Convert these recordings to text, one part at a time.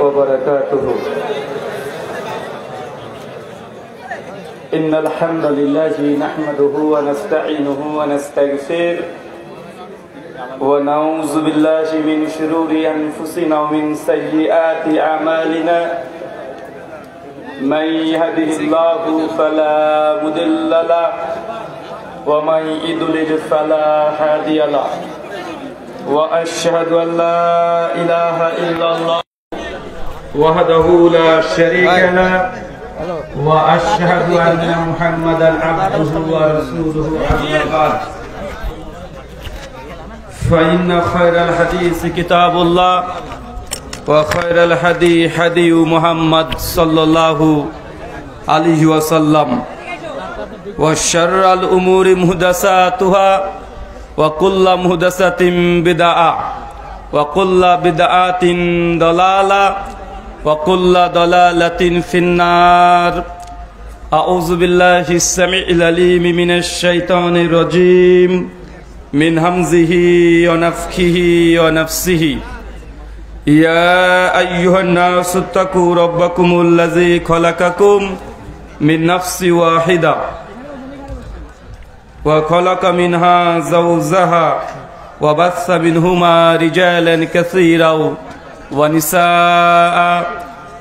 وبركاته. إن الحمد لله نحمده ونستعينه ونستغفره ونعوذ بالله من شرور أنفسنا ومن سيئات أعمالنا. من يهده الله فلا مضل له ومن يضلل فلا هادي له. وأشهد أن لا إله إلا الله وحده لا شريك له وأشهد أن محمدا عبده ورسوله. أما بعد فإن خير الحديث كتاب الله وخير الهدي هدي محمد صلى الله عليه وسلم وشر الأمور محدثاتها وكل محدثة بدعة وكل بدعة ضلالة وكل ضلالة في النار. أعوذ بالله السميع العليم من الشيطان الرجيم من همزه ونفخه ونفسه. يا أيها الناس اتقوا ربكم الذي خلقكم من نفس واحدة وخلق منها زوجها وبث منهما رجالا كثيرا ونساء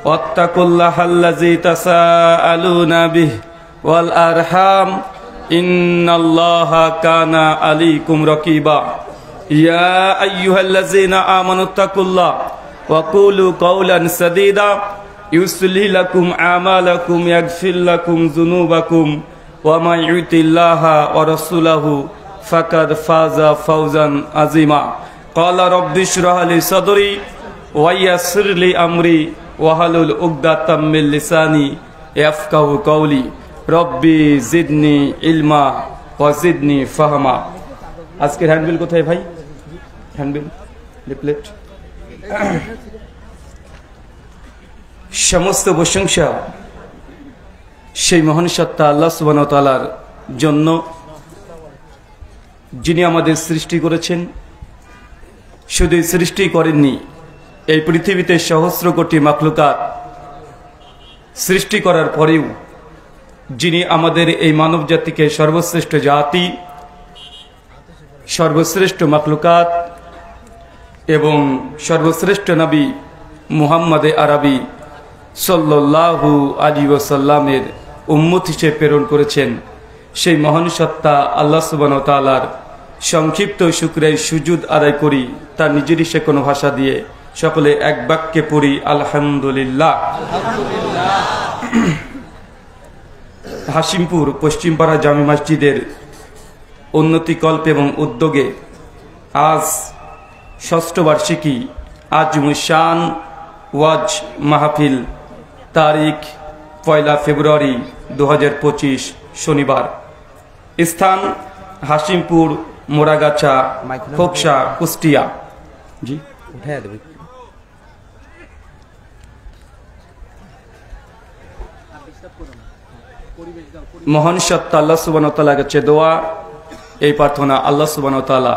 واتقوا الله الذي تساءلون به والأرحام إن الله كان عليكم رقيبا. يا أيها الذين آمنوا اتقوا الله وقولوا قولا سديدا يصلح لكم أعمالكم يغفر لكم ذنوبكم ومن يطع الله ورسوله فقد فاز فوزا عظيما. قال رب اشرح لي صدري ويسر لي أمري واحلل عقدة من لساني يفقهوا قولي. রব্বি জিদনি ইলমা ওয়াজিদনি ফাহমা। আজকের হ্যান্ডবিল কোথায় ভাই? Handbill leaflet. সমস্ত প্রশংসা সেই মহান সত্তা আল্লাহ সুবহানাহু ওয়া তাআলার জন্য, যিনি আমাদের সৃষ্টি করেছেন। শুধু সৃষ্টি করেননি, এই পৃথিবীতে সহস্র কোটি মাখলুকাত সৃষ্টি করার পরেও যিনি আমাদের এই মানব জাতিকে সর্বশ্রেষ্ঠ জাতি, সর্বশ্রেষ্ঠ মাখলুকাত এবং সর্বশ্রেষ্ঠ নবী মুহাম্মদে আরবি সাল্লাল্লাহু আলাইহি ওয়াসাল্লামের উম্মত হিসেবে প্রেরণ করেছেন, সেই মহান সত্তা আল্লাহ সুবহানাহু ওয়া তাআলার সংক্ষিপ্ত শুকরিয়া সুজুদ আদায় করি। তার নিজেরই সে কোনো ভাষা দিয়ে সকলে এক বাক্যে পড়ি আলহামদুলিল্লাহ। হাশিমপুর পশ্চিমপাড়া জামি মসজিদের উন্নতিকল্প এবং উদ্যোগে আজ ষষ্ঠ বার্ষিকী আজমুশান ওয়াজ মাহফিল, তারিখ 1 ফেব্রুয়ারি 2025 শনিবার। স্থান হাশিমপুর মোরাগাছা, খোকসা, কুষ্টিয়া। জি উঠায় দেবে। মহান সত্তা আল্লাহ সুবহানাহু ওয়া তাআলার কাছে দোয়া, এই প্রার্থনা, আল্লাহ সুবহানাহু ওয়া তাআলা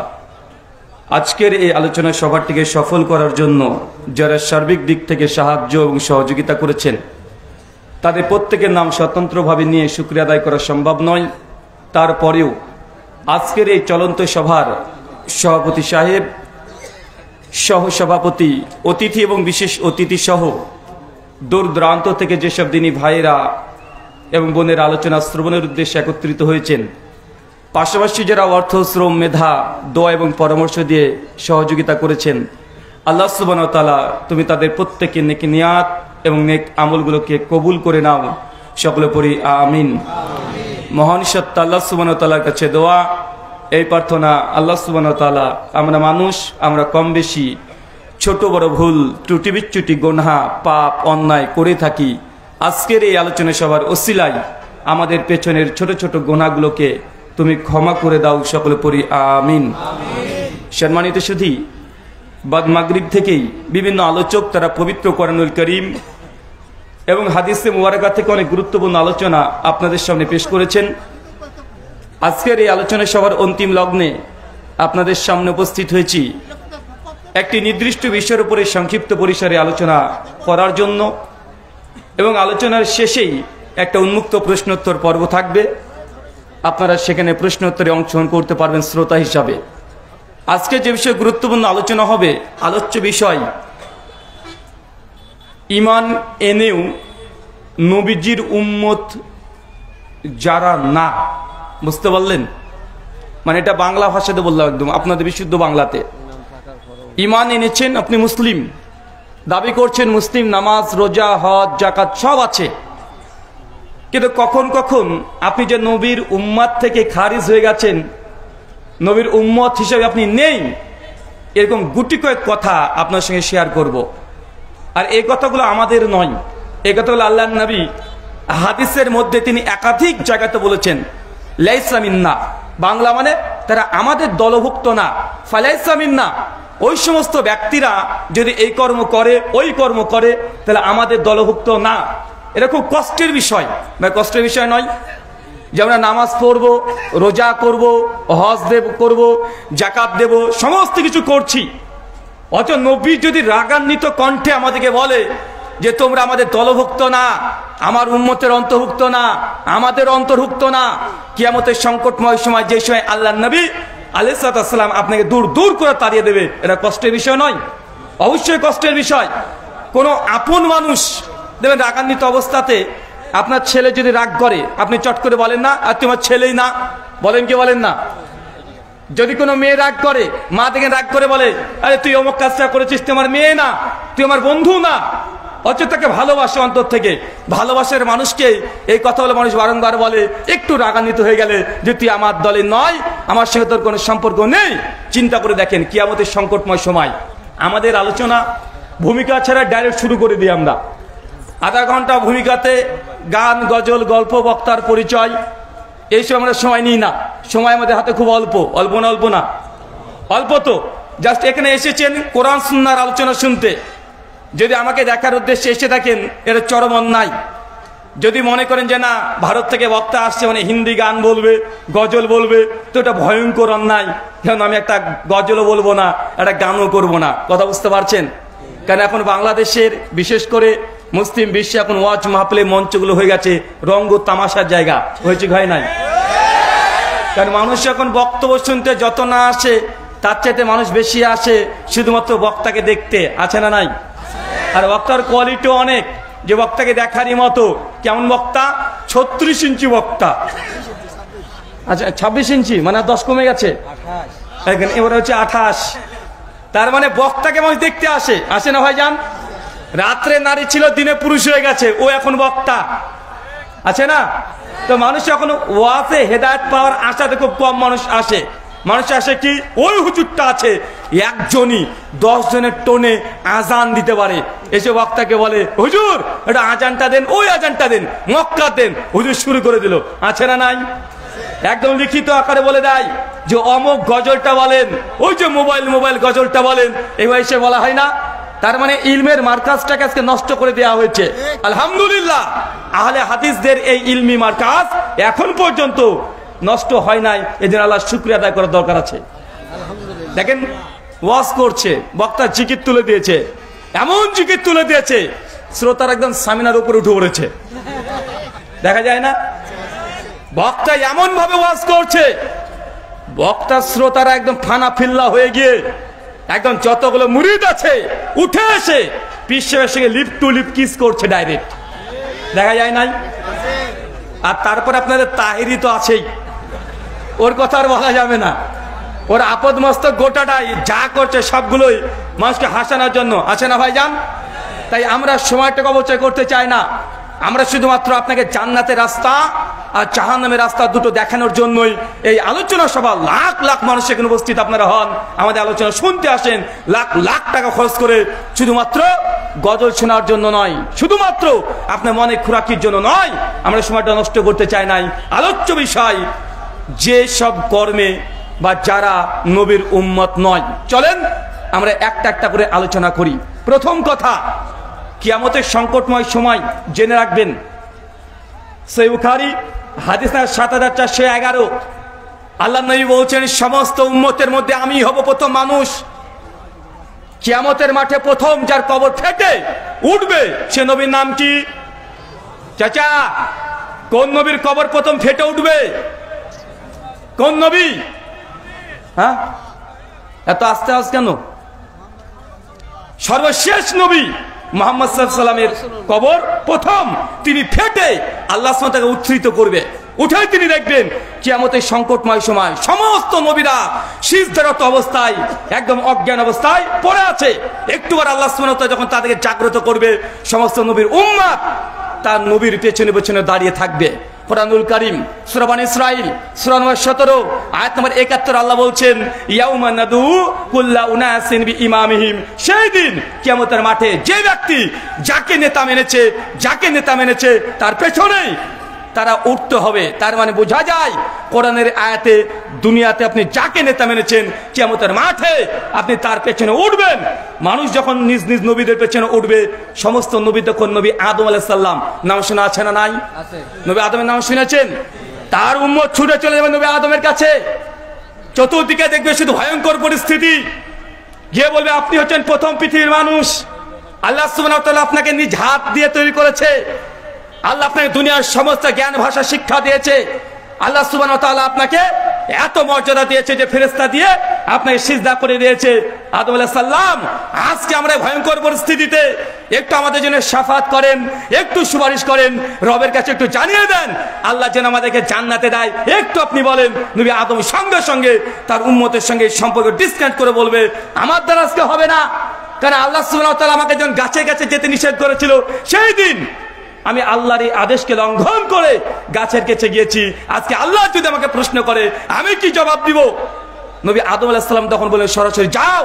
আজকের এই আলোচনা সভাটিকে সফল করার জন্য যারা সার্বিক দিক থেকে সাহায্য এবং সহযোগিতা করেছেন, তাদের প্রত্যেকের নাম স্বতন্ত্রভাবে নিয়ে শুকরিয়া আদায় করা সম্ভব নয়। তারপরেও আজকের এই চলন্ত সভার সভাপতি সাহেব, সহসভাপতি, অতিথি এবং বিশেষ অতিথি সহ দূর দূরান্ত থেকে যেসব দিনী ভাইয়েরা এবং বোনের আলোচনা শ্রবণের উদ্দেশ্যে একত্রিত হয়েছেন, পাশাপাশি যারা অর্থ, শ্রম, মেধা, দোয়া এবং পরামর্শ দিয়ে সহযোগিতা করেছেন, আল্লাহ সুবহানাহু ওয়া তাআলা তুমি তাদের প্রত্যেকের নেক নিয়াত এবং নেক আমলগুলোকে কবুল করে নাও। সকলে পড়ি আমিন। মহান সত্তা আল্লাহ সুবহানাহু ওয়া তাআলার কাছে দোয়া, এই প্রার্থনা, আল্লাহ সুবহানাহু ওয়া তাআলা আমরা মানুষ, আমরা কম বেশি ছোট বড় ভুল, ত্রুটি বিচ্যুতি, গুনাহ, পাপ, অন্যায় করে থাকি। আজকের এই আলোচনা সভার ওসিলায় আমাদের পেছনের ছোট ছোট গুনাহগুলোকে তুমি ক্ষমা করে দাও। সকলে পড়ি আমিন। সম্মানিত সুধী, বাদ মাগরিব থেকেই বিভিন্ন আলোচক তারা পবিত্র কোরআনুল কারীম এবং হাদিসে মুবারাকা থেকে অনেক গুরুত্বপূর্ণ আলোচনা আপনাদের সামনে পেশ করেছেন। আজকের এই আলোচনা সভার অন্তিম লগ্নে আপনাদের সামনে উপস্থিত হয়েছি একটি নির্দিষ্ট বিষয়ের উপরে সংক্ষিপ্ত পরিসরে আলোচনা করার জন্য, এবং আলোচনার শেষেই একটা উন্মুক্ত প্রশ্নোত্তর পর্ব থাকবে। আপনারা সেখানে প্রশ্নোত্তরে অংশগ্রহণ করতে পারবেন শ্রোতা হিসাবে। আজকে যে বিষয়ে গুরুত্বপূর্ণ আলোচনা হবে, আলোচ্য বিষয় ঈমান এনেও নবীজির উম্মত যারা না। বুঝতে পারলেন? মানে এটা বাংলা ভাষাতে বললাম, একদম আপনাদের বিশুদ্ধ বাংলাতে। ঈমান এনেছেন, আপনি মুসলিম, দাবি করছেন মুসলিম, নামাজ রোজা হজ জাকাত সব আছে, কিন্তু কখন কখন আপনি যে নবীর উম্মত থেকে খারিজ হয়ে গেছেন, নবীর উম্মত হিসেবে আপনি নেই, এরকম গুটি কয়েক কথা আপনার সঙ্গে শেয়ার করব। আর এই কথাগুলো আমাদের নয়, এই কথাগুলো আল্লাহর নবী হাদিসের মধ্যে তিনি একাধিক জায়গাতে বলেছেন, লাইসা মিন্না, বাংলা মানে তারা আমাদের দলভুক্ত না। ফালাইসা মিন্না, ওই সমস্ত ব্যক্তিরা যদি এই কর্ম করে ওই কর্ম করে তাহলে আমাদের দলভুক্ত না। এটা খুব কষ্টের বিষয়, বা কষ্টের বিষয় নয় যে আমরা নামাজ পড়ব, রোজা করব, হজ করব, জাকাত দেব, সমস্ত কিছু করছি, অথচ নবী যদি রাগান্বিত কণ্ঠে আমাদেরকে বলে যে তোমরা আমাদের দলভুক্ত না, আমার উম্মতের অন্তর্ভুক্ত না, আমাদের অন্তর্ভুক্ত না, কিয়ামতের সংকটময় সময়, যে সময় আল্লাহর নবী আলাইহিস সালাম আপনাকে দূর দূর করে তাড়িয়ে দেবে, এটা কষ্টের বিষয় নয়? অবশ্যই কষ্টের বিষয়। কোনো আপন মানুষ দেখবেন রাগান্বিত অবস্থাতে, আপনার ছেলে যদি রাগ করে আপনি চট করে বলেন না আর তোমার ছেলেই না, বলেন কি বলেন না? যদি কোনো মেয়ে রাগ করে, মা দেখে রাগ করে বলে আরে তুই অমুক কাজটা করেছিস, তুই আমার মেয়ে না, তুই আমার বন্ধু না, অথচ তাকে ভালোবাসে অন্তর থেকে। ভালোবাসার মানুষকে এই কথা বলে মানুষ বারংবার বলে, একটু রাগান্বিত হয়ে গেলে যে তুই আমার দলে নয়, আমার সঙ্গে তোর কোনো সম্পর্ক নেই। চিন্তা করে দেখেন কিয়ামতের সংকটময় সময় আমাদের আলোচনা ভূমিকা ছাড়া ডাইরেক্ট শুরু করে দিই আমরা। আধা ঘন্টা ভূমিকাতে গান, গজল, গল্প, বক্তার পরিচয়, এইসব আমরা সময় নিই না। সময় আমাদের হাতে খুব অল্প। অল্প না? অল্প না? অল্প তো। জাস্ট এখানে এসেছেন কোরআন সুন্নাহর আলোচনা শুনতে। যদি আমাকে দেখার উদ্দেশ্যে এসে থাকেন, এটা চরম অন্যায়। যদি মনে করেন যে না ভারত থেকে বক্তা আসছে মানে হিন্দি গান বলবে, গজল বলবে, তো এটা ভয়ঙ্কর অন্যায়। কারণ আমি একটা গজলও বলবো না, একটা গানও করবো না। কথা বুঝতে পারছেন? কারণ এখন বাংলাদেশের বিশেষ করে মুসলিম বিশ্বে এখন ওয়াজ মাহফিলের মঞ্চগুলো হয়ে গেছে রঙ্গ তামাশার জায়গা। হয়েছে হয় নাই? কারণ মানুষ এখন বক্তব্য শুনতে যত না আসে, তার চাইতে মানুষ বেশি আসে শুধুমাত্র বক্তাকে দেখতে। আছে না নাই? আর বক্তার কোয়ালিটিও অনেক, যে বক্তাকে দেখারই মতো। কেমন বক্তা? 36 ইঞ্চি বক্তা। আচ্ছা 26 ইঞ্চি মানে 10 কমে গেছে, এবার হচ্ছে 28। তার মানে বক্তাকে মানুষ দেখতে আসে। আসে না ভাইজান? রাত্রে নারী ছিল, দিনে পুরুষ হয়ে গেছে, ও এখন বক্তা। আছে না? তো মানুষ এখন ওয়াজে হেদায়েত পাওয়ার আশাতে খুব কম মানুষ আসে। মানুষ আসে কি, ওই হুজুরটা আছে একজনই 10 জনের টোনে আজান দিতে পারে, এসে বক্তাকে বলে হুজুর এটা আজানটা দেন, ওই আজানটা দেন, মক্কা দেন। হুজুর শুরু করে দিল। আছে না নাই? একদম লিখিত আকারে বলে দেয় যে অমুক গজলটা বলেন, ওই যে মোবাইল গজলটা বলেন, এবার এসে বলা হয় না? তার মানে ইলমের মার্কাজটাকে আজকে নষ্ট করে দেওয়া হয়েছে। আলহামদুলিল্লাহ, আহলে হাদিসদের এই ইলমি মার্কাজ এখন পর্যন্ত নষ্ট হয় নাই। এজন্য আল্লাহ শুকরিয়া আদায় করার দরকার আছে। দেখেন ওয়াজ করছে, বক্তা জিকির তুলে দিয়েছে, এমন জিকির তুলে দিয়েছে শ্রোতার একদম সামিনার উপরে উঠে পড়েছে। দেখা যায় না? বক্তা এমন ভাবে ওয়াজ করছে, বক্তা শ্রোতারা একদম ফানা ফিল্লা হয়ে গিয়ে একদম যতগুলো মুরিদ আছে উঠে এসে পীর সাহেবের সঙ্গে লিপ টু লিপ কিস করছে ডাইরেক্ট। দেখা যায় নাই? আর তারপর আপনাদের তাহিরি তো আছেই, ওর কথা আর বলা যাবে না। ওর আপদ মস্তক গোটাটাই যা করছে সবগুলোই মানুষকে হাসানোর জন্য। আছে না ভাইজান? তাই আমরা সময়টাকে অবচয় করতে চাই না। আমরা শুধুমাত্র আপনাকে জান্নাতের রাস্তা আর জাহান্নামের রাস্তা দুটো দেখানোর জন্যই এই আলোচনা সভা। লাখ লাখ মানুষ এখানে উপস্থিত আপনারা হন, আমাদের আলোচনা শুনতে আসেন, লাখ লাখ টাকা খরচ করে, শুধুমাত্র গজল শোনার জন্য নয়, শুধুমাত্র আপনার মনে খোরাকির জন্য নয়। আমরা সময়টা নষ্ট করতে চাই নাই। আলোচ্য বিষয় যে সব কর্মে বা যারা নবীর উম্মত নয়। চলেন আমরা একটা একটা করে আলোচনা করি। প্রথম কথা, কিয়ামতের সংকটময় সময় জেনে রাখবেন, সহিহ বুখারী হাদিস ৭৪১১, আল্লাহ নবী বলছেন সমস্ত উম্মতের মধ্যে আমি হব প্রথম মানুষ। কিয়ামতের মাঠে প্রথম যার কবর ফেটে উঠবে সে নবীর নাম কি? চাচা, কোন নবীর কবর প্রথম ফেটে উঠবে? কোন নবী? হ্যাঁ, এত আস্তে আস্তে কেন? সর্বশেষ নবী মুহাম্মদ সাল্লাল্লাহু আলাইহি সাল্লামের কবর প্রথম তিনি ফেটে আল্লাহ সুবহানাহু ওয়া তাআলা উত্থিত করবে। উঠে তিনি দেখবেন কিয়ামতের সংকটময় সময় সমস্ত নবীরা সিজদারত অবস্থায় একদম অজ্ঞান অবস্থায় পড়ে আছে। একটুবার আল্লাহ সুবহানাহু ওয়া তাআলা যখন তাদেরকে জাগ্রত করবে, সমস্ত নবীর উম্মত তার নবীর পেছনে পেছনে দাঁড়িয়ে থাকবে। কুরআনুল কারীম সূরা বনী ইসরাঈল সূরা নম্বর 17 আয়াত নম্বর 71 আল্লাহ বলছেন, ইয়াউমা নাদু কুল্লা উনাসিন বিইমামিহিম। সেই দিন কিয়ামতের মাঠে যে ব্যক্তি যাকে নেতা মেনেছে তার পেছনেই তারা উঠতে হবে। তার মানে বোঝা যায় কোরআনের আয়াতে দুনিয়াতে আপনি যাকে নেতা মেনেছেন কিয়ামতের মাঠে আপনি তার পেছনে উঠবেন। মানুষ যখন নিজ নিজ নবীদের পেছনে উঠবে, সমস্ত নবী তখন নবী আদম আলাইহিস সালাম নাম শোনা আছে না নাই? নবী আদমের নাম শুনেছেন? তার উম্মত ছুটে চলে যাবে নবী আদমের কাছে। চতুর্দিকে দেখবে শুধু ভয়ঙ্কর পরিস্থিতি, গিয়ে বলবে আপনি হচ্ছেন প্রথম পৃথিবীর মানুষ। আল্লাহ সুবহানাহু ওয়া তাআলা আপনাকে নিজ হাত দিয়ে তৈরি করেছে। আল্লাহ আপনাকে দুনিয়ার সমস্ত জ্ঞান ভাষা শিক্ষা দিয়েছে। আল্লাহ সুবহানাহু ওয়া তাআলা আপনাকে এত মর্যাদা দিয়েছে যে ফেরেশতা দিয়ে আপনাকে সিজদা করে দিয়েছে। আদম আলাইহিস সালাম, আজকে আমরা ভয়ঙ্কর পরিস্থিতিতে একটু আমাদের জন্য শাফাত করেন, একটু সুপারিশ করেন, রবের কাছে একটু জানিয়ে দেন আল্লাহ যেন আমাদেরকে জান্নাতে দেয়। একটু আপনি বলেন। নবী আদম সঙ্গে সঙ্গে তার উম্মতের সঙ্গে সম্পর্ক ডিসকানেক্ট করে বলবে আমার দ্বারা আজকে হবে না, কারণ আল্লাহ সুবহানাহু ওয়া তাআলা আমাকে যখন গাছে গাছে যেতে নিষেধ করেছিল সেই দিন আমি আল্লাহর এই আদেশকে লঙ্ঘন করে গাছের কাছে গিয়েছি। আজকে আল্লাহ যদি আমাকে প্রশ্ন করে আমি কি জবাব দিব? নবী আদম আলাইহিস সালাম তখন বলে সরাসরি যাও,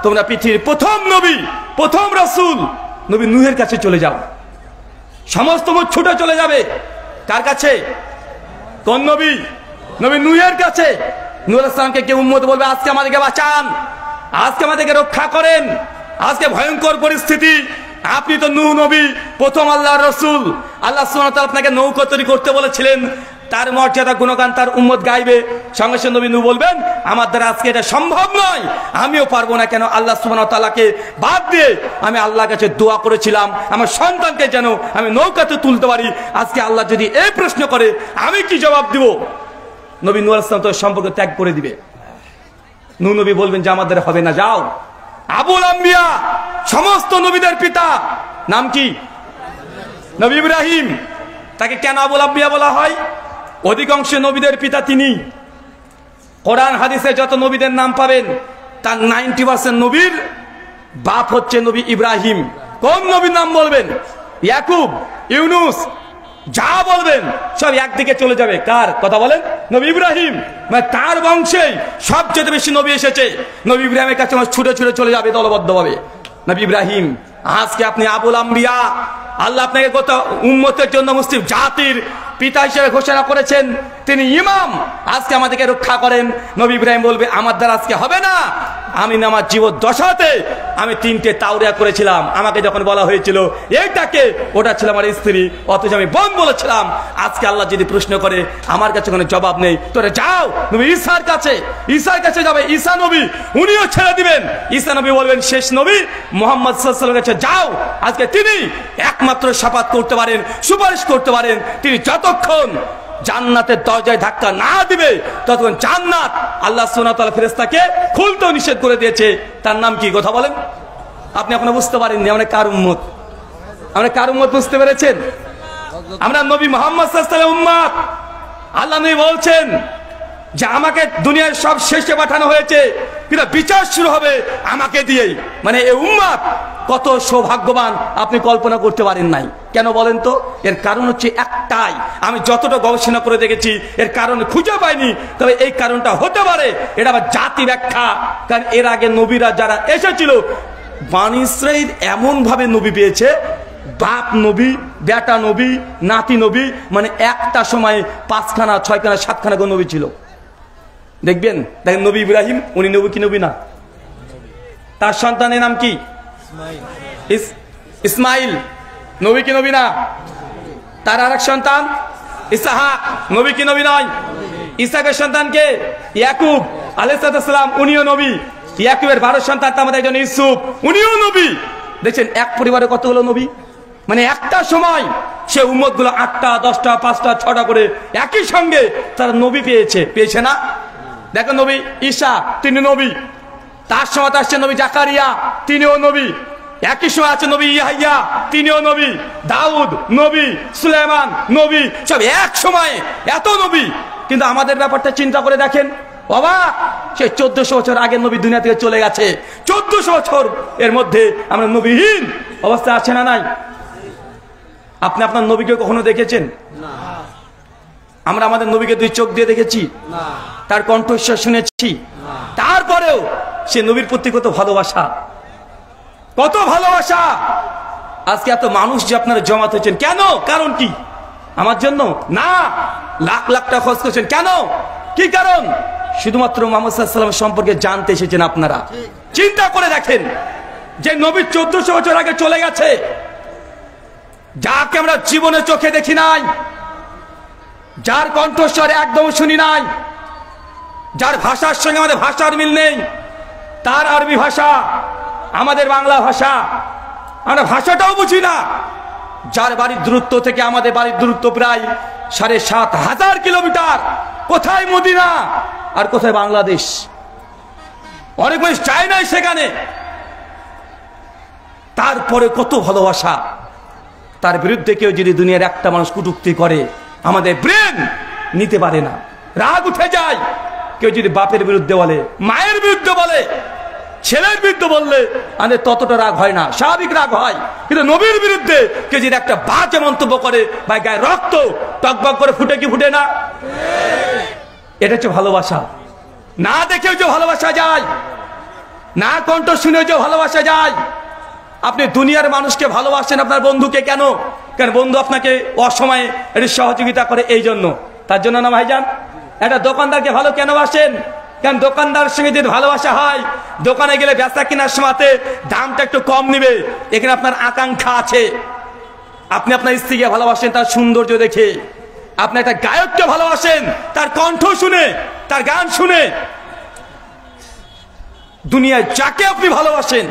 তোমরা পৃথিবীর প্রথম নবী প্রথম রাসূল নবী নূহের কাছে চলে যাও। সমস্ত ছুটে চলে যাবে কার কাছে? কোন নবী? নবী নূহের কাছে। নূহ আলাইহিস সালামকে কেউ উম্মত বলবে আজকে আমাদেরকে বাঁচান, আজকে আমাদেরকে রক্ষা করেন, আজকে ভয়ঙ্কর পরিস্থিতি। আপনি তো নূহ নবী প্রথম আল্লাহর রাসূল। আল্লাহ সুবহানাহু ওয়া তাআলা আপনাকে নৌকা তৈরি করতে বলেছিলেন, তার মর্যাদা গুণগান তার উম্মত গাইবে। সঙ্গে সঙ্গে নবী নূহ বলবেন আমার দ্বারা আজকে এটা সম্ভব নয়, আমিও পারবো না। কেন? আল্লাহ সুবহানাহু ওয়া তাআলাকে বাদ দিয়ে আমি আল্লাহর কাছে দোয়া করেছিলাম আমার সন্তানকে যেন আমি নৌকাতে তুলতে পারি। আজকে আল্লাহ যদি এই প্রশ্ন করে আমি কি জবাব দিব? নবী নূহ আলাইহিস সালাম তো সম্পর্ক ত্যাগ করে দিবে। নূহ নবী বলবেন যে আমার দ্বারা হবে না, যাও। আবুল আম্বিয়া সমস্ত নবীদের পিতা নাম কি? নবী ইব্রাহিম। তাকে কেন আবুল আম্বিয়া বলা হয়? অধিকাংশ নবীদের পিতা তিনি। কোরআন হাদিসে যত নবীদের নাম পাবেন তার 90% নবীর বাপ হচ্ছে নবী ইব্রাহিম। কোন নবীর নাম বলবেন? ইয়াকুব, ইউনুস, যা বলবেন সব একদিকে চলে যাবে। কার কথা বলেন? নবী ইব্রাহিম। মানে তার বংশেই সবচেয়ে বেশি নবী এসেছে। নবী ইব্রাহিমের কাছে ছুটে ছুটে চলে যাবে দলবদ্ধভাবে। নবী ইব্রাহিম। আজকে আপনি আবুল আম্বিয়া, আল্লাহ আপনাকে কত উম্মতের জন্য মুসলিম জাতির পিতা হিসেবে ঘোষণা করেছেন, তিনি ইমাম, আজকে আমাদেরকে রক্ষা করেন। নবী ইব্রাহিম বলবে আমার দ্বারা আজকে হবে না। আমি না আমার জীবদ্দশাতে আমি 3টে তাওরিয়া করেছিলাম। আমাকে যখন বলা হয়েছিল এইটাকে, ওটা ছিল আমার স্ত্রী, অথচ আমি বোন বলেছিলাম। আজকে আল্লাহ যদি প্রশ্ন করে আমার কাছে কোনো জবাব নেই, তোরে যাও নবী ঈসার কাছে যাবে। ঈসা নবী উনিও ছেড়ে দিবেন। ঈসা নবী বলবেন শেষ নবী মুহাম্মদ সাল্লাল্লাহু আলাইহি ওয়াসাল্লামের কাছে যাও। আজকে তিনি একমাত্র শাফাত করতে পারেন, সুপারিশ করতে পারেন। তিনি যতক্ষণ জান্নাতের দরজায় ধাক্কা না দিবে ততক্ষণ জান্নাত আল্লাহ সুবহানাহু ওয়া তাআলা ফেরেশতাকে খুলতেও নিষেধ করে দিয়েছে। তার নাম কি? কথা বলেন। আপনি এখনো বুঝতে পারেননি আমরা কার উম্মত? আমরা কার উম্মত বুঝতে পেরেছেন? আমরা নবী মুহাম্মদ সাল্লাল্লাহু আলাইহি ওয়াসাল্লামের উম্মত। আল্লাহ নবী বলছেন যে আমাকে দুনিয়ার সব শেষে পাঠানো হয়েছে, কিন্তু বিচার শুরু হবে আমাকে দিয়েই। মানে এই উম্মত কত সৌভাগ্যবান আপনি কল্পনা করতে পারেন নাই। কেন বলেন তো? এর কারণ হচ্ছে একটাই, আমি যতটা গবেষণা করে দেখেছি এর কারণ খুঁজে পাইনি। তবে এই কারণটা হতে পারে এটা আবার জাতি ব্যাখ্যা। কারণ এর আগে নবীরা যারা এসেছিল বনী ইসরাঈল এমন ভাবে নবী পেয়েছে, বাপ নবী, বেটা নবী, নাতি নবী, মানে একটা সময় 5খানা 6খানা 7খানা নবী ছিল। দেখবেন নবী ইব্রাহিম, উনি নবী কি নবী না? তার সন্তানের নাম কি? ইসমাইল। নবী কি নবী না? তার আরেক সন্তান ইসহাক, নবী কি নবী নয়? ইসহাকের সন্তান কে? ইয়াকুব আলাইহিস সালাম, উনিও নবী। ইয়াকুবের 12 সন্তান, তার মধ্যে একজন ইউসুফ, উনিও নবী। দেখছেন এক পরিবারে কতগুলো নবী, মানে একটা সময় সে উম্মত গুলো 8টা 10টা 5টা 6টা করে একই সঙ্গে তারা নবী পেয়েছে না? দেখো নবী ঈসা, তিনি নবী। তার সময় আসছে নবী জাকারিয়া, তিনিও নবী। একই সময় আছে নবী ইয়াহইয়া, তিনিও নবী। দাউদ নবী, সুলাইমান নবী, সব এক সময়ে এত নবী। কিন্তু আমাদের ব্যাপারটা চিন্তা করে দেখেন, বাবা সে 1400 বছর আগে নবী দুনিয়া থেকে চলে গেছে, 1400 বছর এর মধ্যে আমরা নবীহীন অবস্থা আছে না নাই? আপনি আপনার নবীকে কখনো দেখেছেন? আমরা আমাদের নবীকে 2 চোখ দিয়ে দেখেছি, তার কণ্ঠস্বর শুনেছি, তারপরেও সে নবীর প্রতি কত ভালোবাসা, কত ভালোবাসা। আজকে এত মানুষ যে আপনারা জমাত হয়েছেন কেন? কারণ কি? আমার জন্য না, লাখ লাখ টাকা খরচ করছেন কেন? কি কারণ? শুধুমাত্র মুহাম্মদ সাল্লাল্লাহু আলাইহি ওয়াসাল্লাম সম্পর্কে জানতে এসেছেন আপনারা। চিন্তা করে দেখেন, যে নবী 1400 বছর আগে চলে গেছে, যাকে আমরা জীবনে চোখে দেখি নাই, যার কণ্ঠস্বর একদম শুনি নাই, যার ভাষার সঙ্গে আমাদের ভাষার মিল নেই, তার আরবি ভাষা, আমাদের বাংলা ভাষা, আমরা ভাষাটাও বুঝি না, যার বাড়ির দূরত্ব থেকে আমাদের বাড়ির দূরত্ব প্রায় 7,500 কিলোমিটার। কোথায় মদিনা আর কোথায় বাংলাদেশ? অনেক মানুষ চায় নাই সেখানে, তারপরে কত ভালোবাসা। তার বিরুদ্ধে কেউ যদি দুনিয়ার একটা মানুষ কটূক্তি করে, আমাদের ব্রেন নিতে পারে না, রাগ উঠে যায়। কেউ যদি বাপের বিরুদ্ধে বলে, মায়ের বিরুদ্ধে বলে, ছেলের বিরুদ্ধে বললে আমাদের ততটা রাগ হয় না, স্বাভাবিক রাগ হয়। কিন্তু নবীর বিরুদ্ধে কেউ যদি একটা বাজে মন্তব্য করে, ভাই গায়ে রক্ত টকবক করে ফুটে কি ফুটে না? এটা হচ্ছে ভালোবাসা। না দেখেও যে ভালোবাসা যায়, না কণ্ঠ শুনেও যে ভালোবাসা যায়। আপনি দুনিয়ার মানুষকে ভালোবাসেন, আপনার বন্ধুকে কেন? কারণ বন্ধু আপনাকে অসময়ে একটু সহযোগিতা করে, এই জন্য, তার জন্য না ভাইজান? একটা দোকানদারকে ভালো কেন বাসেন? কারণ দোকানদারের সঙ্গে যদি ভালোবাসা হয়, দোকানে গেলে বেচা কেনার সময়তে দামটা একটু কম নিবে, এখানে আপনার আকাঙ্ক্ষা আছে। আপনি আপনার স্ত্রীকে ভালোবাসেন তার সৌন্দর্য দেখে, আপনি একটা গায়ককে ভালোবাসেন তার কণ্ঠ শুনে, তার গান শুনে। দুনিয়ায় যাকে আপনি ভালোবাসেন,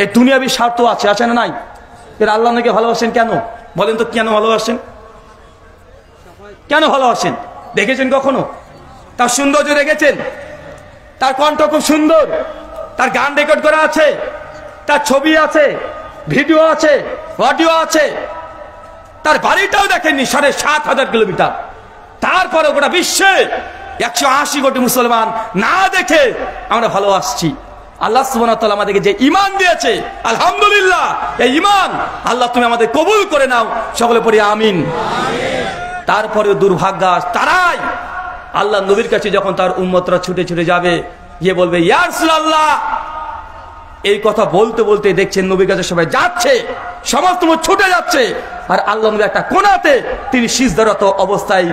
এই দুনিয়াবি স্বার্থ আছে, আছে না নাই? এর আল্লাহ নবীকে ভালোবাসেন কেন? বলেন তো কেন ভালোবাসেন? কেন ভালোবাসেন? দেখেছেন কখনো তার সৌন্দর্য? দেখেছেন তার কণ্ঠ খুব সুন্দর, তার গান রেকর্ড করা আছে, তার ছবি আছে, ভিডিও আছে, অডিও আছে। তার বাড়িটাও দেখেননি, 7,500 কিলোমিটার। তারপরে গোটা বিশ্বে 180 কোটি মুসলমান না দেখে আমরা ভালোবাসছি। আল্লাহ সুবহানাহু ওয়া তাআলা আমাদেরকে যে ঈমান দিয়েছে, আলহামদুলিল্লাহ, এই ঈমান আল্লাহ তুমি আমাদের কবুল করে নাও, সকলে পড়ি আমিন। তারপরেও দুর্ভাগ্য তারাই আল্লাহ নবীর কাছে যখন তার উম্মতরা ছুটে ছুটে যাবে, গিয়ে বলবে ইয়া রাসূলুল্লাহ, এই কথা বলতে বলতে দেখছেন নবীর কাছে সবাই যাচ্ছে, সমস্ত ছুটে যাচ্ছে, আর আল্লাহ নবী একটা কোণাতে তিনি সিজদারত অবস্থায়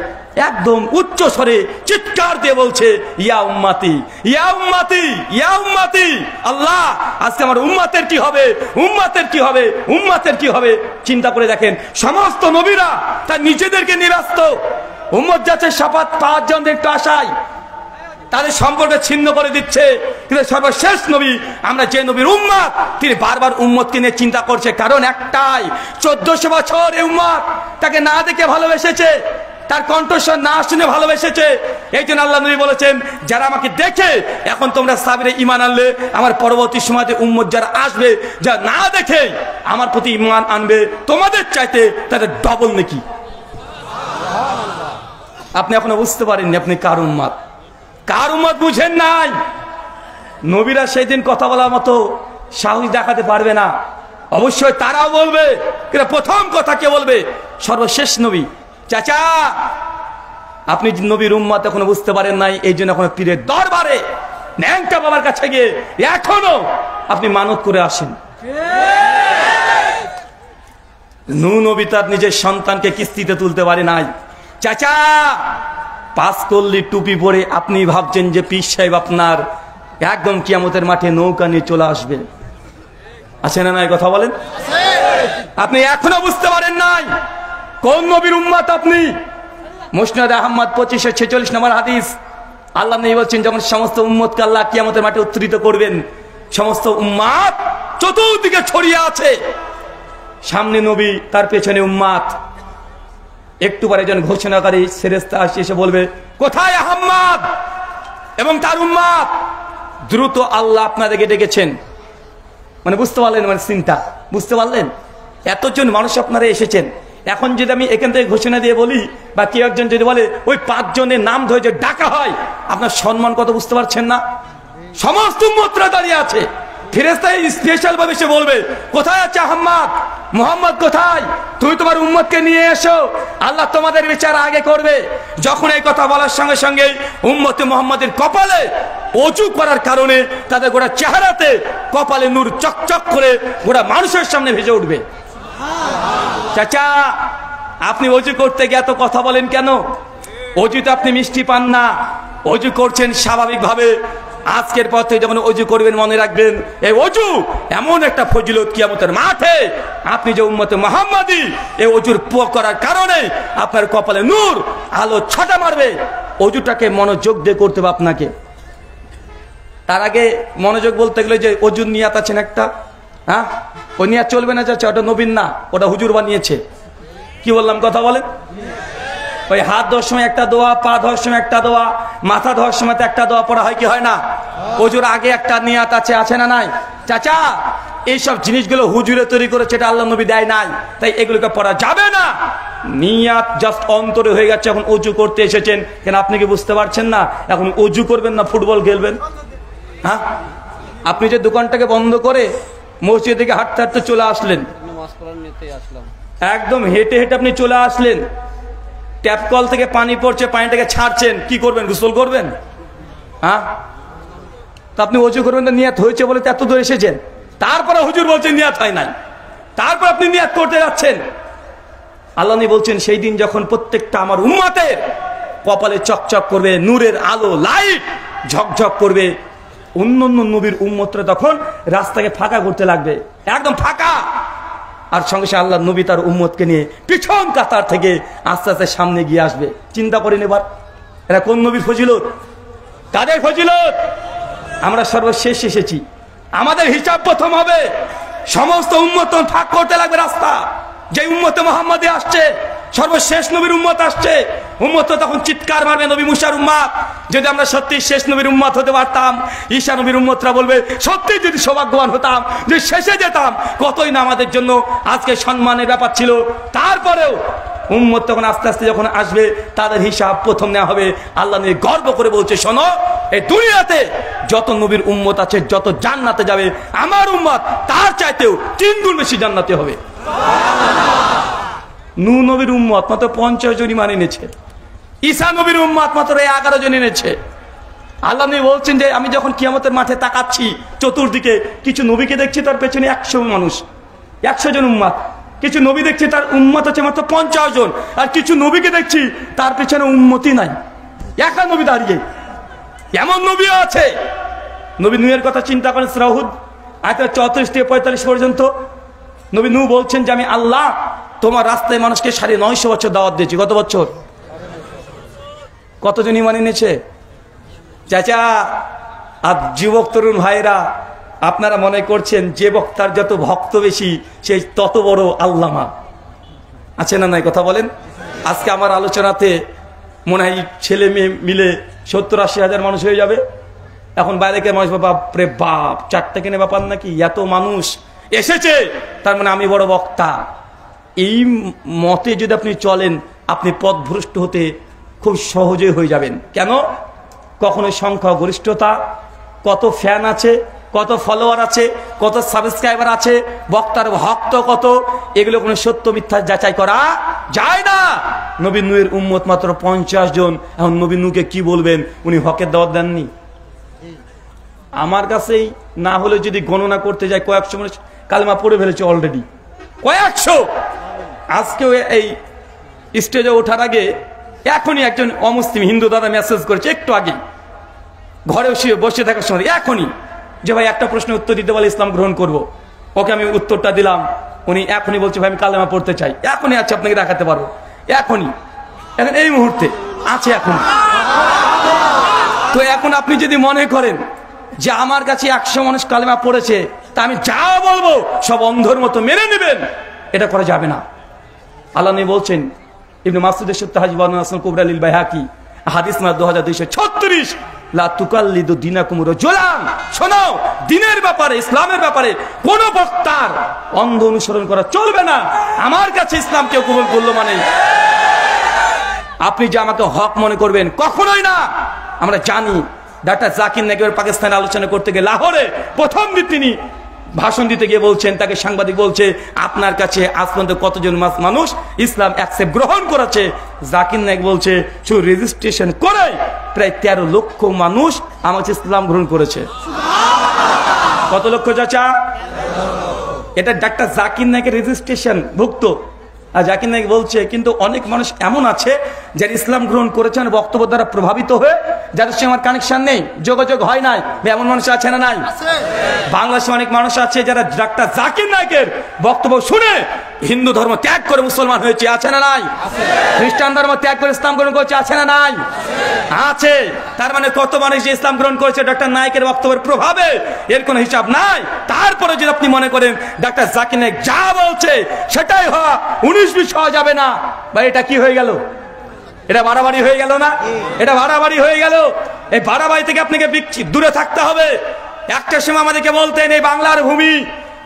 একদম উচ্চ স্বরে চিৎকার দিয়ে বলছে, ইয়া উম্মতি, ইয়া উম্মতি, ইয়া উম্মতি। আল্লাহ, আজকে আমার উম্মতের কি হবে, উম্মতের কি হবে, উম্মতের কি হবে? চিন্তা করে দেখেন, সমস্ত নবীরা তার নিজেদেরকে নিয়ে ব্যস্ত, উম্মত যাচ্ছে 5 জনের একটু আশায়, তাদের সম্পর্ক ছিন্ন করে দিচ্ছে। কিন্তু সর্বশেষ নবী, আমরা যে নবীর উম্মত, তিনি বারবার উম্মতকে নিয়ে চিন্তা করছে, কারণ একটাই, 1400 বছর এই উম্মত তাকে না দেখে ভালোবেসেছে, তার কণ্ঠস্বর না শুনে ভালোবেসেছে। এই জন্য আল্লাহ নবী বলেছেন, যারা আমাকে দেখে এখন তোমরা সাবিরে ঈমান আনলে, আমার পরবর্তী সময়তে উম্মত যারা আসবে, যারা না দেখে আমার প্রতি ঈমান আনবে, তোমাদের চাইতে তাদের ডবল নেকি। আপনি এখনো বুঝতে পারেননি আপনি কার উম্মত, কার উম্মত বুঝেন নাই। নবীরা সেই দিন কথা বলার মতো সাহস দেখাতে পারবে না, অবশ্যই তারাও বলবে। কিন্তু প্রথম কথা কে বলবে? সর্বশেষ নবী। চাচা, আপনি নবীর উম্মত এখনো বুঝতে পারেন নাই, এই জন্য এখনো পীরের দরবারে ন্যাংটা বাবার কাছে গিয়ে এখনো আপনি মানত করে আসেন। নূহ নবী তার নিজের সন্তানকে কিস্তিতে তুলতে পারে নাই। চাচা, 5 কল্লি টুপি পরে আপনি ভাবছেন যে পীর সাহেব আপনার একদম কিয়ামতের মাঠে নৌকা নিয়ে চলে আসবে, আছে না নাই? কথা বলেন। আপনি এখনো বুঝতে পারেন নাই কোন নবীর উম্মত আপনি। মুসনাদ আহমদ 2546 নম্বর হাদিস, আল্লাহ নবী বলছেন যখন সমস্ত উম্মতকে আল্লাহ কিয়ামতের মাঠে উত্তরিত করবেন, সমস্ত উম্মাত চতুর্দিকে ছড়িয়ে আছে, সামনে নবী, তার পেছনে উম্মাত। একটু পরে একজন ঘোষণাকারী ফেরেশতা এসে বলবে, কোথায় আহমদ এবং তার উম্মাত? দ্রুত আল্লাহ আপনাদেরকে ডেকেছেন। মানে বুঝতে পারলেন, মানে চিন্তা বুঝতে পারলেন? এতজন মানুষ আপনারা এসেছেন। এখন যদি আমি এখান থেকে ঘোষণা দিয়ে বলি, বা কেউ একজন যদি বলে ওই 5 জনের নাম ধরে যে ডাকা হয়, আপনার সম্মান কত বুঝতে পারছেন না? সমস্ত উম্মতরা দাঁড়িয়ে আছে, ফেরেশতা স্পেশাল ভাবে সে বলবে, কোথায় আছে আহমদ? মুহাম্মদ কোথায়? তুমি তোমার উম্মতকে নিয়ে এসো, আল্লাহ তোমাদের বিচার আগে করবে। যখন এই কথা বলার সঙ্গে সঙ্গে উম্মতে মুহাম্মাদের কপালে অজু করার কারণে তাদের গোটা চেহারাতে কপালে নূর চকচক করে গোটা মানুষের সামনে ভেসে উঠবে। চাচা, আপনি অজু করতে গিয়ে এত কথা বলেন কেন? অজুতে আপনি মিষ্টি পান না, অজু করছেন স্বাভাবিকভাবে। আজকের পর থেকে যখন অজু করবেন মনে রাখবেন, এই অজু এমন একটা ফজিলত কিয়ামতের মাঠে আপনি যে উম্মতে মুহাম্মাদি, এই অজুর করার কারণে আপনার কপালে নূর আলো ছটা মারবে। অজুটাকে মনোযোগ দিয়ে করতে হবে আপনাকে। তার আগে মনোযোগ বলতে গেলে যে অজুর নিয়াত আছেন একটা, হ্যাঁ, ওই নিয়াত চলবে না চাচা, ওটা নবীন না, ওটা হুজুর বানিয়েছে। কি বললাম কথা বলেন? ওই হাত ধোয়ার সময় একটা দোয়া, পা ধোয়ার সময় একটা দোয়া, মাথা ধোয়ার সময় একটা দোয়া পড়া হয় কি হয় না? হুজুর আগে একটা নিয়াত আছে, আছে না নাই? চাচা, এইসব জিনিসগুলো হুজুরে তৈরি করেছে, এটা আল্লাহ নবী দেয় নাই, তাই এগুলোকে পড়া যাবে না। নিয়াত জাস্ট অন্তরে হয়ে গেছে। এখন অজু করতে এসেছেন কেন আপনি কি বুঝতে পারছেন না? এখন অজু করবেন না ফুটবল খেলবেন? হ্যাঁ, আপনি যে দোকানটাকে বন্ধ করে মসজিদ থেকে হাঁটতে হাঁটতে চলে আসলেন, একদম হেঁটে হেঁটে আপনি চলে আসলেন, ট্যাপ কল থেকে পানি পড়ছে, পানিটাকে ছাড়ছেন, কি করবেন? গোসল করবেন? হ্যাঁ, তা আপনি অজু করবেন না, নিয়াত হয়েছে বলে এত দূর এসেছেন, তারপরে হুজুর বলছেন নিয়াত হয় নাই, তারপর আপনি নিয়াত করতে যাচ্ছেন। আল্লাহ নবী বলছেন সেই দিন যখন প্রত্যেকটা আমার উম্মতের কপালে চকচক করবে, নূরের আলো লাইট ঝকঝক করবে, অন্যান্য নবীর উম্মতরা তখন রাস্তাকে ফাঁকা করতে লাগবে, একদম ফাঁকা। আর সঙ্গে সঙ্গে আল্লাহ নবী তার উম্মতকে নিয়ে পিছন কাতার থেকে আস্তে আস্তে সামনে গিয়ে আসবে। চিন্তা করেন এবার, এরা কোন নবীর ফজিলত, কাদের ফজিলত? আমরা সর্বশেষ এসেছি, আমাদের হিসাব প্রথম হবে। সমস্ত উম্মত ফাঁক করতে লাগবে রাস্তা। যে উম্মতে মুহাম্মাদে আসছে, সর্বশেষ নবীর উম্মত আসছে, উম্মত তখন চিৎকার মারবে, নবী মুসার উম্মত। যদি আমরা সত্যি শেষ নবীর উম্মত হতে পারতাম, ঈসা নবীর উম্মতরা বলবে সত্যি যদি সৌভাগ্যবান হতাম যে শেষে যেতাম, কতই না আমাদের জন্য আজকে সম্মানের ব্যাপার ছিল। তারপরেও উম্মত তখন আস্তে আস্তে যখন আসবে, তাদের হিসাব প্রথম নেওয়া হবে। আল্লাহ নবী গর্ব করে বলছে, শোনো, এই দুনিয়াতে যত নবীর উম্মত আছে, যত জান্নাতে যাবে, আমার উম্মত তার চাইতেও 3 গুণ বেশি জান্নাতে হবে। নূহ নবীর উম্মত মাত্র 50 জন ঈমান এনেছে, ঈসা নবীর উম্মত মাত্র 11 জন এনেছে। আল্লাহ নবী বলছেন যে আমি যখন কিয়ামতের মাঠে তাকাচ্ছি চতুর্দিকে, কিছু নবীকে দেখছি তার পেছনে 100 মানুষ, 100 জন উম্মত। কিছু নবী দেখছি তার উম্মত আছে মাত্র 50 জন, আর কিছু নবীকে দেখছি তার পেছনে উম্মতই নাই, একা নবী দাঁড়িয়ে। এমন নবীও আছে। নবী নূহের কথা চিন্তা করেন, সূরা হুদ আয়াত 34 থেকে 45 পর্যন্ত নবী নূহ বলছেন যে আমি আল্লাহ তোমার রাস্তায় মানুষকে 950 বছর দাওয়াত দিয়েছি। কত বছর? কতজন ঈমান এনেছে? চাচা আর যুবক তরুণ ভাইরা, আপনারা মনে করছেন যে বক্তার যত ভক্ত বেশি সেই তত বড় আল্লামা আছে না নাই? কথা বলেন। আজকে আমার আলোচনাতে মনে হয় ছেলে মেয়ে মিলে 70-80 হাজার মানুষ হয়ে যাবে। এখন বাইরেকার মানুষ, বাপরে বাপ, 4টা কিনে ব্যাপার নাকি, এত মানুষ এসেছে, তার মানে আমি বড় বক্তা। এই মতে যদি আপনি চলেন, আপনি পথভ্রষ্ট হতে খুব সহজে হয়ে যাবেন। কেন? কখনো সংখ্যা গরিষ্ঠতা, কত ফ্যান আছে, কত ফলোয়ার আছে, কত সাবস্ক্রাইবার আছে, বক্তার ভক্ত কত, এগুলো কোনো সত্য মিথ্যা যাচাই করা যায় না। নবী নূহের উম্মত মাত্র 50 জন। এখন নবী নূহকে কি বলবেন? উনি হকের দাওয়াত দেননি। আমার কাছেই না হলে যদি গণনা করতে যায়, কয়েকশো মানুষ কালেমা পড়ে ফেলেছে অলরেডি, কয়েকশো। আজকেও এই স্টেজে ওঠার আগে এখনই একজন অমুসলিম হিন্দু দাদা মেসেজ করেছে একটু আগে, ঘরে বসে থাকার সময় এখনই, যে ভাই একটা প্রশ্নের উত্তর দিতে বলে ইসলাম গ্রহণ করব। ওকে আমি উত্তরটা দিলাম, উনি এখনই বলছে ভাই আমি কালেমা পড়তে চাই। এখনই আছে, আপনাকে দেখাতে পারবো, এখনই, এখন এই মুহূর্তে আছে। এখন তো এখন আপনি যদি মনে করেন যে আমার কাছে 100 মানুষ কালেমা পড়েছে, তা আমি যা বলবো সব অন্ধর মতো মেনে নেবেন, এটা করা যাবে না। আল্লাহ নবী বলছেন, ইবনে মাসউদের সূত্রে হাদিস বর্ণনা আছে কুবরা লিল বাইহাকি হাদিস নাম্বার 2236, লা তুকাল্লিদু দীনাকুম রাজুলান। শোনো, দ্বীনের ব্যাপারে, ইসলামের ব্যাপারে কোন বক্তার অন্ধ অনুসরণ করা চলবে না। আমার কাছে ইসলাম কেউ কবুল করলো মানে আপনি যে আমাকে হক মনে করবেন, কখনোই না। আমরা জানি ডাক্তার জাকির নায়েক পাকিস্তানে আলোচনা করতে গিয়ে লাহোরে প্রথম দিন তিনি ভাষণ দিতে গিয়ে বলছেন, তাকে সাংবাদিক বলছে, আপনার কাছে আজ পর্যন্ত কতজন মানুষ ইসলাম অ্যাকসেপ্ট গ্রহণ করেছে? জাকির নায়েক বলছে, শুধু রেজিস্ট্রেশন করে প্রায় 13 লক্ষ মানুষ আমার কাছে ইসলাম গ্রহণ করেছে। কত লক্ষ চাচা? এটা ডাক্তার জাকির নায়েকের রেজিস্ট্রেশন ভুক্ত। আর জাকির নায়েক বলছে, কিন্তু অনেক মানুষ এমন আছে যারা ইসলাম গ্রহণ করেছেন বক্তব্য দ্বারা প্রভাবিত হয়ে, যাদের সঙ্গে আমার কানেকশন নেই, যোগাযোগ হয় নাই। এমন মানুষ আছে না নাই? বাংলাদেশে অনেক মানুষ আছে যারা ডাক্তার জাকির নায়েকের বক্তব্য শুনে হিন্দু ধর্ম ত্যাগ করে মুসলমান হয়েছে, আছে না নাই? খ্রিস্টান ধর্ম ত্যাগ করে ইসলাম গ্রহণ করেছে, আছে না নাই? আছে। তার মানে কত মানুষ যে ইসলাম গ্রহণ করেছে ডাক্তার নায়েকের বক্তব্যের প্রভাবে, এর কোনো হিসাব নাই। তারপরে যদি আপনি মনে করেন ডাক্তার জাকির নায়েক যা বলছে সেটাই হওয়া, 19-20 হওয়া যাবে না, বা এটা কি হয়ে গেল? এটা বাড়াবাড়ি হয়ে গেল না? এটা বাড়াবাড়ি হয়ে গেল। এই বাড়াবাড়ি থেকে আপনাকে দূরে থাকতে হবে। একটা সময় আমাদেরকে বলতেন এই বাংলার ভূমি,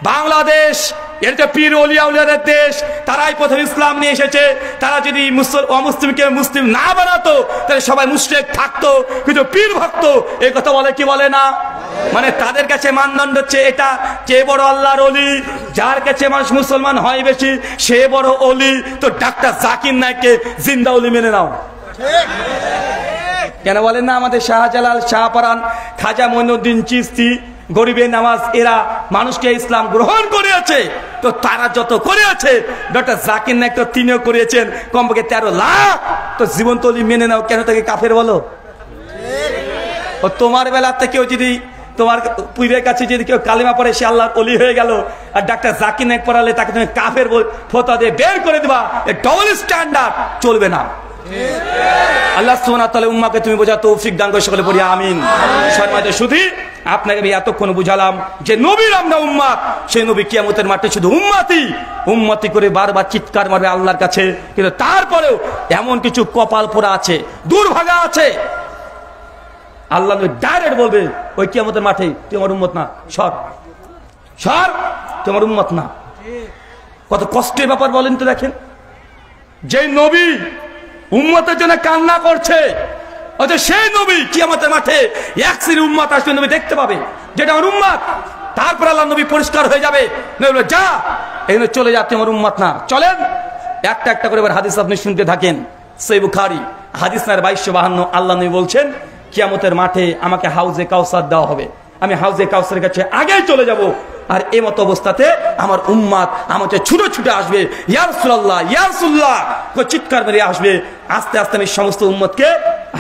বাংলাদেশ, এটা পীর ওলিয়া উলিয়াদের দেশ, তারাই প্রথম ইসলাম নিয়ে এসেছে। তারা যদি অমুসলিমকে মুসলিম না বানাতো তাহলে সবাই মুশরিক থাকতো, কিন্তু পীর ভক্ত। এই কথা বলে কি বলে না? মানে তাদের কাছে মানদণ্ড হচ্ছে এটা, কে বড় আল্লাহর ওলি, যার কাছে মানুষ মুসলমান হয় বেশি সে বড় ওলি। তো ডাক্তার জাকির নায়েককে জিন্দা ওলি মেনে নাও। কেন বলেন না? আমাদের শাহজালাল, শাহপরান, খাজা মঈনুদ্দিন চিশতি, গরিবের নামাজ, এরা মানুষকে ইসলাম গ্রহণ করিয়েছে। তো তারা যত করিয়েছে ডক্টর জাকির নায়েক তো তিনিও করিয়েছেন, কমপক্ষে 13 লাখ। তো জীবন্ত ওলি মেনে নাও, কেন তাকে কাফের বলো? ও তোমার বেলাতে কেউ যদি তোমার পীরের কাছে যদি কেউ কালিমা পড়ে সে আল্লাহর ওলি হয়ে গেল, আর ডাক্তার জাকির নায়েক পড়ালে তাকে তুমি কাফের ফতোয়া দিয়ে বের করে দিবা, এ ডবল স্ট্যান্ডার্ড চলবে না। আল্লাহ সুবহানাহু ওয়া তাআলা উম্মাহকে তুমি বোঝা তৌফিক দান করে, সকলে পড়ি আমিন। সম্মানিত সুধী, আপনাকে আমি এতক্ষণ বুঝালাম যে নবীর আমরা উম্মত, সেই নবী কিয়ামতের মাঠে শুধু উম্মতি উম্মতি করে বারবার চিৎকার মারবে আল্লাহর কাছে। কিন্তু তারপরেও এমন কিছু কপাল পোড়া আছে, দুর্ভাগা আছে, আল্লাহ ডাইরেক্ট বলবে ওই কিয়ামতের মাঠে, তুই আমার উম্মত না, সর সর, তোমার উম্মত না। কত কষ্টের ব্যাপার বলেন তো। দেখেন, যে নবী উম্মতের জন্য কান্না করছে, অথচ সেই নবী কিয়ামতের মাঠে এক শ্রেণীর উম্মত আসবে, নবী দেখতে পাবে যেটা আমার উম্মত। তারপর আল্লাহ নবী পরিষ্কার হয়ে যাবে, যা এখানে চলে যা, তুই আমার উম্মত না। চলেন একটা একটা করে এবার হাদিস আপনি শুনতে থাকেন। সহিহ বুখারী হাদিস নাম্বার 2252, আল্লাহ নবী বলছেন, কিয়ামতের মাঠে আমাকে হাউজে কাউসার দেওয়া হবে, আমি হাউজে কাউসারের কাছে আগেই চলে যাব। আর এই মত অবস্থাতে আমার উম্মত আমাকে ছুটে ছুটে আসবে, ইয়া রাসূলুল্লাহ ইয়া রাসূলুল্লাহ চিৎকার মেরে আসবে। আস্তে আস্তে আমি সমস্ত উম্মতকে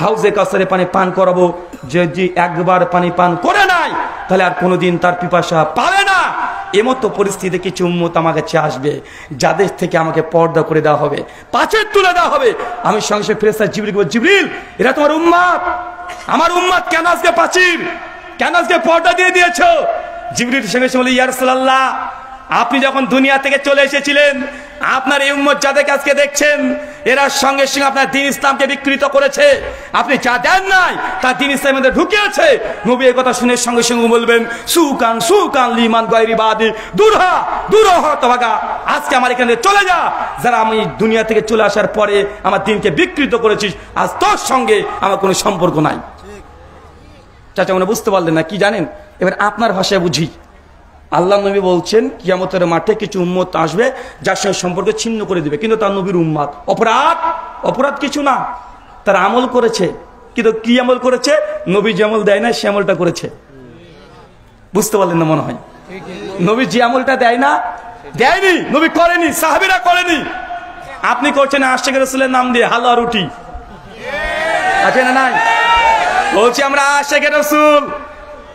হাউজে কাউসারে পানি পান করাবো। যদি একবার পানি পান করে নাই তাহলে আর কোনোদিন তার পিপাসা পাবে না। এমতো পরিস্থিতিতে কিছু উম্মত আমার কাছে আসবে, যাদের থেকে আমাকে পর্দা করে দেওয়া হবে, পাঁচের তুলে দেওয়া হবে। আমি সঙ্গে সঙ্গে ফেরেশতা জিবরিল বলবো, জিবরিল এরা তোমার উম্মত, আমার উম্মত, কেন আজকে পাঁচির, কেন আজকে পর্দা দিয়ে দিয়েছো? জিবরিল সঙ্গে সঙ্গে বলে, ইয়া রাসূলুল্লাহ আপনি যখন দুনিয়া থেকে চলে এসেছিলেন, আপনার এই উম্মত যাদেরকে আজকে দেখছেন এরা সঙ্গে সঙ্গে আপনার দ্বীন ইসলামকে বিকৃত করেছে। আপনি যা দেন নাই তার দ্বীন ইসলামের মধ্যে ঢুকিয়েছে। নবী এই কথা শুনে সঙ্গে সঙ্গে বলবেন, সুকান সুকান লিমান গায়রি বাদি, দূর হ দূর হ তবাগা, আজকে আমার এখানে চলে যা, যারা আমি দুনিয়া থেকে চলে আসার পরে আমার দ্বীনকে বিকৃত করেছিস, আজ তোর সঙ্গে আমার কোনো সম্পর্ক নাই। চাচা মনে বুঝতে পারলেন না? কি জানেন, এবার আপনার ভাষায় বুঝি। আল্লাহ নবী বলছেন কিয়ামতের মাঠে কিছু উম্মত আসবে যার সঙ্গে সম্পর্ক ছিন্ন করে দিবে, কিন্তু তার নবীর উম্মত। অপরাধ অপরাধ কিছু না, তার আমল করেছে, কিন্তু কি আমল করেছে? নবী যে আমল দেয় না সে আমলটা করেছে। বুঝতে পারলেন না মনে হয়? নবী যে আমলটা দেয় না, দেয়নি, নবী করেনি, সাহাবীরা করেনি। আপনি করছেন আশিক রাসূলের নাম দিয়ে হালুয়া রুটি, আছে না নাই? বলছি আমরা আশিক রাসূল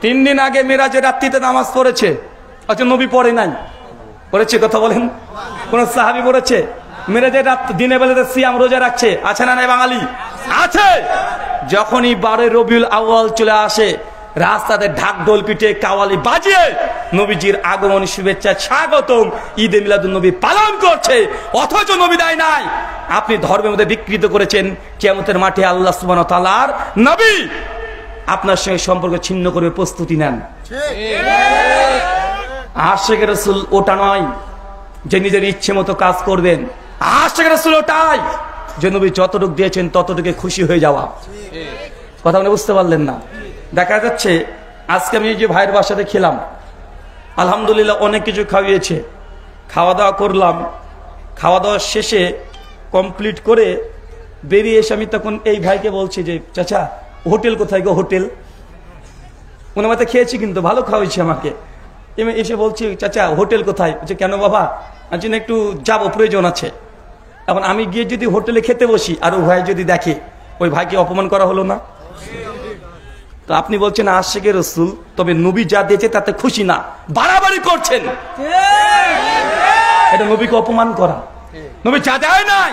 3 দিন আগে মিরাজের রাত্রিতে নামাজ পড়েছে, আচ্ছা নবী পড়ে নাই। পড়েছে? কথা বলেন, কোন সাহাবী পড়েছে? মিরাজের রাত দিনে বেলাতে সিয়াম রোজা রাখছে, আছে না নাই? বাঙালি আছে। যখনই 12 রবিউল আউয়াল চলে আসে, রাস্তাতে ঢাকঢোল পিটে কাওয়ালি বাজিয়ে নবীজির আগমন শুভেচ্ছা স্বাগতম ঈদে মিলাদুন নবী পালন করছে, অথচ নবী দেয় নাই। আপনি ধর্মের মধ্যে বিকৃত করেছেন। কিয়ামতের মাঠে আল্লাহ সুবহানাহু ওয়া তাআলার নবী আপনার সঙ্গে সম্পর্ক ছিন্ন করবে, প্রস্তুতি নেন। আশিক রাসূল ওটা নয় যে নিজের ইচ্ছে মতো কাজ করবেন। আশিক রাসূল ওটাই যে নবী যতটুকু দিয়েছেন ততটুকু খুশি হয়ে যাওয়া। কথা আপনি বুঝতে পারলেন না? দেখা যাচ্ছে আজকে আমি এই যে ভাইয়ের বাসাতে খেলাম, আলহামদুলিল্লাহ অনেক কিছু খাওয়িয়েছে, খাওয়া দাওয়া করলাম। খাওয়া দাওয়া শেষে কমপ্লিট করে বেরিয়ে এসে আমি তখন এই ভাইকে বলছি যে চাচা হোটেল কোথায় গো, হোটেল? মনে মতো খেয়েছি কিন্তু ভালো খাওয়াইছে আমাকে। এসে বলছি চাচা হোটেল কোথায়? বলছে কেন বাবা? আজ একটু যাবো, প্রয়োজন আছে। এখন আমি গিয়ে যদি হোটেলে খেতে বসি আর ওই ভাই যদি দেখে, ওই ভাইকে অপমান করা হলো না? তো আপনি বলছেন আশিকে রাসূল, তবে নবী যা দিয়েছে তাতে খুশি না, বাড়াবাড়ি করছেন। এটা নবীকে অপমান করা। নবী যা দেয় নাই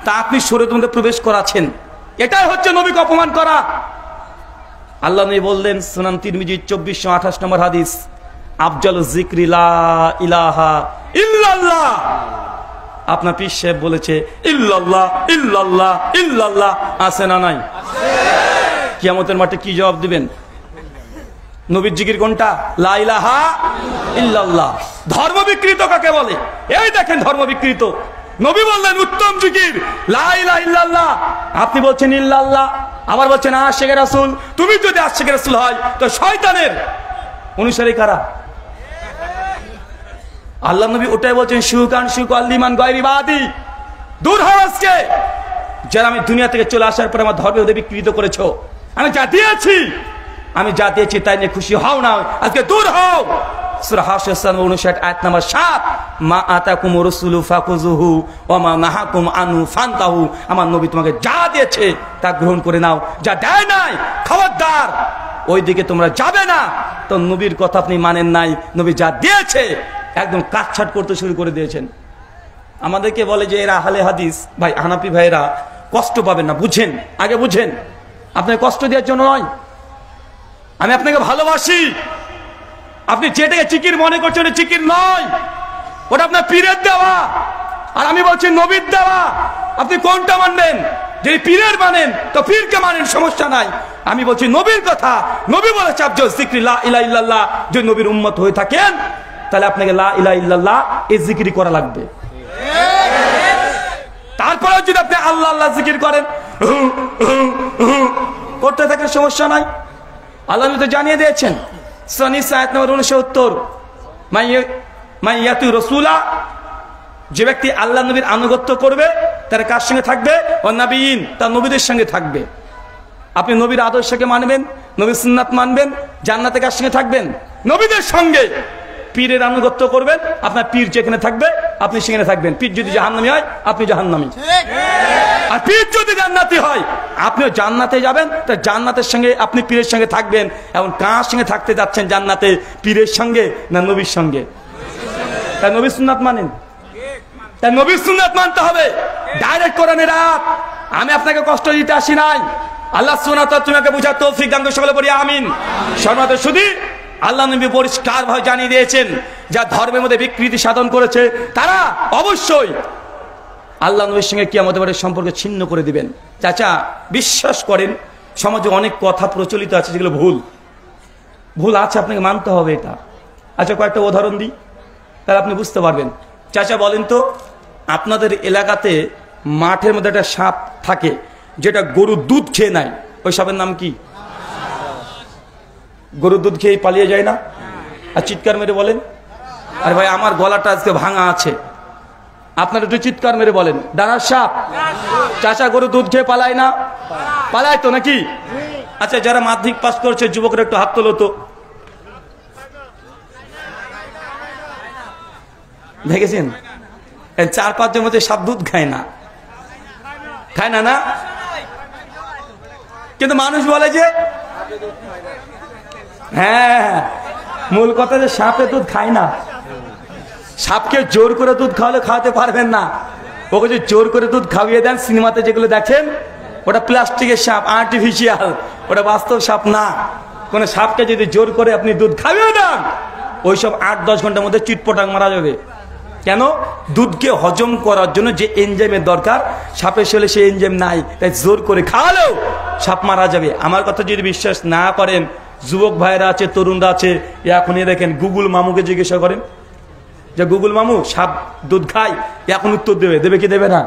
তা আপনি শরীয়তের মধ্যে প্রবেশ করাছেন, এটাই হচ্ছে নবীকে অপমান করা। আল্লাহ নবী বললেন সুনান তিরমিজি 2428 নম্বর হাদিস, আফজালু যিকরি লা ইলাহা ইল্লাল্লাহ। আপনার পীর সাহেব বলেছে ইল্লাল্লাহ ইল্লাল্লাহ ইল্লাল্লাহ, আছে না নাই? কিয়ামতের মাঠে কি জবাব দিবেন? নবীর জিকির কোনটা? লা ইলাহা ইল্লাল্লাহ। ধর্ম বিকৃত কাকে বলে? এই দেখেন ধর্ম বিকৃত। নবী বললেন উত্তম জিকির লা ইলাহা ইল্লাল্লাহ, আপনি বলছেন ইল্লাল্লাহ, আবার বলছেন আশিকে রাসূল। তুমি যদি আশিকে রাসূল হয় তো শয়তানের অনুসারী কারা? আল্লাহ নবী ওটাই বলছেন সুকান সুকাল লিমান গায়রি বাদি, দূর হও আজকে যারা আমি দুনিয়া থেকে চলে আসার পর আমার ধর্মের মধ্যে বিকৃত করেছো। আমি যা দিয়েছি তাই নিয়ে খুশি হও না, আজকে দূর হও। সূরা হাশর 59 আয়াত নাম্বার 7, মা আতাকুমুর রাসূলু ফাকুযুহু ওয়া মা নাহাকুম আনহু ফান্তাহু। আমার নবী তোমাকে যা দিয়েছে তা গ্রহণ করে নাও, যা দেয় নাই খবরদার ওইদিকে তোমরা যাবে না। তো নবীর কথা আপনি মানেন নাই, নবী যা দিয়েছে একদম কাটছাট করতে শুরু করে দিয়েছেন। আমাদেরকে বলে যে এরা আহলে হাদিস। ভাই হানাফি ভাইরা কষ্ট পাবেন না, বুঝেন, আগে বুঝেন। আপনাকে কষ্ট দেওয়ার জন্য নয়, আমি আপনাকে ভালোবাসি। আপনি যেটাকে চিকির মনে করছেন ওটা চিকির নয়, ওটা আপনার পীরের দেওয়া, আর আমি বলছি নবীর দেওয়া। আপনি কোনটা মানবেন? যদি পীরের মানেন তো পীরকে মানেন, সমস্যা নাই। আমি বলছি নবীর কথা। নবী বলেছে আফজাল যিকরি লা ইলাহা ইল্লাল্লাহ। যদি নবীর উম্মত হয়ে থাকেন তাহলে আপনাকে লা ইলাহা ইল্লাল্লাহ এই জিকির করা লাগবে। তারপরে যদি আপনি আল্লাহ আল্লাহ জিকির করেন, করতে থাকেন, সমস্যা নাই। আল্লাহ নবী তো জানিয়ে দিয়েছেন সূরা নিসা আয়াত নম্বর 69, মাইয়াতু রাসূলা, যে ব্যক্তি আল্লাহ নবীর আনুগত্য করবে তার কার সঙ্গে থাকবে? ও নবীন, তার নবীদের সঙ্গে থাকবে। আপনি নবীর আদর্শকে মানবেন, নবীর সুন্নাত মানবেন, জান্নাতে কার সঙ্গে থাকবেন? নবীদের সঙ্গে। পীরের আনুগত্য করবেন, আপনার পীর যেখানে থাকবে আপনি সেখানে থাকবেন। পীর যদি জাহান্নামী হয় আপনি জাহান্নামী, আর পীর যদি জান্নাতি হয় আপনিও জান্নাতে যাবেন। তা জান্নাতের সঙ্গে আপনি পীরের সঙ্গে থাকবেন। এখন কার সঙ্গে থাকতে যাচ্ছেন জান্নাতে? পীরের সঙ্গে না নবীর সঙ্গে? তাই নবীর সুন্নাত মানেন, তাই নবীর সুন্নাত মানতে হবে। ডাইরেক্ট কোরআনের আয়াত। আমি আপনাকে কষ্ট দিতে আসি নাই। আল্লাহ সুবহানাহু ওয়া তাআলা তোমাকে বুঝার তৌফিক দান করুন, সকলে বলি আমিন। সর্বদা শুধু আল্লাহ নবী পরিষ্কার ভাবে জানিয়ে দিয়েছেন যা ধর্মের মধ্যে বিকৃতি সাধন করেছে তারা অবশ্যই আল্লাহ নবীর সঙ্গে কিয়ামতের মাঠে সম্পর্ক ছিন্ন করে দিবেন। চাচা বিশ্বাস করেন সমাজে অনেক কথা প্রচলিত আছে যেগুলো ভুল আছে, আপনাকে মানতে হবে এটা। আচ্ছা কয়েকটা উদাহরণ দিই, তাহলে আপনি বুঝতে পারবেন। চাচা বলেন তো, আপনাদের এলাকাতে মাঠের মধ্যে একটা সাপ থাকে যেটা গরুর দুধ খেয়ে নেয়, ওই সাপের নাম কি? গরুর দুধ খেয়ে পালিয়ে যায় না? আর চিৎকার মেরে বলেন, আরে ভাই আমার গলাটা আজকে ভাঙা আছে, আপনার একটু চিৎকার মেরে বলেন ডানার সাপ। চাচা গরুর দুধ খেয়ে পালায় না? পালায় তো নাকি? আচ্ছা যারা মাধ্যমিক পাস করছে যুবকরা একটু হাত তোলো তো। দেখেছেন 4-5 জন মধ্যে সাপ দুধ খায় না, খায় না না? কিন্তু মানুষ বলে যে হ্যাঁ, মূল কথা যে সাপে দুধ খায় না। সাপকে জোর করে দুধ খাওয়ালে খাওয়াতে পারবেন না, ওকে যে জোর করে দুধ খাওয়িয়ে দেন, সিনেমাতে যেগুলো দেখেন ওটা প্লাস্টিকের সাপ, আর্টিফিশিয়াল, ওটা বাস্তব সাপ না। কোন সাপকে যদি জোর করে আপনি দুধ খাবেও না, ওইসব 8-10 ঘন্টার মধ্যে চিটপটাং মারা যাবে। কেন? দুধকে হজম করার জন্য যে এনজাইমের দরকার সাপের শরীরে সেই এনজাইম নাই, তাই জোর করে খাওয়ালেও সাপ মারা যাবে। আমার কথা যদি বিশ্বাস না করেন, যুবক ভাইরা আছে, তরুণরা আছে, এখনই দেখেন গুগল মামুকে জিজ্ঞাসা করেন যে গুগল মামু সাপ দুধ খায়, এখন উত্তর দেবে কি দেবে না?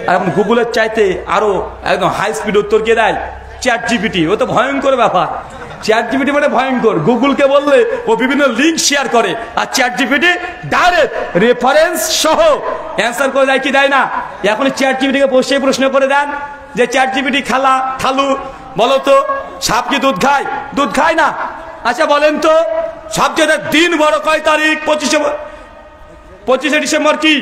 আর এখন গুগলের চাইতে আরো একদম হাই স্পিড উত্তর কে দেয়? Chat GPT. ও তো ভয়ঙ্কর ব্যাপার। চ্যাট জিপিটি মানে ভয়ঙ্কর। গুগলকে বললে ও বিভিন্ন লিঙ্ক শেয়ার করে, আর চ্যাট জিপিটি ডাইরেক্ট রেফারেন্স সহ অ্যান্সার করে দেয় কি দেয় না? এখন চ্যাট জিপিটিকে বসে প্রশ্ন করে দেন যে চ্যাট জিপিটি খালু বলো তো সাপ কি দুধ খায়? দুধ খায় না। আচ্ছা বলেন তো সবচেয়ে দিন বড় কয় তারিখ? 25শে ডিসেম্বর কি?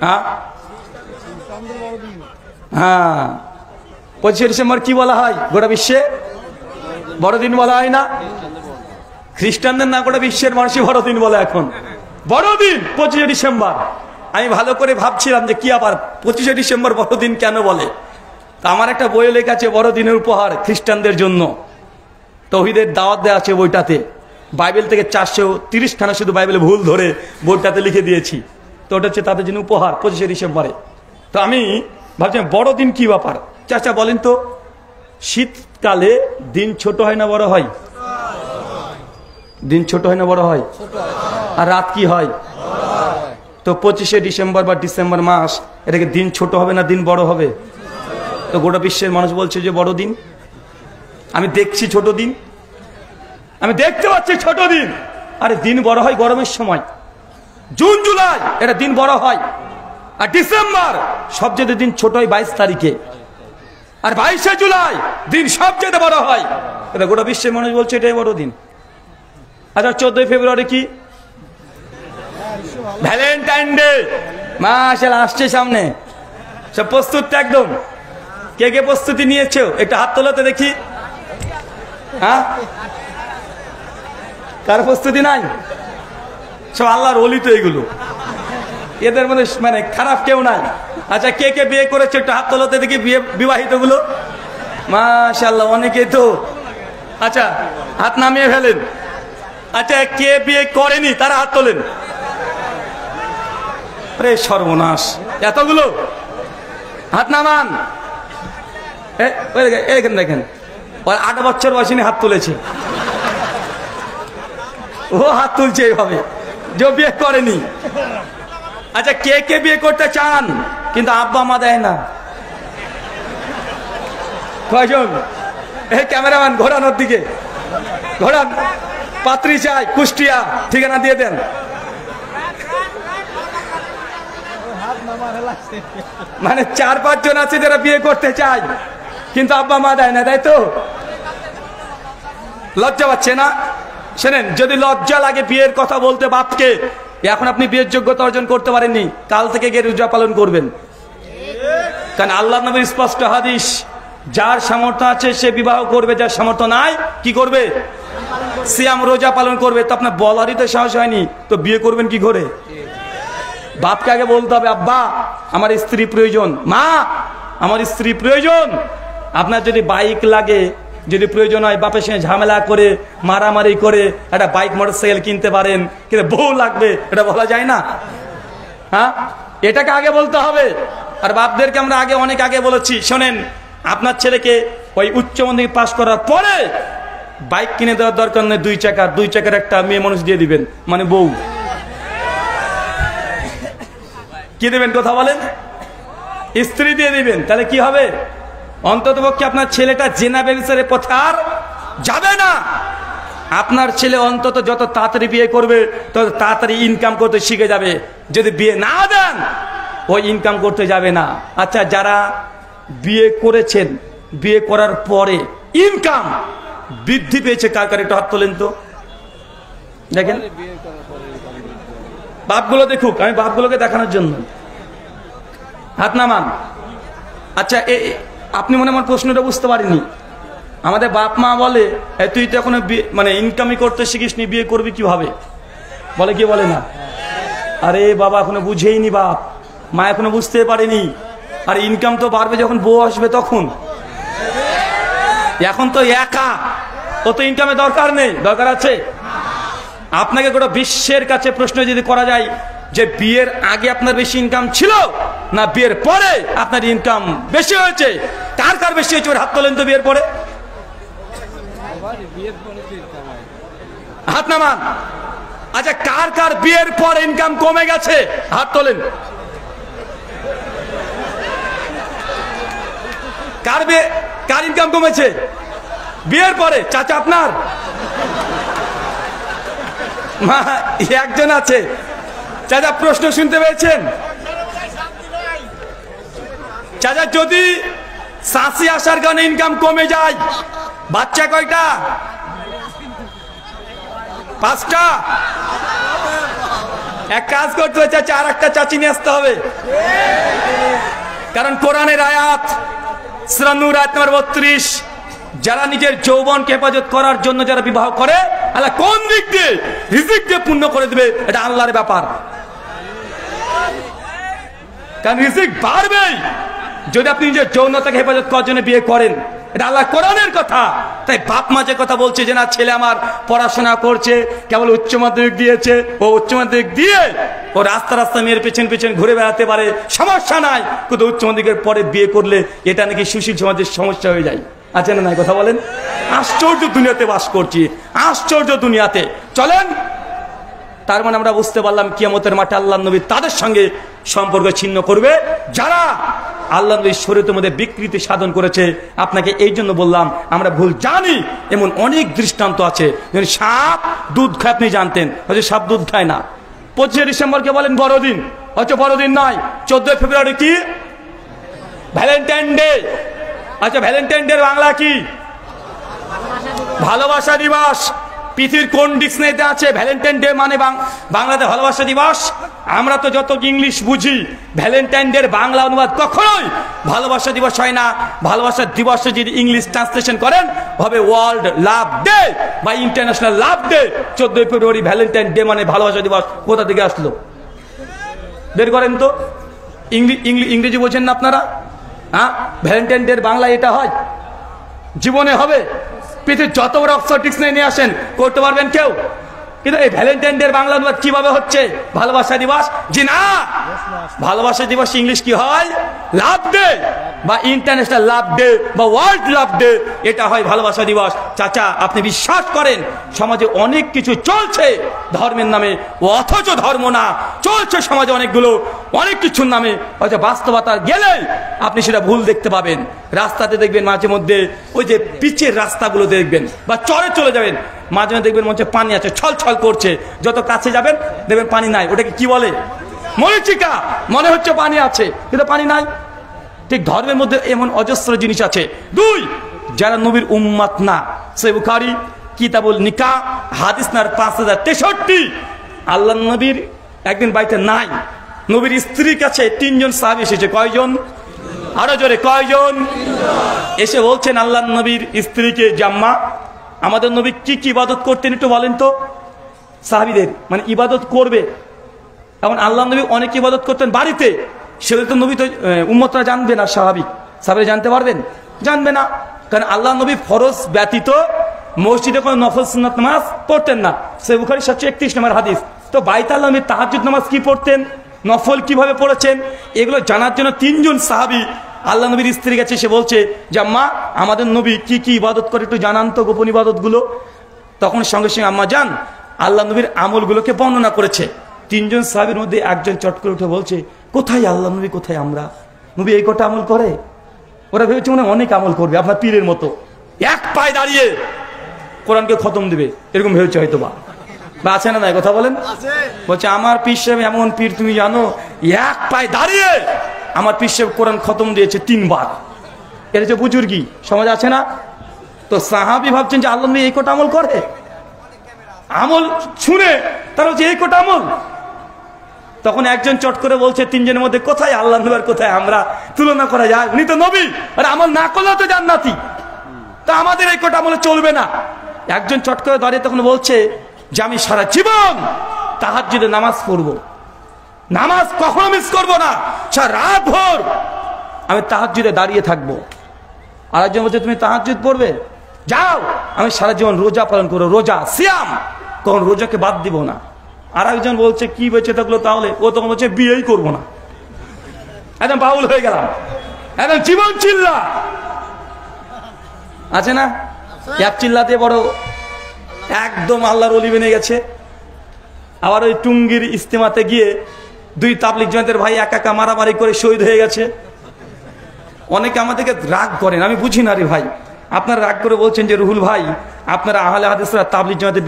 হ্যাঁ 25শে ডিসেম্বর কি বলা হয়? গোটা বিশ্বে বড়দিন বলা হয় না? খ্রিস্টানদের না, গোটা বিশ্বের মানুষই বড়দিন বলে এখন। বড়দিন 25শে ডিসেম্বর। আমি ভালো করে ভাবছিলাম যে কি আবার 25শে ডিসেম্বর বড়দিন কেন বলে। তা আমার একটা বই লেখা আছে বড়দিনের উপহার খ্রিস্টানদের জন্য, তৌহিদের দাওয়াত দেওয়া আছে বইটাতে। বাইবেল থেকে 430 খানা শুধু বাইবেলে ভুল ধরে বইটাতে লিখে দিয়েছি। তো ওটা হচ্ছে তাদের জন্য উপহার 25শে ডিসেম্বরে। তো আমি ভাবছিলাম বড়দিন কি ব্যাপার। চাচা বলেন তো শীতকালে দিন ছোট হয় না বড় হয়? দিন ছোট হয় না বড় হয়? আর রাত কি হয়? তো 25শে ডিসেম্বর বা ডিসেম্বর মাস, এটাকে দিন ছোট হবে না দিন বড় হবে? তো গোটা বিশ্বের মানুষ বলছে যে বড় দিন। আমি দেখছি ছোট দিন, আমি দেখতে পাচ্ছি ছোট দিন। আরে দিন বড় হয় গরমের সময়, জুন জুলাই এটা দিন বড় হয়। আর ডিসেম্বর সবচেয়ে দিন ছোট হয় 22 তারিখে। আর 22শে জুলাই দিন সবচেয়ে বড় হয়। এটা গোটা বিশ্বের মানুষ বলছে এটাই বড় দিন। আচ্ছা 14ই ফেব্রুয়ারি কি? Valentine day. মাশাআল্লাহ আসছে সামনে, সব প্রস্তুত একদম। কে কে প্রস্তুতি নিয়েছো একটু হাত তোলাতে দেখি। হ্যাঁ কার প্রস্তুতি নাই? সব আল্লাহর ওলি তো এগুলো, এদের মধ্যে মানে খারাপ কেউ নাই। আচ্ছা কে কে বিয়ে করেছে একটু হাত তোলাতে দেখি, বিবাহিত গুলো। মাশাআল্লাহ অনেকে তো। আচ্ছা হাত নামিয়ে ফেলেন। আচ্ছা কে বিয়ে করেনি তারা হাত তোলেন। আরে সর্বনাশ, এতগুলো হাত নামান। এখানে দেখেন 8 বছর বয়সী হাত তুলেছে, ও হাত তুলছে এইভাবে যে বিয়ে করেনি। আচ্ছা কে কে বিয়ে করতে চান কিন্তু আব্বা মা দেয় না? কয়জন? এই ক্যামেরাম্যান ঘোরানোর দিকে ঘোরান। পাত্রী চাই কুষ্টিয়া, ঠিকানা দিয়ে দেন। মানে 4-5 জন আছে যারা বিয়ে করতে চায় কিন্তু আব্বা মা দেয় না, তাই তো? লজ্জা পাচ্ছে না? শোনেন, যদি লজ্জা লাগে বিয়ের কথা বলতে বাপকে, এখন আপনি বিয়ের যোগ্যতা অর্জন করতে পারেননি, কাল থেকে গিয়ে রোজা পালন করবেন। কারণ আল্লাহ নবীর স্পষ্ট হাদিস, যার সামর্থ্য আছে সে বিবাহ করবে, যার সামর্থ্য নাই কি করবে? সিয়াম রোজা পালন করবে। তো আপনার বলারই তো সাহস হয়নি, তো বিয়ে করবেন কি করে? বাপকে আগে বলতে হবে আব্বা আমার স্ত্রী প্রয়োজন, মা আমার স্ত্রী প্রয়োজন। আপনার যদি বাইক লাগে, যদি প্রয়োজন হয় বাপের সঙ্গে ঝামেলা করে মারামারি করে একটা বাইক মোটরসাইকেল কিনতে পারেন, কিন্তু বউ লাগবে এটা বলা যায় না? হ্যাঁ এটাকে আগে বলতে হবে। আর বাপদেরকে আমরা অনেক আগে বলেছি, শোনেন আপনার ছেলেকে ওই উচ্চ মাধ্যমিক পাশ করার পরে বাইক কিনে দেওয়ার দরকার নেই, 2 চাকার একটা মেয়ে মানুষ দিয়ে দিবেন, মানে বউ। কি দেবেন কথা বলেন? স্ত্রী দিয়ে দিবেন। তাহলে কি হবে? অন্ততপক্ষে আপনার ছেলেটা জেনা ব্যভিচারের পথে আর যাবে না। আপনার ছেলে অন্তত যত তাড়াতাড়ি বিয়ে করবে তত তাড়াতাড়ি ইনকাম করতে শিখে যাবে। যদি বিয়ে না দেন ওই ইনকাম করতে যাবে না। আচ্ছা যারা বিয়ে করেছেন, বিয়ে করার পরে ইনকাম বৃদ্ধি পেয়েছে কার কার একটু হাত তোলেন তো দেখেন। বাপগুলো দেখুক, আমি বাপগুলোকে দেখানোর জন্য হাত নামান। আচ্ছা আপনি মনে আমার প্রশ্নটা বুঝতে পারেননি। আমাদের বাপ মা বলে তুই তো এখনো মানে ইনকামই করতে শিখিসনি, বিয়ে করবি কিভাবে? বলে কি বলে না? আরে বাবা এখনো বুঝেইনি বাপ, মা এখনো বুঝতে পারেনি। আর ইনকাম তো বাড়বে যখন বউ আসবে তখন। এখন তো একা, ও তো ইনকামের দরকার নেই। দরকার আছে? আপনাকে গোটা বিশ্বের কাছে প্রশ্ন যদি করা যায় যে বিয়ের আগে আপনার বেশি ইনকাম ছিল না বিয়ের পরে আপনার ইনকাম বেশি হয়েছে, কার কার বেশি হয়েছে? হাত তোলেন তো। বিয়ের পরে হাত নামান। আচ্ছা, কার কার বিয়ের পর ইনকাম কমে গেছে? হাত তোলেন। কার ইনকাম কমেছে বিয়ের পরে? চাচা আপনার? মা একজন আছে। চাচা প্রশ্ন শুনতে পেয়েছেন? চাচা যদি শাঁসি আসার কারণে ইনকাম কমে যায়, বাচ্চা কয়টা? 5টা। এক কাজ করতে হবে চাচা, আর একটা চাচি নিয়ে আসতে হবে। কারণ কোরআনের আয়াত সূরা নূর আয়াত নম্বর 32, যারা নিজের যৌবনকে হেফাজত করার জন্য যারা বিবাহ করে, আল্লাহ কোন দিক দিয়ে রিজিক দিয়ে পূর্ণ করে দেবে এটা আল্লাহর ব্যাপার। কারণ রিজিক বাড়বেই যদি আপনি নিজের যৌনতাকে হেফাজত করার জন্য বিয়ে করেন। এটা আল্লাহ কোরআনের কথা। তাই বাপ মা যে কথা বলছে যে না ছেলে আমার পড়াশোনা করছে, কেবল উচ্চ মাধ্যমিক দিয়েছে, ও উচ্চ মাধ্যমিক দিয়ে ও রাস্তা রাস্তা মেয়ের পেছন পেছন ঘুরে বেড়াতে পারে, সমস্যা নাই, কিন্তু উচ্চ মাধ্যমিকের পরে বিয়ে করলে এটা নাকি সুশীল সমাজের সমস্যা হয়ে যায়। আছে না নাই? কথা বলেন। আশ্চর্য দুনিয়াতে বাস করছি, আশ্চর্য দুনিয়াতে। চলেন, তার মানে আমরা বুঝতে পারলাম কিয়ামতের মাঠে আল্লাহ নবী তাদের সঙ্গে সম্পর্ক ছিন্ন করবে যারা আল্লাহ নবীর শরীয়তের মধ্যে বিকৃতি সাধন করেছে। আপনাকে এই জন্য বললাম, আমরা ভুল জানি এমন অনেক দৃষ্টান্ত আছে। যেমন সাপ দুধ খায়, আপনি জানতেন, হয়তো সাপ দুধ খায় না। 25শে ডিসেম্বরকে বলেন বড়দিন, হয়তো বড়দিন নয়। 14 ফেব্রুয়ারি কি? Valentine day. আচ্ছা, ভ্যালেন্টাইন ডে বাংলা কি? ভালোবাসা দিবস। পৃথিবীর কোন ডিকশনারিতে আছে ভ্যালেন্টাইন ডে মানে বাংলাতে ভালোবাসা দিবস? আমরা তো যত ইংলিশ বুঝি, ভ্যালেন্টাইন ডে বাংলা অনুবাদ কখনোই ভালোবাসা দিবস হয় না। ভালোবাসা দিবস যদি ইংলিশ ট্রান্সলেশন করেন হবে ওয়ার্ল্ড লাভ ডে বা ইন্টারন্যাশনাল লাভ ডে। 14 ফেব্রুয়ারি ভ্যালেন্টাইন ডে মানে ভালোবাসা দিবস কোথা থেকে আসলো? বের করেন তো। ইংরেজি বোঝেন না আপনারা? হ্যাঁ, ভ্যালেন্টাইন ডে বাংলা এটা হয়? জীবনে হবে? পৃথিবীর যত বড় অক্সফোর্ড ডিকশনারি নিয়ে আসেন, করতে পারবেন কেউ? কিন্তু এই ভ্যালেন্টাইন ডে বাংলা অনুবাদ কিভাবে হচ্ছে? ভালোবাসা দিবস? জি না, ভালোবাসা দিবস ইংলিশ কি হয়? লাভ ডে বা ইন্টারন্যাশনাল লাভ ডে বা ওয়ার্ল্ড লাভ ডে, এটা হয় ভালোবাসা দিবস। চাচা, আপনি বিশ্বাস করেন সমাজে অনেক কিছু চলছে ধর্মের নামে, অথচ ধর্ম না, চলছে সমাজে অনেকগুলো অনেক কিছুর নামে, হয়তো বাস্তবতা গেলে আপনি সেটা ভুল দেখতে পাবেন। রাস্তাতে দেখবেন মাঝে মধ্যে ওই যে পিচের রাস্তাগুলো দেখবেন, বা চরে চলে যাবেন, মাঝে মাঝে দেখবেন মধ্যে পানি আছে, ছল ছল করছে। যত কাছে যাবেন দেখবেন পানি নাই। ওটাকে কি বলে? মরিচিকা। মনে হচ্ছে পানি আছে কিন্তু পানি নাই। ঠিক ধর্মের মধ্যে এমন অজস্র জিনিস আছে। 2, যারা নবীর উম্মত না, সহিহ বুখারী কিতাবুল নিকাহ হাদিস নাম্বার 5063, আল্লাহ নবীর একদিন বাড়িতে নাই, নবীর স্ত্রীর কাছে 3 জন সাহাবী এসেছে। কয়জন? আরো জোরে, কয়জন? এসে বলছেন আল্লাহ নবীর স্ত্রীকে, জাম্মা আমাদের নবী কি কি ইবাদত করতেন একটু বলেন তো। সাহাবীদের মানে ইবাদত করবে, এখন আল্লাহ নবী অনেক ইবাদত করতেন বাড়িতে, সেগুলো তো নবী তো উম্মতরা জানবে না, স্বাভাবিক। সাহাবীরা জানতে পারবেন? জানবে না, কারণ আল্লাহ নবী ফরজ ব্যতীত মসজিদে কোনো নফল সুন্নাত নামাজ পড়তেন না। সহিহ বুখারী 731 নম্বর হাদিস। তো বাড়িতে আল্লাহ নবী তাহাজ্জুদ নামাজ কি পড়তেন, নফল কিভাবে পড়েছেন, এগুলো জানার জন্য 3 জন সাহাবী আল্লাহ নবীর স্ত্রীর কাছে এসে বলছে যে আম্মা আমাদের নবী কি কি ইবাদত করে একটু জানান তো, গোপন ইবাদতগুলো। তখন সঙ্গে সঙ্গে আম্মা জান আল্লাহ নবীর আমলগুলোকে বর্ণনা করেছে। 3 জন সাহাবীর মধ্যে একজন চট করে উঠে বলছে, কোথায় আল্লাহ নবী, কোথায় আমরা? নবী এই কটা আমল করে? ওরা ভেবেছে মনে অনেক আমল করবে, আপনার পীরের মতো এক পায়ে দাঁড়িয়ে কোরআনকে খতম দিবে, এরকম ভেবেছে হয়তো বা আছে না নাই? কথা বলেন। বলছে আমার পীর সাহেব এমন পীর তুমি জানো, এক পায়ে দাঁড়িয়ে আমার পীর সাহেব কোরআন খতম দিয়েছে 3 বার। এটা হচ্ছে বুজুর্গি সমাজ, আছে না? তো সাহাবী ভাবছেন যে আল্লাহ নবী এই কটা আমল করে, আমল শুনে তারা হচ্ছে এই কটা আমল। তখন একজন চট করে বলছে 3 জনের মধ্যে, কোথায় আল্লাহ নবী আর কোথায় আমরা, তুলনা করা যায়? উনি তো নবী, আর আমল না করলেও তো জান্নাতি, তা আমাদের এই কটা আমলে চলবে না। একজন চট করে দাঁড়িয়ে তখন বলছে যে আমি সারা জীবন তাহাজ্জুদে নামাজ পড়বো। নামাজ কখনো মিস করবো না, সারা রাত ভোর আমি তাহাজ্জুদে দাঁড়িয়ে থাকবো। আর একজন বলছে তুমি তাহাজ্জুদ পড়বে, যাও আমি সারা জীবন রোজা পালন করবো, রোজা সিয়াম, কখন রোজাকে বাদ দিব না। আর একজন বলছে কি বেঁচে থাকলো তাহলে, ও তখন বলছে বিয়েই করবো না। একদম বাউল হয়ে গেলাম, একদম জীবন চিল্লা আছে না, এক চিল্লাতে বড় একদম আল্লাহর ওলি বেনে গেছে। আবার ওই টুঙ্গির ইস্তেমাতে গিয়ে 2 তাবলিগ জামাতের ভাই একা মারামারি করে শহীদ হয়ে গেছে। অনেকে আমাদেরকে রাগ করেন, আমি বুঝি না রে ভাই, আপনারা রাগ করে বলছেন যে রুহুল ভাই আপনারা আহলে হাদিসরা তাবলিগ জামাতের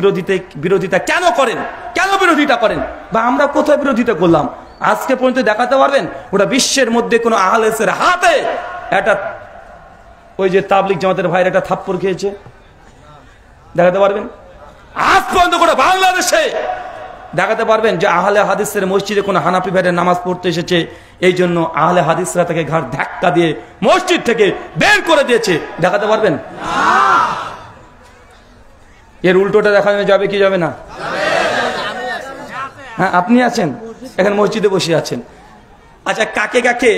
বিরোধিতা কেন করেন, কেন বিরোধিতা করেন, বা আমরা কোথায় বিরোধিতা করলাম আজকে পর্যন্ত দেখাতে পারবেন? ওটা বিশ্বের মধ্যে কোনো আহলে হাদিসের হাতে একটা ওই যে তাবলিগ জামাতের ভাইয়ের একটা থাপ্পড় খেয়েছে দেখাতে পারবেন? আজ পর্যন্ত কোনো বাংলাদেশে দেখাতে পারবেন যে আহলে হাদিসের মসজিদে কোনো হানাফি ভাইয়ের নামাজ পড়তে এসেছে, এই জন্য আহলে হাদিসরা তাকে ঘাড় ধাক্কা দিয়ে মসজিদ থেকে বের করে দিয়েছে? দেখাতে পারবেন? এর উল্টোটা দেখানো যাবে কি যাবে না? হ্যাঁ, আপনি আছেন এখানে মসজিদে বসে আছেন। আচ্ছা, কাকে কাকে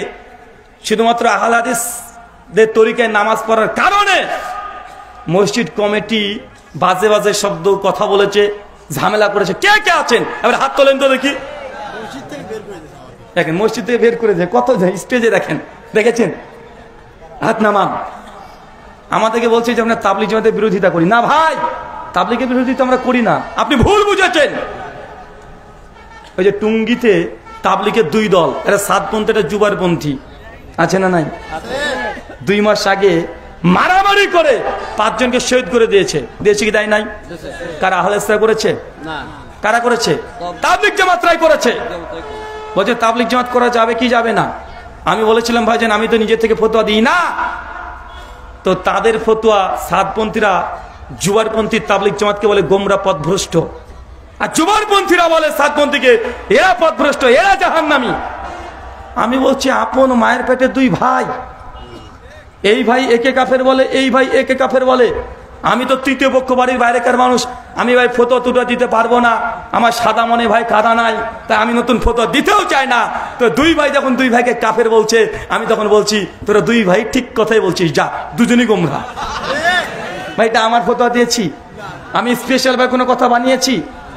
শুধুমাত্র আহলে হাদিসদের তরিকায় নামাজ পড়ার কারণে মসজিদ কমিটি বাজে বাজে শব্দ কথা বলেছে, ঝামেলা করেছে? কে কে আছেন এবার হাত তোলেন তো দেখি। দেখেন মসজিদ থেকে বের করে যায়, কত স্টেজে দেখেন, দেখেছেন? হাত নামান। আমাদেরকে বলছে যে আমরা তাবলিগ জামাতের বিরোধিতা করি না। ভাই, তাবলিগের বিরোধিতা আমরা করি না, আপনি ভুল বুঝেছেন। ওই যে টুঙ্গিতে তাবলিগের 2 দল, এরা সাতপন্থী, এটা জুবারপন্থী, আছে না নাই? 2 মাস আগে মারামারি করে 5 জনকে শহীদ করে দিয়েছে কি তাই নাই? কারা আহলে হাদিসরা করেছে? কারা করেছে? তাবলিগ জামাতরাই করেছে। বলছে তাবলিগ জামাত করা যাবে কি যাবে না? আমি বলেছিলাম ভাইজান আমি তো নিজে থেকে ফতোয়া দিই না, তো তাদের ফতোয়া সাতপন্থীরা জুবারপন্থী তাবলিগ জামাতকে বলে গোমরা পথভ্রষ্ট, আর জুবারপন্থীরা বলে সাতপন্থীকে এরা পথভ্রষ্ট, এরা জাহান্নামী। আমি বলছি আপন মায়ের পেটে 2 ভাই, এই ভাই একে কাফের বলে, এই ভাই একে কাফের বলে। আমি তো তৃতীয় পক্ষ, বাড়ির বাইরেকার মানুষ, আমি ভাই ফতোয়া তুটা দিতে পারবো না, আমার সাদা মনে ভাই কাদা নাই, তাই আমি নতুন ফতোয়া দিতেও চাই না। তো 2 ভাই যখন 2 ভাইকে কাফের বলছে, আমি তখন বলছি তোরা 2 ভাই ঠিক কথাই বলছিস, যা দুজনই গোমরা। ভাই এটা আমার ফতোয়া দিয়েছি, আমি স্পেশাল ভাই কোনো কথা বানিয়েছি?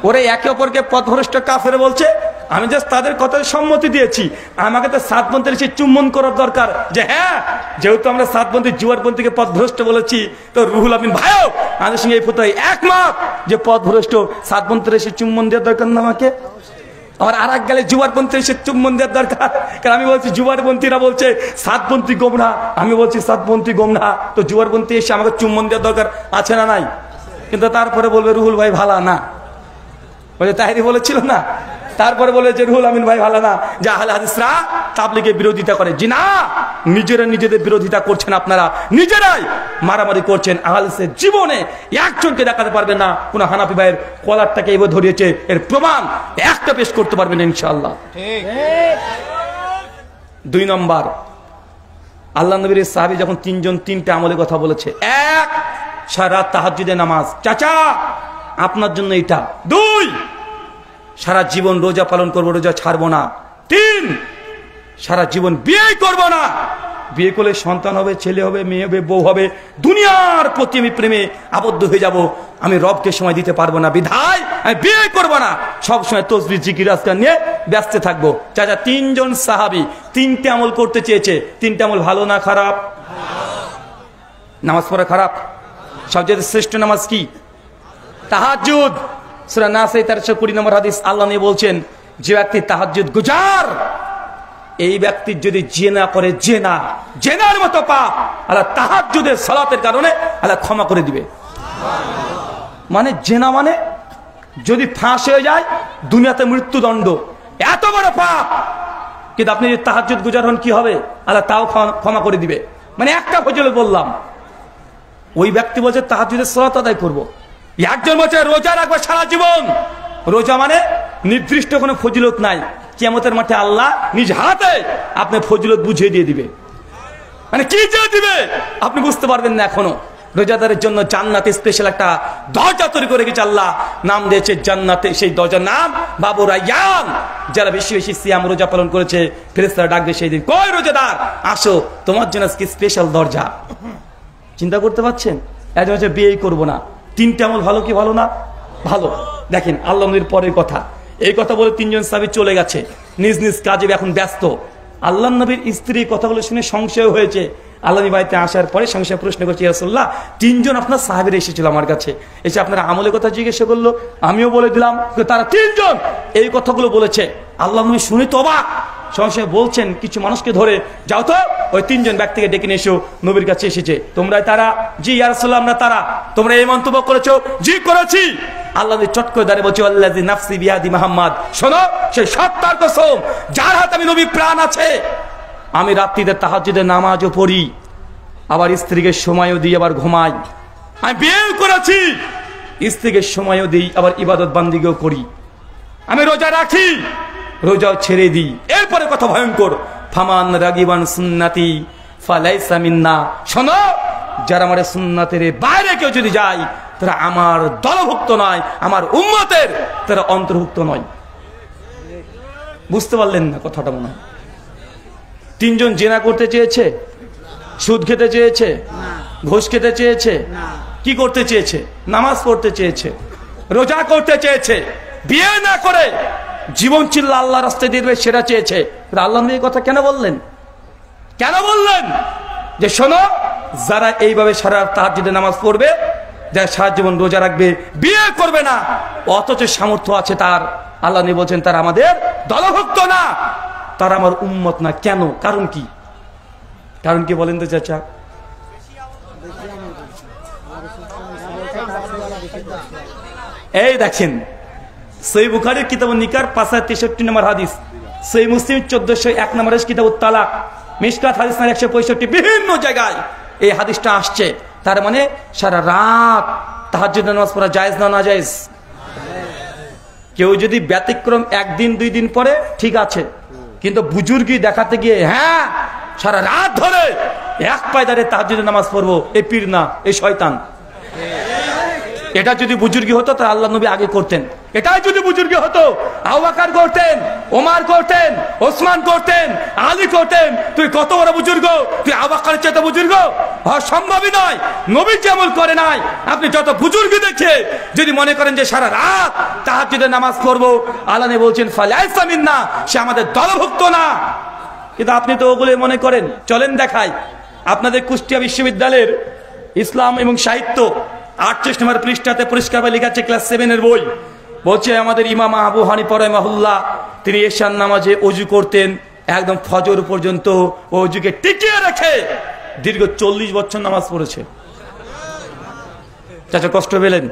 ওরা একে অপরকে পথভ্রষ্ট কাফের বলছে, আমি জাস্ট তাদের কথায় সম্মতি দিয়েছি। আমাকে তো সাতপন্থীর সে চুম্বন করার দরকার যে হ্যাঁ, যেহেতু আমরা সাতপন্থী জুয়ারপন্থীকে পথভ্রষ্ট বলেছি, তো রুহুল আমিন ভাইও আমাদের সঙ্গে এই ফতোয়ায় একমত যে পথভ্রষ্ট সাতপন্থীর এসে চুম্বন দেওয়ার দরকার না আমাকে। আমার আর এক গেলে জুয়ারপন্থী এসে চুম্বন দেওয়ার দরকার, কারণ আমি বলছি জুয়ারপন্থীরা বলছে সাতপন্থী গোমরা, আমি বলছি সাতপন্থী গোমরা, তো জুয়ারপন্থী এসে আমাকে চুম্বন দেওয়ার দরকার আছে না নাই? কিন্তু তারপরে বলবে রুহুল ভাই ভালো না, বলে তাহিরি বলেছিল না, তারপরে বলে যে রুহুল আমিন ভাই ভালো না, যে আহলে হাদিসরা তাবলিগের বিরোধিতা করে। জি না, নিজেরা নিজেদের বিরোধিতা করছেন, আপনারা নিজেরাই মারামারি করছেন। আহলে হাদিসের জীবনে একজনকে দেখাতে পারবেন না কোন হানাফি ভাইয়ের কলারটাকে এইভাবে ধরিয়েছে, এর প্রমাণ একটা পেশ করতে পারবেন ইনশাআল্লাহ। 2 নম্বর, আল্লাহ নবীর সাহাবী যখন 3 জন 3টে আমলের কথা বলেছে। 1, সারা রাত তাহাজ্জুদের নামাজ, চাচা আপনার জন্য এটা। 2, সারা জীবন রোজা পালন করবো, রোজা ছাড়বো না। 3, সারা জীবন বিয়ে করব না, বিয়ে করলে সন্তান হবে, ছেলে হবে, মেয়ে হবে, বউ হবে, দুনিয়ার প্রতি আমি প্রেমে আবদ্ধ হয়ে যাব, আমি রবকে সময় দিতে পারবো না, বিধায় আমি বিয়ে করব না, সব সময় তসবিহ জিকির আজকার নিয়ে ব্যস্ত থাকবো। চাচা 3 জন সাহাবী 3টে আমল করতে চেয়েছে। 3টে আমল ভালো না খারাপ? নামাজ পড়া খারাপ? সবচেয়ে শ্রেষ্ঠ নামাজ কি? তাহাজ্জুদ। সূরা নাস 1320 নম্বর হাদিস আল্লাহ নিয়ে বলছেন, যে ব্যক্তি তাহাজ্জুদ গুজার, এই ব্যক্তির যদি জিনা করে, জেনার মতো পাপ, আল্লাহ তাহাজ্জুদের সালাতের কারণে আল্লাহ ক্ষমা করে দিবে। মানে জেনা মানে যদি ফাঁস হয়ে যায় দুনিয়াতে মৃত্যুদণ্ড, এত বড় পাপ, কিন্তু আপনি যদি তাহাজ্জুদ গুজার হন কি হবে? আল্লাহ তাও ক্ষমা করে দিবে। মানে একটা ফজিলত বললাম, ওই ব্যক্তি বলছে তাহাজ্জুদের সালাত আদায় করব। একজন বলছে রোজা রাখবো সারা জীবন। রোজা মানে নির্দিষ্ট কোনো ফজিলত নাই, কিয়ামতের মাঠে আল্লাহ নিজ হাতে আপনি ফজিলত বুঝিয়ে দিয়ে দিবে। মানে কি চেয়ে দিবে আপনি বুঝতে পারবেন না এখনো। রোজাদারের জন্য জান্নাতে স্পেশাল একটা দরজা তৈরি করে গেছে আল্লাহ, নাম দিয়েছে জান্নাতে। সেই দরজার নাম বাবু রায়্যান। যারা বেশি বেশি সিয়াম রোজা পালন করেছে, ফেরেশতারা ডাকবে সেই দিন, কই রোজাদার আসো, তোমার জন্য আজকে স্পেশাল দরজা। চিন্তা করতে পারছেন? একজন হচ্ছে বিয়েই করবো না, তিনটে আমল ভালো কি ভালো না? ভালো। দেখেন আল্লাহ নবীর পরের কথা, এই কথা বলে তিনজন সাহাবী চলে গেছে, নিজ নিজ কাজে এখন ব্যস্ত। আল্লাহ নবীর স্ত্রী কথাগুলো শুনে সংশয় হয়েছে। আল্লাহ নবী বাড়িতে আসার পরে সংশয় প্রশ্ন করছে, ইয়া রাসূলুল্লাহ, তিনজন আপনার সাহাবীরা এসেছিল আমার কাছে, এসে আপনার আমলের কথা জিজ্ঞাসা করলো, আমিও বলে দিলাম তারা তিনজন এই কথাগুলো বলেছে। আল্লাহ নবী শুনে তো অবাক, সংশয় বলছেন কিছু মানুষকে ধরে, যাও তো ওই তিনজন ব্যক্তিকে ডেকে নিয়ে এসো, নবীর কাছে এসেছে। তোমরা তারা? জি ইয়া রাসূলুল্লাহ আমরা তারা। তোমরা এই মন্তব্য করেছো? জি করেছি। আল্লাহ চট করে দাঁড়িয়ে বলছে, আল্লাযী নাফসি বিয়াদি মুহাম্মদ, শোনো সেই সত্তার কসম যার হাতে আমি নবী প্রাণ আছে, আমি রাত্রিতে তাহাজ্জুদের নামাজও পড়ি, আবার স্ত্রীকে সময়ও দিই, আবার ঘুমাই। আমি বিয়ে করেছি, স্ত্রীকে সময়ও দিই, আবার ইবাদত বান্দিগিও করি। আমি রোজা রাখি, রোজাও ছেড়ে দিই। এরপরে কথা ভয়ঙ্কর, ফামান রাগিবান সুন্নাতি ফালাইসা মিন্না, শোনো যারা আমার সুন্নাতের বাইরে কেউ যদি যায় তারা আমার দলভুক্ত নয়, আমার উম্মতের তারা অন্তর্ভুক্ত নয়। বুঝতে পারলেন না কথাটা? মনে হয় তিনজন জেনা করতে চেয়েছে, সুদ খেতে চেয়েছে, ঘুষ খেতে চেয়েছে, কি করতে চেয়েছে? নামাজ পড়তে চেয়েছে, রোজা করতে চেয়েছে, বিয়ে না করে জীবন চিল্লা আল্লাহ রাস্তায় দিয়ে দেবে সেটা চেয়েছে। আল্লাহ নবী এই কথা কেন বললেন? কেন বললেন যে শোনো যারা এইভাবে সারা তাহাজ্জুদের নামাজ পড়বে, যারা সারা জীবন রোজা রাখবে, বিয়ে করবে না, অথচ সামর্থ্য আছে তার, আল্লাহ নবী বলছেন তারা আমাদের দলভুক্ত না, তারা আমার উম্মত না। কেন? কারণ কি? কারণ কি বলেন তো চাচা? এই দেখেন সহিহ বুখারীর কিতাবুন নিকার ৫৬৩ নম্বর হাদিস, সহিহ মুসলিম ১৪০১ নম্বর কিতাবুত তালাক, মিশকাত হাদিস ১৬৫, বিভিন্ন জায়গায় এই হাদিসটা আসছে। তার মানে সারা রাত তাহাজ্জুদের নামাজ পড়া জায়েজ না নাজায়েজ? কেউ যদি ব্যতিক্রম একদিন দুই দিন পরে ঠিক আছে, কিন্তু বুজুর্গি দেখাতে গিয়ে হ্যাঁ সারা রাত ধরে এক পায়ে দাঁড়িয়ে তাহাজ্জুদের নামাজ পড়বো, এ পীর না, এ শয়তান। এটা যদি বুজুর্গি হতো তাহলে আল্লাহ নবী আগে করতেন। এটাই যদি বুজুর্গি হতো আবু বকর করতেন, ওমর করতেন, ওসমান করতেন, আলী করতেন। তুই কত বড় বুজুর্গ, তুই আবু বকরের চেয়ে বুজুর্গ হওয়া সম্ভবই নয়। নবী যেমন করে নাই, আপনি যত বুজুর্গি দেখে যদি মনে করেন যে সারা রাত তাহাজ্জুদের নামাজ পড়বো, আল্লাহ নবী বলছেন ফালাইসা মিন্না, সে আমাদের দলভুক্ত না। কিন্তু আপনি তো ওগুলো মনে করেন। চলেন দেখাই আপনাদের কুষ্টিয়া বিশ্ববিদ্যালয়ের ইসলাম এবং সাহিত্য 38 নম্বর পৃষ্ঠাতে পরিষ্কারভাবে লেখা আছে, ক্লাস 7 বই। বলছে আমাদের ইমাম আবু হানিফা রাহিমাহুল্লাহ তিনি এশার নামাজে ওযু করতেন একদম ফজর পর্যন্ত, ওযুকে টিকিয়ে রেখে দীর্ঘ 40 বছর নামাজ পড়েছে। চাচা কষ্ট পেলেন?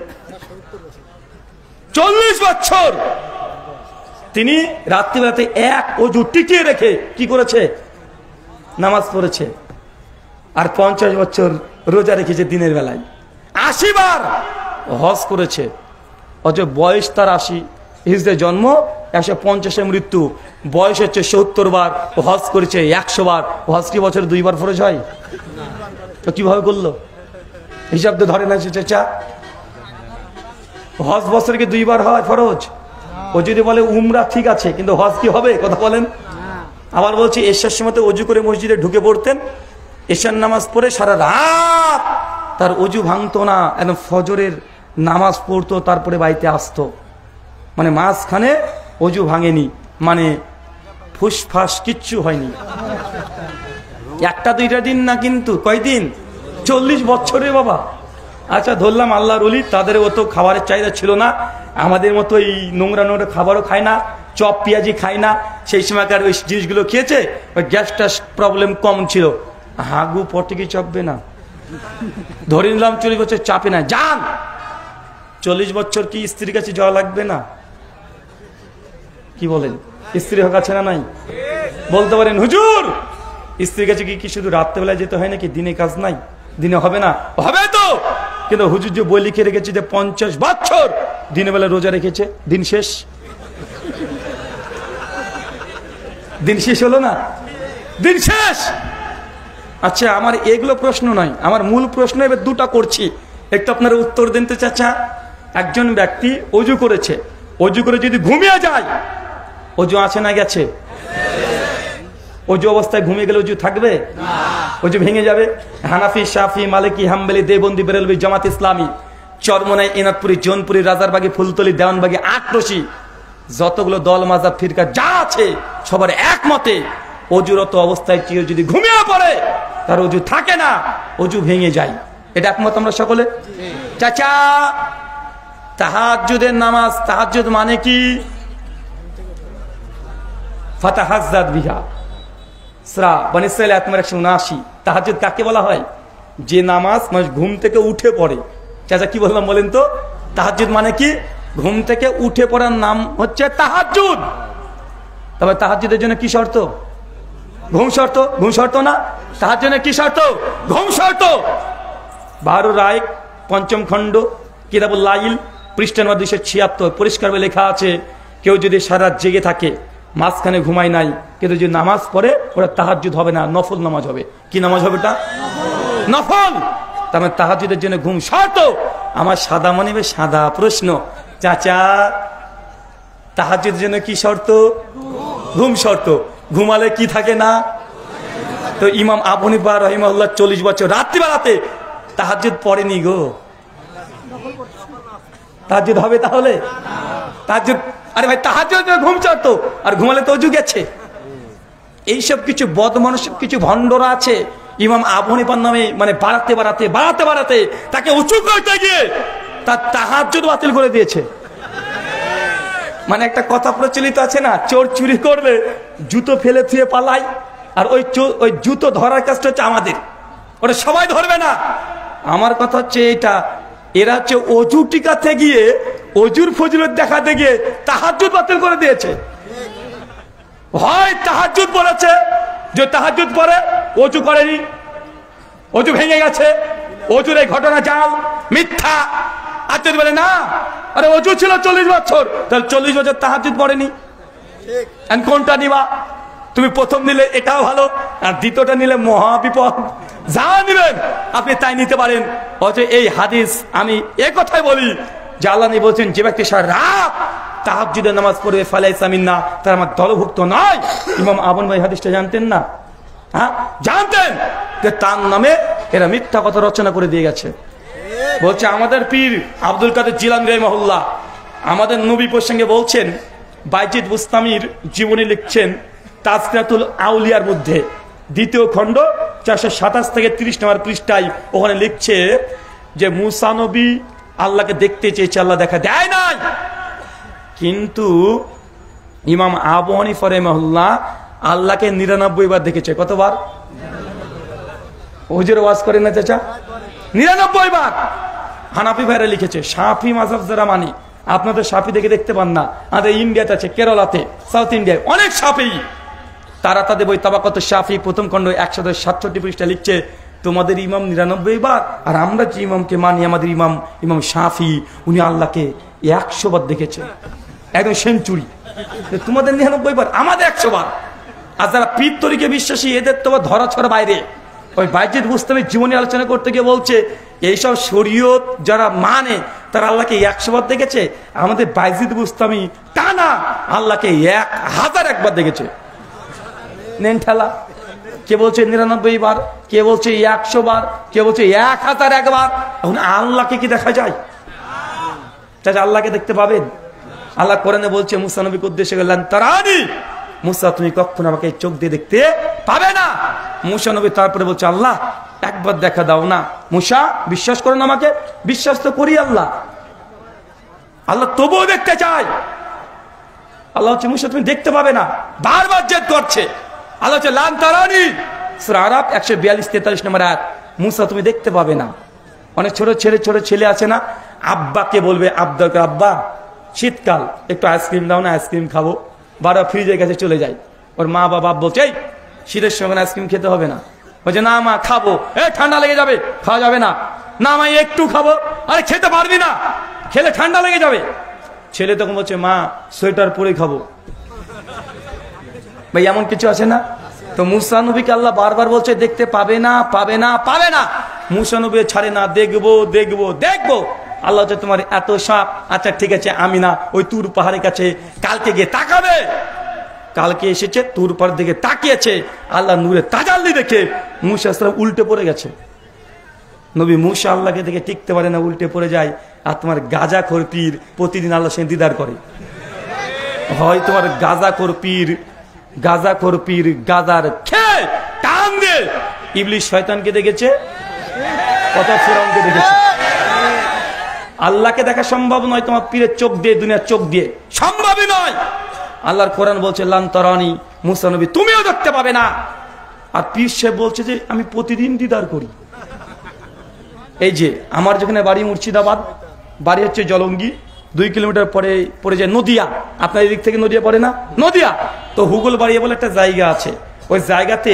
40 বছর তিনি রাত্রিবেলাতে এক ওযু টিকিয়ে রেখে কি করেছে? নামাজ পড়েছে। আর 50 বছর রোজা রেখেছে দিনের বেলায়। 80 বার হজ করেছে, অথচ বয়স তার 80, হিজড়ে জন্ম 150-এ মৃত্যু, বয়স হচ্ছে 70 বার, হজ করেছে 100 বার। হজ কি বছরে 2 বার ফরজ হয়? তো কিভাবে করলো? হিসাব তো ধরে না চাচা। হজ বছরে কি 2 বার হয় ফরজ? ও যদি বলে উমরা ঠিক আছে, কিন্তু হজ কি হবে? কথা বলেন। আবার বলছি এশার সময় ওযু করে মসজিদে ঢুকে পড়তেন, এশার নামাজ পড়ে সারা রাত তার ওযু ভাঙতো না, একদম ফজরের নামাজ পড়তো, তারপরে বাড়িতে আসতো। মানে মাঝখানে ওযু ভাঙেনি, মানে ফুসফাস কিচ্ছু হয়নি। একটা দুইটা দিন না, কিন্তু কয়দিন? 40 বছরে বাবা। আচ্ছা ধরলাম আল্লাহর ওলি, তাদের অত খাবারের চাহিদা ছিল না, আমাদের মতো এই নোংরা নোংরা খাবারও খায় না, চপ পেঁয়াজি খায় না। সেই সময়কার ওই জিনিসগুলো খেয়েছে, ওই গ্যাসটা প্রবলেম কম ছিল। হাগু পটে কি চাপবে না? ধরে নিলাম 40 বছর চাপে না, যান 40 বছর কি স্ত্রীর কাছে যাওয়া লাগবে না? কি বলেন? স্ত্রী হোক আছে না নাই? বলতে পারেন হুজুর স্ত্রীর কাছে কি শুধু রাত্রেবেলায় যেতে হয় নাকি? দিনে কাজ নাই? দিনে হবে না? হবে তো। কিন্তু হুজুর যে বই লিখে রেখেছে যে 50 বছর দিনের বেলা রোজা রেখেছে, দিন শেষ। দিন শেষ হলো না? দিন শেষ। আচ্ছা, আমার এগুলো প্রশ্ন নয়, আমার মূল প্রশ্ন এবার দুটা করছি, একটু আপনারা উত্তর দিন তো চাচা। একজন ব্যক্তি অজু করেছে, অজু করে যদি ঘুমিয়ে যায়, অজু আছে না গেছে? অজু অবস্থায় ঘুমিয়ে গেলে অজু থাকবে? অজু ভেঙে যাবে। হানাফি, শাফি, মালিকি, হাম্বলি, দেবন্দি, বেরেলভি, জামাত ইসলামী, চরমনাই, এনাদপুরি, জৌনপুরি, রাজারবাগী, ফুলতলি, দেওয়ানবাগী, আটরশি, যতগুলো দল, মাযহাব, ফিরকা যা আছে সবার একমতে অজুরত অবস্থায় কেউ যদি ঘুমিয়ে পড়ে তার অজু থাকে না, অজু ভেঙে যায়। এটা একমত আমরা সকলে? চাচা, তাহাজ্জুদের নামাজ, তাহাজ্জুদ মানে কি? ফাতাহাজ্জাদ বিহা, সূরা বনী ইসরাঈল আয়াত নম্বর 179। তাহাজ্জুদ কাকে বলা হয়? যে নামাজ মানুষ ঘুম থেকে উঠে পড়ে। চাচা কি বললাম বলেন তো? তাহাজ্জুদ মানে কি? ঘুম থেকে উঠে পড়ার নাম হচ্ছে তাহাজ্জুদ। তবে তাহাজ্জুদের জন্য কি শর্ত? ঘুম শর্ত। ঘুম শর্ত না? তাহাজ্জুদের কি শর্ত? ঘুম শর্ত। বাহারুর রায় ৫ম খণ্ড কিতাবুল লাইল পৃষ্ঠা নম্বর ২৭৬ পরিষ্কারভাবে লেখা আছে, কেউ যদি সারা রাত জেগে থাকে, মাঝখানে ঘুমায় নাই, কিন্তু যদি নামাজ পড়ে ওরা তাহাজ্জুদ হবে না, নফল নামাজ হবে। কি নামাজ হবে? এটা নফল। তার মানে তাহাজ্জুদের জন্য ঘুম শর্ত। আমার সাদা মনে সাদা প্রশ্ন, চাচা তাহাজ্জুদের জন্য কি শর্ত? ঘুম শর্ত। ঘুমালে কি থাকে না? তো ইমাম আবু হানিফা রাহিমাহুল্লাহ ৪০ বছর রাত্রিবেলাতে তাহাজ্জুদ পড়েনি গো। তাহাজ্জুদ হবে তাহলে? তাহাজ্জুদ, আরে ভাই তাহাজ্জুদ ঘুম শর্ত, আর ঘুমালে তো অজু গেছে। এইসব কিছু বদমানুষ, কিছু ভণ্ডরা আছে, ইমাম আবু হানিফার নামে মানে বাড়াতে বাড়াতে বাড়াতে বাড়াতে তাকে উঁচু করতে গিয়ে তার তাহাজ্জুদ বাতিল করে দিয়েছে। মানে একটা কথা প্রচলিত আছে না, চোর চুরি করলে জুতো ফেলে থুয়ে পালাই, আর ওই জুতো ধরার কাজটা হচ্ছে আমাদের, ওটা সবাই ধরবে না। আমার কথা হচ্ছে এটা, এরা হচ্ছে অজু টিকাতে গিয়ে, অজুর ফজিলত দেখাতে গিয়ে তাহাজ্জুদ বাতিল করে দিয়েছে। হয় তাহাজ্জুদ বলেছে যে তাহাজ্জুদ পরে অজু করেনি, অজু ভেঙে গেছে, অজুর এই ঘটনা জাল, মিথ্যা। আর যদি বলে না, আরে অজু ছিল ৪০ বছর, তাহলে ৪০ বছর তাহাজ্জুদ পড়েনি। কোনটা নিবা তুমি? প্রথম নিলে এটাও ভালো, আর দ্বিতীয়টা নিলে মহা বিপদ। যা নিবেন আপনি তাই নিতে পারেন। অথচ এই হাদিস, আমি এ কথাই বলি যে আল্লাহ নবী বলছেন, যে ব্যক্তি সারা রাত তাহাজ্জুদের নামাজ পড়বে ফালাইসা মিন্না, তার আমার দলভুক্ত নয়। ইমাম আবু হানিফা হাদিসটা জানতেন না? হ্যাঁ জানতেন, যে তার নামে এরা মিথ্যা কথা রচনা করে দিয়ে গেছে। বলছে আমাদের পীর আব্দুল কাদের জিলানী রাহিমাহুল্লাহ আমাদের নবী প্রসঙ্গে বলছেন, বাইজিদ বুস্তামির জীবনী লিখছেন তাজকিরাতুল আউলিয়ার মধ্যে ২য় খণ্ড ৪২৭ থেকে ৩০ নম্বর পৃষ্ঠায়, ওখানে লিখছে যে মুসা নবী আল্লাহকে দেখতে চেয়েছে, আল্লাহ দেখা দেয় নাই। কিন্তু ইমাম আবু হানিফা রাহিমাহুল্লাহ আল্লাহকে ৯৯ বার দেখেছে। কতবার? হুজুর ওয়াজ করেন না চাচা? ৯৯ বার। হানাফি ভাইরা লিখেছে, শাফি মাযহাব যারা মানি, আপনাদের শাফি দেখতে পান না, আমাদের ইন্ডিয়াতে আছে, কেরালাতে, সাউথ ইন্ডিয়ায় অনেক শাফি, তারা তাদের বই তাবাকাত শাফি ১ম খণ্ড ১৬৭ পৃষ্ঠা লিখছে, তোমাদের ইমাম ৯৯ বার, আর আমরা যে ইমামকে মানি, আমাদের ইমাম শাফি, উনি আল্লাহকে ১০০ বার দেখেছে, একদম সেঞ্চুরি। তোমাদের ৯৯ বার, আমাদের ১০০ বার। আর যারা পীর তরিকে বিশ্বাসী, এদের তোমার ধরা ছড়া বাইরে। ওই বাইজিদ বুস্তামির জীবনী আলোচনা করতে গিয়ে বলছে, এইসব শরীয়ত যারা মানে তারা আল্লাহকে ১০০ বার দেখেছে, আমাদের বাইজিদ বুস্তামি টানা আল্লাহকে ১০০০ বার দেখেছে। নেন ঠেলা। কে বলছে ৯৯ বার, কে বলছে ১০০ বার, কে বলছে ১০০০ বার। এখন আল্লাহকে কি দেখা যায়? চাচা আল্লাহকে দেখতে পাবেন? আল্লাহ কোরআনে বলছে মুসা নবীকে উদ্দেশ্যে গেলেন, তারানি মুসা তুমি কখনো আমাকে চোখ দিয়ে দেখতে পাবে না। মুসা নবী তারপরে বলছে, আল্লাহ একবার দেখা দাও না। মুসা বিশ্বাস করেন আমাকে? বিশ্বাস তো করি আল্লাহ, আল্লাহ তবুও দেখতে চায়। আল্লাহ হচ্ছে মুসা তুমি দেখতে পাবে না, বারবার জেদ করছে। আল্লাহ হচ্ছে লান তারানি, সূরা আরাফ ১৪২-৪৩ নম্বর আয়াত, মুসা তুমি দেখতে পাবে না। অনেক ছোট ছেলে আছে না, আব্বাকে বলবে, আব্বা শীতকাল একটু আইসক্রিম দাও না, আইসক্রিম খাবো, বারবার ফ্রিজের কাছে চলে যায়। ওর মা বাবা বলছে, এই শীতের সময় আইসক্রিম খেতে হবে না। বলছে না মা খাবো, ঠান্ডা লেগে যাবে, খাওয়া যাবে না। না মা একটু খাবো, আরে খেতে পারবি না, খেলে ঠান্ডা লেগে যাবে। ছেলে তখন বলছে মা সোয়েটার পরে খাবো। ভাই এমন কিছু আছে না? তো মুসা নবীকে আল্লাহ বারবার বলছে দেখতে পাবে না, পাবে না, পাবে না। মুসা নবী ছাড়ে না, দেখবো দেখবো দেখবো। আল্লাহ হচ্ছে তোমার এত সাপ, আচ্ছা ঠিক আছে আমি না, ওই তুর পাহাড়ের কাছে কালকে গিয়ে তাকাবে। কালকে এসেছে, তুর পাহাড়ের দিকে তাকিয়েছে, আল্লাহ নূরে তাজাল্লি দেখে মুসা আসসালাম উল্টে পড়ে গেছে। নবী মুসা আল্লাহকে দেখে টিকতে পারে না, উল্টে পড়ে যায়। আর তোমার গাঁজাখোর পীর প্রতিদিন আল্লাহ সে দিদার করে। হয় তোমার গাঁজাখোর পীর গাজার খেয়ে টান দিয়ে ইবলিশ শয়তানকে দেখেছে, কত ফেরাউনকে দেখেছে। আল্লাহকে দেখা সম্ভব নয় তোমার পীরের চোখ দিয়ে, দুনিয়ার চোখ দিয়ে সম্ভবই নয়। আল্লাহর কোরআন বলছে লান তারানি, মুসা নবী তুমিও দেখতে পাবে না। আর পীর সাহেব বলছে যে আমি প্রতিদিন দিদার করি। এই যে আমার যেখানে বাড়ি মুর্শিদাবাদ, বাড়ি হচ্ছে জলঙ্গি, 2 কিলোমিটার পরে পড়ে যায় নদিয়া। আপনার এদিক থেকে নদিয়া পড়ে না? নদিয়া। তো হুগল বাড়িয়া বলে একটা জায়গা আছে, ওই জায়গাতে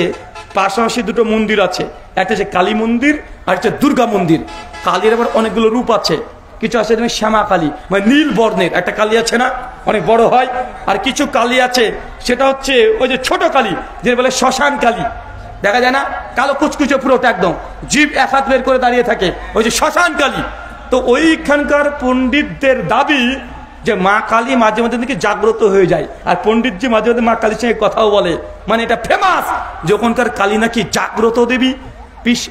পাশাপাশি দুটো মন্দির আছে, একটা হচ্ছে কালী মন্দির আর হচ্ছে দুর্গা মন্দির। কালীর আবার অনেকগুলো রূপ আছে, কিছু আছে যেমন শ্যামা কালী, মানে নীল বর্ণের একটা কালী আছে না, অনেক বড় হয়। আর কিছু কালী আছে সেটা হচ্ছে ওই যে ছোট কালী, যে বলে শ্মশান কালী, দেখা যায় না, কালো কুচকুচে পুরোটা একদম, জীব এক হাত বের করে দাঁড়িয়ে থাকে, ওই যে শ্মশান কালী। তো ওইখানকার পণ্ডিতদের দাবি যে মা কালী মাঝে মাঝে নাকি জাগ্রত হয়ে যায়, আর পণ্ডিতজি মাঝে মাঝে মা কালীর সঙ্গে কথাও বলে, মানে এটা ফেমাস যে ওখানকার কালী নাকি জাগ্রত দেবী,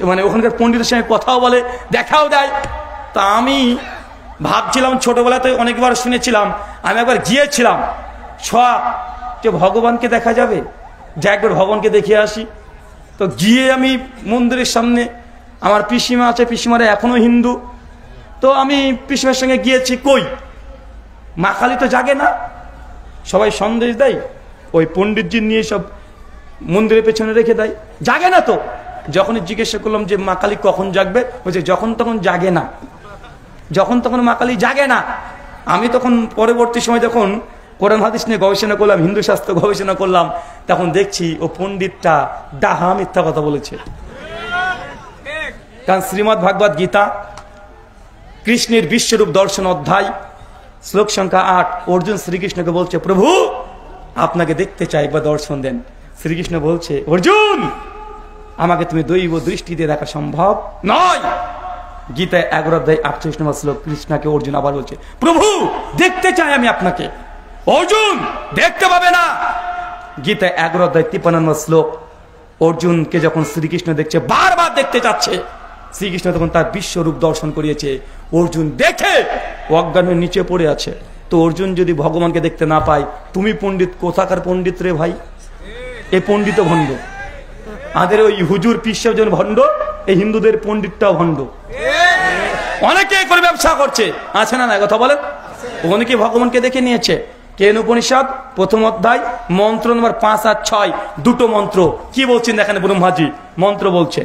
মানে ওখানকার পণ্ডিতের সঙ্গে কথাও বলে, দেখাও দেয়। তা আমি ভাবছিলাম, ছোটবেলাতে অনেকবার শুনেছিলাম, আমি একবার গিয়েছিলাম সব যে ভগবানকে দেখা যাবে, যে একবার ভগবানকে দেখে আসি। তো গিয়ে আমি মন্দিরের সামনে, আমার পিসিমা আছে, পিসিমারা এখনো হিন্দু, তো আমি পিসিমার সঙ্গে গিয়েছি, কই মা কালী তো জাগে না। সবাই সন্দেশ দেয়, ওই পণ্ডিতজি নিয়ে সব মন্দিরের পেছনে রেখে দেয়, জাগে না তো। যখনই জিজ্ঞাসা করলাম যে মা কালী কখন জাগবে, বলছে যখন তখন জাগে না, যখন তখন মা কালী জাগে না। আমি তখন পরবর্তী সময় যখন কোরআন হাদিস নিয়ে গবেষণা করলাম, হিন্দু শাস্ত্র গবেষণা করলাম, তখন দেখছি ও পণ্ডিতটা ডাহা মিথ্যা কথা বলেছে। কারণ শ্রীমদ্ ভাগবত গীতা কৃষ্ণের বিশ্বরূপ দর্শন অধ্যায় শ্লোক সংখ্যা 8, অর্জুন শ্রীকৃষ্ণকে বলছে প্রভু আপনাকে দেখতে চাই, একবার দর্শন দেন। শ্রীকৃষ্ণ বলছে অর্জুন আমাকে তুমি দৈব দৃষ্টি দিয়ে দেখা সম্ভব নয়। গীতায় 11 অধ্যায় 48 নম্বর শ্লোক, কৃষ্ণকে অর্জুন আবার বলছে প্রভু দেখতে চাই আমি আপনাকে। অর্জুন দেখতে পাবে না। গীতায় 11 অধ্যায় 53 নম্বর শ্লোক, অর্জুনকে যখন শ্রীকৃষ্ণ দেখছে, বারবার দেখতে চাচ্ছে, শ্রীকৃষ্ণ তখন তার বিশ্বরূপ দর্শন করিয়েছে। অর্জুন দেখে অজ্ঞান হয়ে নিচে পড়ে আছে। তো অর্জুন যদি ভগবানকে দেখতে না পায়, তুমি পণ্ডিত কোথাকার পণ্ডিত রে ভাই? এ পণ্ডিত ভণ্ড। আমাদের ওই হুজুর পিসাব জন ভণ্ড, এই হিন্দুদের পণ্ডিতটাও ভণ্ড। অনেকে করে ব্যবসা করছে, আছে না? না কথা বলেন। অনেকে ভগবানকে দেখে নিয়েছে। কেন উপনিষদ 1ম অধ্যায় মন্ত্র নম্বর 5 আর 6, দুটো মন্ত্র কি বলছেন দেখেন ব্রহ্মাজি। মন্ত্র বলছে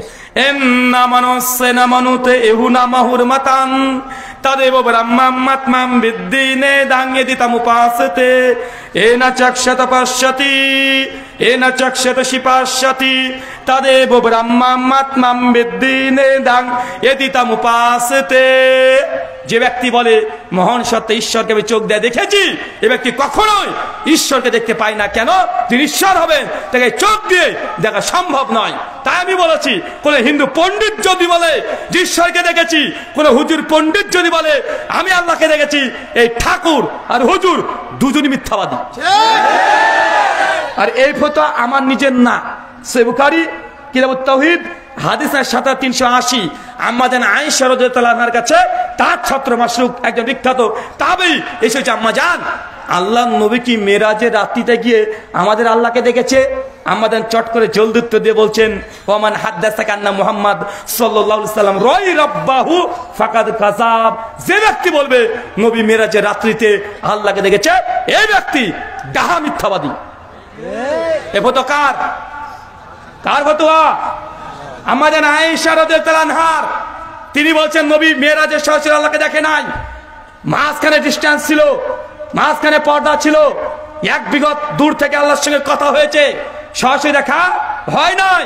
এম না মানসে না মানুতে এহু না মাহুর মাতান তাদেব ব্রহ্মাত্মাম বিদ্দিনে দাঙ্গে দিতাম উপাসতে এ না চক্ষত পশ্যতি এ না চক্ষত শিপাশ্যতি তাদেব ব্রহ্মাত্মাম বিদ্দিনে দাং এ দিতাম উপাসতে। যে ব্যক্তি বলে মহান সত্য ঈশ্বরকে আমি চোখ দিয়ে দেখেছি, এ ব্যক্তি কখনোই ঈশ্বরকে দেখতে পায় না। কেন? তিনি ঈশ্বর হবেন, তাকে চোখ দিয়ে দেখা সম্ভব নয়। তাই আমি বলেছি, কোন হিন্দু পণ্ডিত যদি বলে যে ঈশ্বরকে দেখেছি, কোন হুজুর পণ্ডিত যদি বলে আমি আল্লাহকে দেখেছি, এই ঠাকুর আর হুজুর দুজনই মিথ্যাবাদী। আর এই ফতোয়া আমার নিজের না, সহিহ বুখারী কিতাবুত তাওহীদ হাদিস 7380 আম্মা জান আয়েশা রাদিয়াল্লাহু আনহার কাছে তার ছাত্র মাশরুক একজন বিখ্যাত তাবেঈ এসেছে, আম্মা জান আল্লাহর নবী কি মেরাজের রাত্রিতে গিয়ে আমাদের আল্লাহকে দেখেছে? আম্মা জান চট করে জলদি উত্তর দিয়ে বলছেন ওমান হাদাসাকা আন্না মুহাম্মদ সাল্লাল্লাহু আলাইহি সাল্লাম রাই রাব্বাহু ফাকাদ কাযাব। যে ব্যক্তি বলবে নবী মেরাজের রাত্রিতে আল্লাহকে দেখেছে, এই ব্যক্তি ডাহা মিথ্যাবাদী। এ ফতোয়া কার? কার ফতোয়া? আম্মা জান আয়েশা রাদিয়াল্লাহু আনহার। তিনি বলছেন নবী মেরাজে সরাসরি আল্লাহকে দেখে নাই, মাঝখানে ডিস্টেন্স ছিল, মাঝখানে পর্দা ছিল, এক বিগত দূর থেকে আল্লাহর সঙ্গে কথা হয়েছে, সরাসরি দেখা হয় নাই।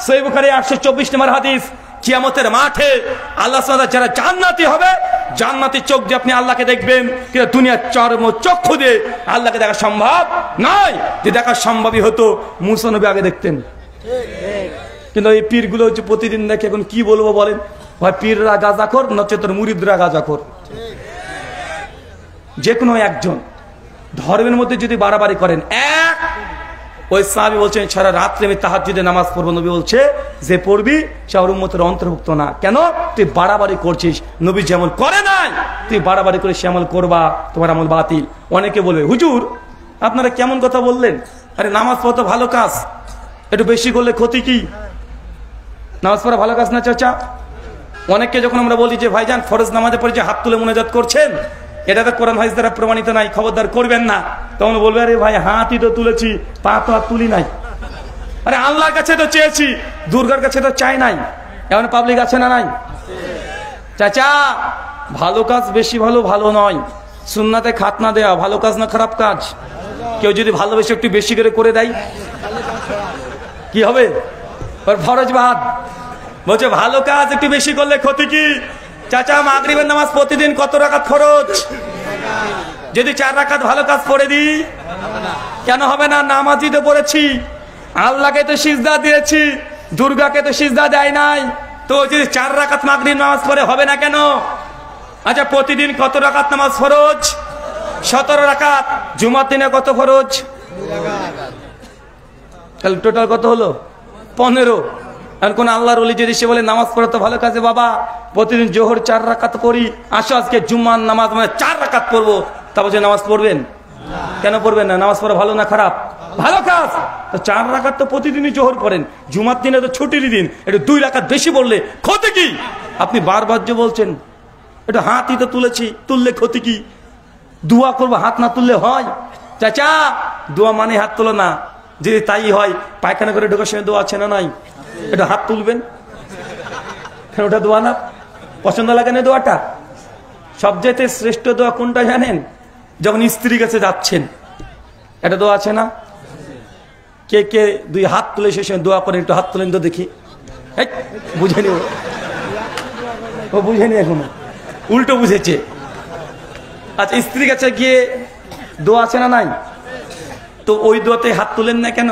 সহিহ বুখারী 824 নম্বর হাদিস, কিয়ামতের মাঠে আল্লাহ সুবহানাহু ওয়া তাআলা যারা জান্নাতি হবে, জান্নাতি চোখ দিয়ে আপনি আল্লাহকে দেখবেন, কিন্তু দুনিয়ার চর্ম চক্ষু দিয়ে আল্লাহকে দেখা সম্ভব নয়। যে দেখা সম্ভবই হতো মুসা নবী আগে দেখতেন। কিন্তু এই পীরগুলো হচ্ছে প্রতিদিন দেখে, এখন কি বলবো বলেন, হয় পীররা গাঁজাখোর, নচেত মুরিদরা গাঁজাখোর, যে কোনো একজন। ধর্মের মধ্যে যদি বাড়াবাড়ি করেন, এক ওই সাহাবী বলছেন সারা রাত্রে আমি তাহাজ্জুদে নামাজ পড়বো, নবী বলছে যে পড়বি সে আমার উম্মতের অন্তর্ভুক্ত না। কেন? তুই বাড়াবাড়ি করছিস, নবী যেমন করে নাই তুই বাড়াবাড়ি করে সে আমল করবা, তোমার আমল বাতিল। অনেকে বলবে হুজুর আপনারা কেমন কথা বললেন, আরে নামাজ পড়া তো ভালো কাজ, একটু বেশি করলে ক্ষতি কি? নামাজ পড়া ভালো কাজ না চাচা? অনেককে যখন আমরা বলি যে ভাইজান ফরজ নামাজে পড়ে যে হাত তুলে মুনাজাত করছেন, এটা তো কোরআন হাদিস দ্বারা প্রমাণিত নাই, খবরদার করবেন না, তখন বলবে আরে ভাই হাতই তো তুলেছি, পা তো আর তুলি নাই। আরে আল্লাহর কাছে তো চেয়েছি, দুর্গার কাছে তো চাই নাই। এমন পাবলিক আছে না নাই? চাচা ভালো কাজ বেশি ভালো ভালো নয়, সুন্নাতে খাতনা দেওয়া ভালো কাজ না খারাপ কাজ? কেউ যদি ভালোবেসে একটু বেশি করে দেয় কি হবে? ফরজ বাদ বলছে ভালো কাজ একটু বেশি করলে ক্ষতি কি? চাচা মাগরিবের নামাজ প্রতিদিন কত রাকাত ফরজ? যদি 4 রাকাত ভালো কাজ পড়ে দিই কেন হবে না? নামাজই তো পড়েছি, আল্লাহকে তো সিজদা দিয়েছি, দুর্গাকে তো সিজদা দেয় নাই, তো যদি 4 রাকাত মাগরিব নামাজ পড়ে হবে না কেন? আচ্ছা প্রতিদিন কত রাকাত নামাজ ফরজ? 17 রাকাত। জুমার দিনে কত ফরজ? তাহলে টোটাল কত হলো? 15। আর কোন আল্লাহর ওলি যদি সে বলে নামাজ পড়া তো ভালো কাজে, বাবা প্রতিদিন জোহর 4 রাকাত পড়ি, আসো আজকে জুম্মার নামাজ মানে 4 রাকাত পড়বো, তা বলছে নামাজ পড়বেন? কেন পড়বেন না? নামাজ পড়া ভালো না খারাপ? ভালো কাজ। তো 4 রাকাত তো প্রতিদিনই জোহর পড়েন, জুমার দিনে তো ছুটির দিন, একটু 2 রাকাত বেশি পড়লে ক্ষতি কি? আপনি বারবার যে বলছেন একটু হাতই তো তুলেছি, তুললে ক্ষতি কি? দোয়া করবো হাত না তুললে হয়? চাচা দোয়া মানে হাত তোলো না, যদি তাই হয় পায়খানা করে ঢোকার সময় দোয়া আছে না নাই? এটা হাত তুলবেন, ওটা দোয়া না? পছন্দ লাগে না দোয়াটা? সবচেয়ে শ্রেষ্ঠ দোয়া কোনটা জানেন? যখন স্ত্রীর কাছে যাচ্ছেন, এটা দোয়া আছে না? কে কে 2 হাত তুলে সে সময় দোয়া করেন? একটু হাত তুলেন তো দেখি। বুঝেনি ও, বুঝেনি এখনো, উল্টো বুঝেছে। আচ্ছা স্ত্রীর কাছে গিয়ে দোয়া আছে না নাই? তো ওই দোয়াতে হাত তুলেন না কেন?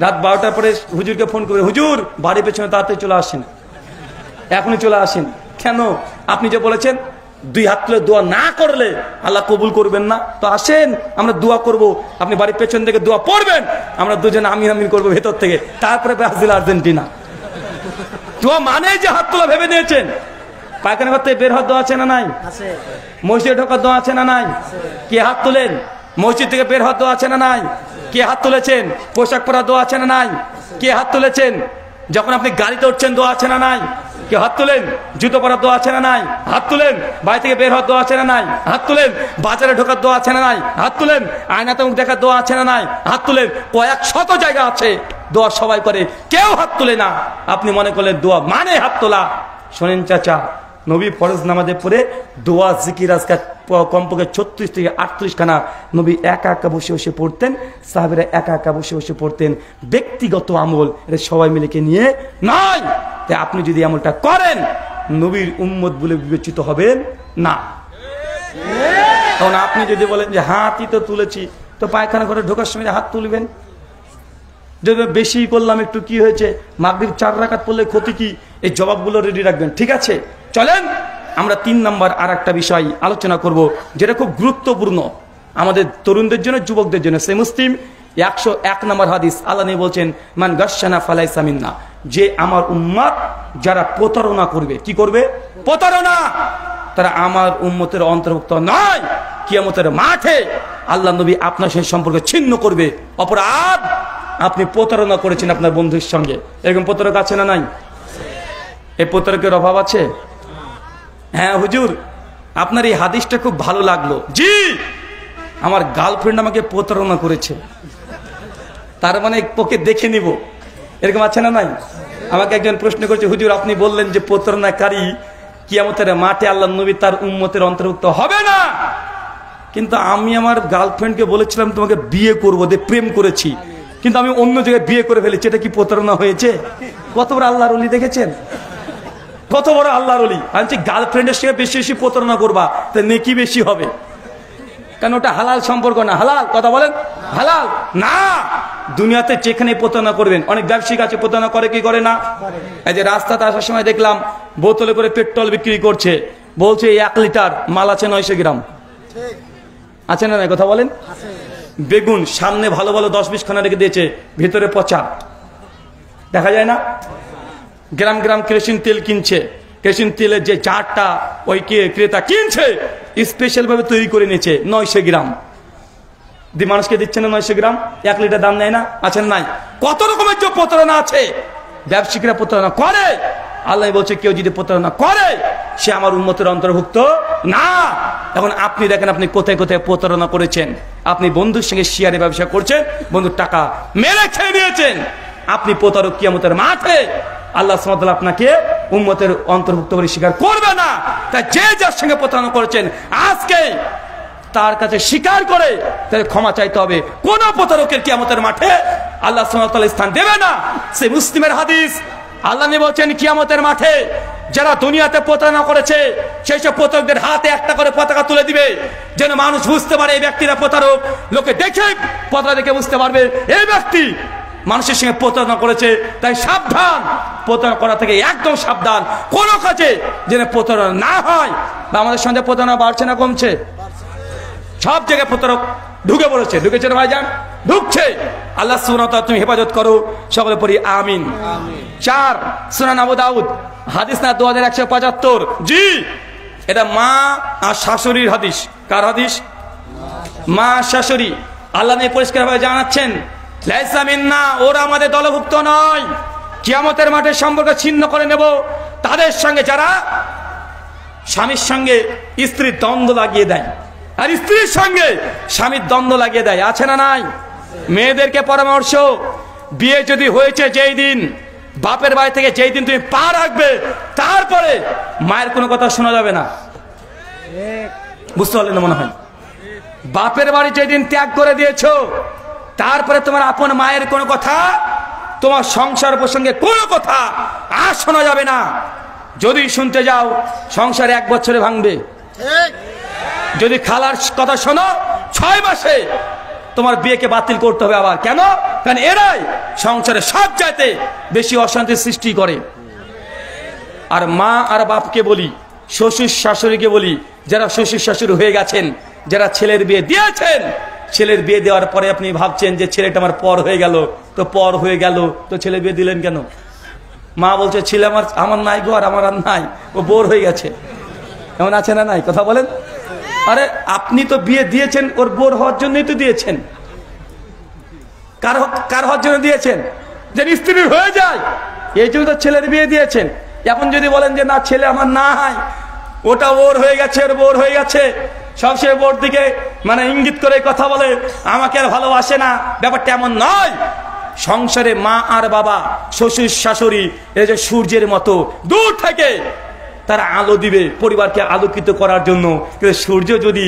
রাত 12টার পরে হুজুরকে ফোন করে, হুজুর বাড়ির পেছনে তাড়াতাড়ি চলে আসেন, এখনই চলে আসেন। কেন? আপনি যে বলেছেন 2 হাত তুলে দোয়া না করলে আল্লাহ কবুল করবেন না, তো আসেন আমরা দোয়া করব, আপনি বাড়ির পেছন থেকে দোয়া পড়বেন, আমরা দুজনে আমিন আমিন করবো ভেতর থেকে, তারপরে ব্রাজিল আর্জেন্টিনা। দোয়া মানে যে হাত তোলা ভেবে নিয়েছেন। পায়খানা ঘর থেকে বের হওয়ার দোয়া আছে না নাই? মসজিদে ঢোকার দোয়া আছে না নাই? কে হাত তুলেন? মসজিদ থেকে বের হওয়ার দোয়া আছে না নাই? কে হাত তুলেছেন? পোশাক পরার দোয়া আছে না নাই? কে হাত তুলেছেন? যখন আপনি গাড়িতে উঠছেন দোয়া আছে না নাই? কে হাত তুলেন? জুতো পরার দোয়া আছে না নাই? হাত তুলেন। বাড়ি থেকে বের হওয়ার দোয়া আছে না নাই? হাত তুলেন। বাজারে ঢোকার দোয়া আছে না নাই? হাত তুলেন। আয়নাতে মুখ দেখার দোয়া আছে না নাই? হাত তুলেন। কয়েক শত জায়গা আছে দোয়া সবাই করে, কেউ হাত তুলে না। আপনি মনে করলেন দোয়া মানে হাত তোলা। শোনেন চাচা, নবী ফরজ নামাজে পড়ে দোয়া জিকির আজকাল কমপক্ষে 36 থেকে 38 খানা নবী একা একা বসে বসে পড়তেন, সাহাবীরা একা একা বসে বসে পড়তেন। ব্যক্তিগত আমল, এটা সবাই মিলেকে নিয়ে নয়। তাই আপনি যদি আমলটা করেন নবীর উম্মত বলে বিবেচিত হবেন না। তখন আপনি যদি বলেন যে হাতই তো তুলেছি, তো পায়খানা করে ঢোকার সময় হাত তুলবেন। যদি বেশি করলাম একটু কি হয়েছে, মাগরিব 4 রাকাত পড়লে ক্ষতি কি? এই জবাবগুলো রেডি রাখবেন, ঠিক আছে? চলেন আমরা 3 নম্বর আর একটা বিষয় আলোচনা করব, যেটা খুব গুরুত্বপূর্ণ আমাদের তরুণদের জন্য, যুবকদের জন্য। সে মুসলিম 101 নম্বর হাদিস, আল্লাহ নবী বলছেন মান গাশশানা ফালাইসা মিন্না, যে আমার উম্মত যারা প্রতারণা করবে, কি করবে? প্রতারণা, তারা আমার উম্মতের অন্তর্ভুক্ত নয়। কিয়ামতের মাঠে আল্লাহ নবী আপনার সেই সম্পর্ক ছিন্ন করবে। অপরাধ, আপনি প্রতারণা করেছেন আপনার বন্ধুর সঙ্গে। এরকম প্রতারক আছে না নাই? এই প্রতারকের অভাব আছে? হ্যাঁ হুজুর আপনার এই হাদিসটা খুব ভালো লাগলো। জি, আমার গার্লফ্রেন্ড আমাকে প্রতারণা করেছে, তার মানে ওকে দেখে নিব, এরকম আছে না নাই? আমাকে একজন প্রশ্ন করেছে, হুজুর আপনি বললেন যে প্রতারণাকারী কিয়ামতের মাঠে আল্লাহ নবী তার উম্মতের অন্তর্ভুক্ত হবে না, কিন্তু আমি আমার গার্লফ্রেন্ডকে বলেছিলাম তোমাকে বিয়ে করবো, প্রেম করেছি, কিন্তু আমি অন্য জায়গায় বিয়ে করে ফেলেছি, এটা কি প্রতারণা হয়েছে? কত বড় আল্লাহর ওলি দেখেছেন, কত বড় আল্লাহর ওলি। আমি গার্লফ্রেন্ডের সঙ্গে বেশি বেশি প্রতারণা করবা, তা নেকি বেশি হবে, কারণ ওটা হালাল সম্পর্ক না। হালাল কথা বলেন, হালাল না। দুনিয়াতে যেখানে প্রতারণা করবেন, অনেক ব্যবসায়িক আছে প্রতারণা করে কি করে না। এই যে রাস্তাতে আসার সময় দেখলাম বোতলে করে পেট্রোল বিক্রি করছে, বলছে 1 লিটার মাল আছে 900 গ্রাম। আছে না? কথা বলেন। বেগুন সামনে ভালো ভালো 10-20 খানা রেখে দিয়েছে, ভিতরে পচা, দেখা যায় না। গ্রাম গ্রাম কেরোসিন তেল কিনছে, কেরোসিন তেলের যে জারটা ওই ক্রেতা কিনছে স্পেশাল ভাবে তৈরি করে নিয়েছে 900 গ্রাম দিয়ে মানুষকে দিচ্ছে না। 900 গ্রাম 1 লিটার দাম নেয় না। আছেন নাই? কত রকমের যে প্রতারণা আছে, ব্যবসায়িকরা প্রতারণা করে। আল্লাহ বলছে কেউ যদি প্রতারণা করে সে আমার উম্মতের অন্তর্ভুক্ত না। এখন আপনি দেখেন আপনি কোথায় কোথায় প্রতারণা করেছেন। আপনি বন্ধুর সঙ্গে শেয়ারে ব্যবসা করছেন, বন্ধুর টাকা মেরে খেয়ে নিয়েছেন, আপনি প্রতারক। কিয়ামতের মাঠে আল্লাহ সুবহানাহু ওয়া তাআলা আপনাকে উম্মতের অন্তর্ভুক্ত করে স্বীকার করবে না। তাই যে যার সঙ্গে প্রতারণা করেছেন আজকে তার কাছে স্বীকার করে তাদের ক্ষমা চাইতে হবে। কোন প্রতারকের কিয়ামতের মাঠে আল্লাহ সুবহানাহু ওয়া তাআলা স্থান দেবে না। সেই মুসলিমের হাদিস, আল্লাহ নবী বলেন কিয়ামতের মাঠে যারা দুনিয়াতে প্রতারণা করেছে সেই সব প্রতারকদের হাতে একটা করে পতাকা তুলে দিবে, যেন মানুষ বুঝতে পারে এই ব্যক্তিরা প্রতারক। লোকে দেখে পতাকা দেখে বুঝতে পারবে এই ব্যক্তি মানুষের সঙ্গে প্রতারণা করেছে। তাই সাবধান, প্রতারণা করা থেকে একদম সাবধান। কোন কাজে যেন প্রতারণা না হয়। আমাদের সঙ্গে প্রতারণা বাড়ছে না কমছে? সব জায়গায় প্রতারক ঢুকে পড়েছে। ঢুকেছে না ভাইজান? ঢুকছে। আল্লাহ সুবহানাহু ওয়া তাআলা তুমি হেফাজত করো, সকলে পড়ি আমিন। 4 সুনান আবু দাউদ হাদিস না 2175। জি, এটা মা আর শাশুড়ির হাদিস। কার হাদিস? মা শাশুড়ি। আল্লাহ নবী পরিষ্কারভাবে জানাচ্ছেন লাইসা মিন্না, ওরা আমাদের দলভুক্ত নয়। কিয়ামতের মাঠে সম্পর্ক ছিন্ন করে নেব তাদের সঙ্গে যারা স্বামীর সঙ্গে স্ত্রীর দ্বন্দ্ব লাগিয়ে দেয়, আর স্ত্রীর সঙ্গে স্বামীর দ্বন্দ্ব লাগিয়ে দেয়। আছে না নাই? মেয়েদেরকে পরামর্শ, বিয়ে যদি হয়েছে যেই দিন, বাপের বাড়ি থেকে যেই দিন তুমি পা রাখবে তারপরে মায়ের কোনো কথা শোনা যাবে না। বুঝতে পারলেন না মনে হয়? বাপের বাড়ি যেদিন ত্যাগ করে দিয়েছো তারপরে তোমার আপন মায়ের কোনো কথা, তোমার সংসার প্রসঙ্গে কোনো কথা আর শোনা যাবে না। যদি শুনতে যাও সংসার 1 বছরে ভাঙবে। যদি খালার কথা শোনো 6 মাসে তোমার বিয়েকে বাতিল করতে হবে আবার। কেন? কারণ এরাই সংসারে সব চাইতে বেশি অশান্তির সৃষ্টি করে। আর মা আর বাপকে বলি, শ্বশুর শাশুড়িকে বলি, যারা শ্বশুর শাশুড়ি হয়ে গেছেন, যারা ছেলের বিয়ে দিয়েছেন, ছেলের বিয়ে দেওয়ার পরে আপনি ভাবছেন যে ছেলেটা আমার পর হয়ে গেল, তো পর হয়ে গেল তো ছেলে বিয়ে দিলেন কেন? মা বলছে ছেলে আমার নাই গো, আর আমার আর নাই, ও বোর হয়ে গেছে। এমন আছে না নাই? কথা বলেন। আরে আপনি তো বিয়ে দিয়েছেন ওর বোর হওয়ার জন্যই তো দিয়েছেন। কার হওয়ার জন্য দিয়েছেন? যে স্ত্রীর হয়ে যায়, এই জন্য তো ছেলের বিয়ে দিয়েছেন। এখন যদি বলেন যে না ছেলে আমার নাই, ওটা ওর হয়ে গেছে, ওর বোর হয়ে গেছে, সবসময় বোর দিকে মানে ইঙ্গিত করে কথা বলে, আমাকে আর ভালোবাসে না, ব্যাপারটা এমন নয়। সংসারে মা আর বাবা, শ্বশুর শাশুড়ি এই যে সূর্যের মতো দূর থেকে তারা আলো দিবে পরিবারকে আলোকিত করার জন্য। কিন্তু সূর্য যদি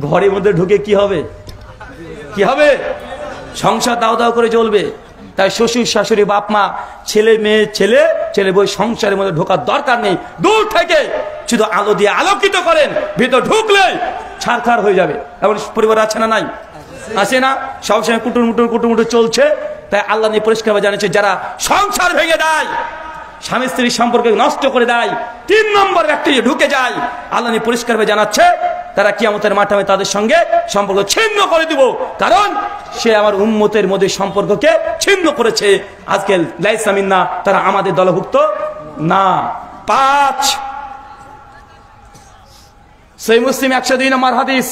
ঘরের মধ্যে ঢুকে কি হবে? কি হবে? সংসার দাও দাও করে জ্বলবে। তাই শ্বশুর শাশুড়ি, বাপ মা, ছেলে মেয়ে, ছেলে বই সংসারের মধ্যে ঢোকার দরকার নেই। দূর থেকে শুধু আলো দিয়ে আলোকিত করেন, ভিতর ঢুকলে ছাড়খাড় হয়ে যাবে। এমন পরিবার আছে না নাই? আছে না? সবসময় কুটুর চলছে। তাই আল্লাহ নিয়ে পরিষ্কার জানিয়েছে যারা সংসার ভেঙে দেয়, স্বামী স্ত্রীর সম্পর্কে নষ্ট করে দেয়, 3 নম্বর ব্যক্তি ঢুকে যায়, আল্লাহ নিয়ে পরিষ্কারভাবে জানাচ্ছে তারা কিয়ামতের মাঠে আমি তাদের সঙ্গে সম্পর্ক ছিন্ন করে দিব। কারণ সে আমার উম্মতের মধ্যে সম্পর্ককে ছিন্ন করেছে। আজকে লাইসা মিন্না, তারা আমাদের দলভুক্ত না। 5 সহিহ মুসলিম 102 নম্বর হাদিস,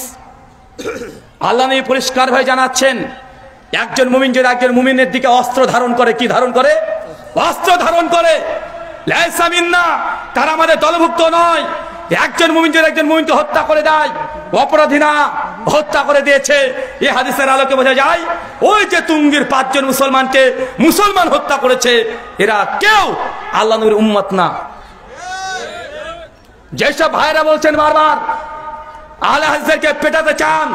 আল্লাহ নবী পরিষ্কারভাবে জানাচ্ছেন একজন মুমিন যদি একজন মুমিনের দিকে অস্ত্র ধারণ করে, কি ধারণ করে? অস্ত্র ধারণ করে। লাইসা মিন্না, তারা আমাদের দলভুক্ত নয়। একজন মুমিন যদি একজন মুমিনকে হত্যা করে দেয়, অপরাধী না, হত্যা করে দিয়েছে, এই হাদিসের আলোকে বোঝা যায় ওই যে তুঙ্গির 5 জন মুসলমানকে মুসলমান হত্যা করেছে, এরা কেউ আল্লাহ নবীর উম্মত না। যেসব ভাইরা বলছেন বারবার আহলে হাদিসদেরকে পেটাতে চান,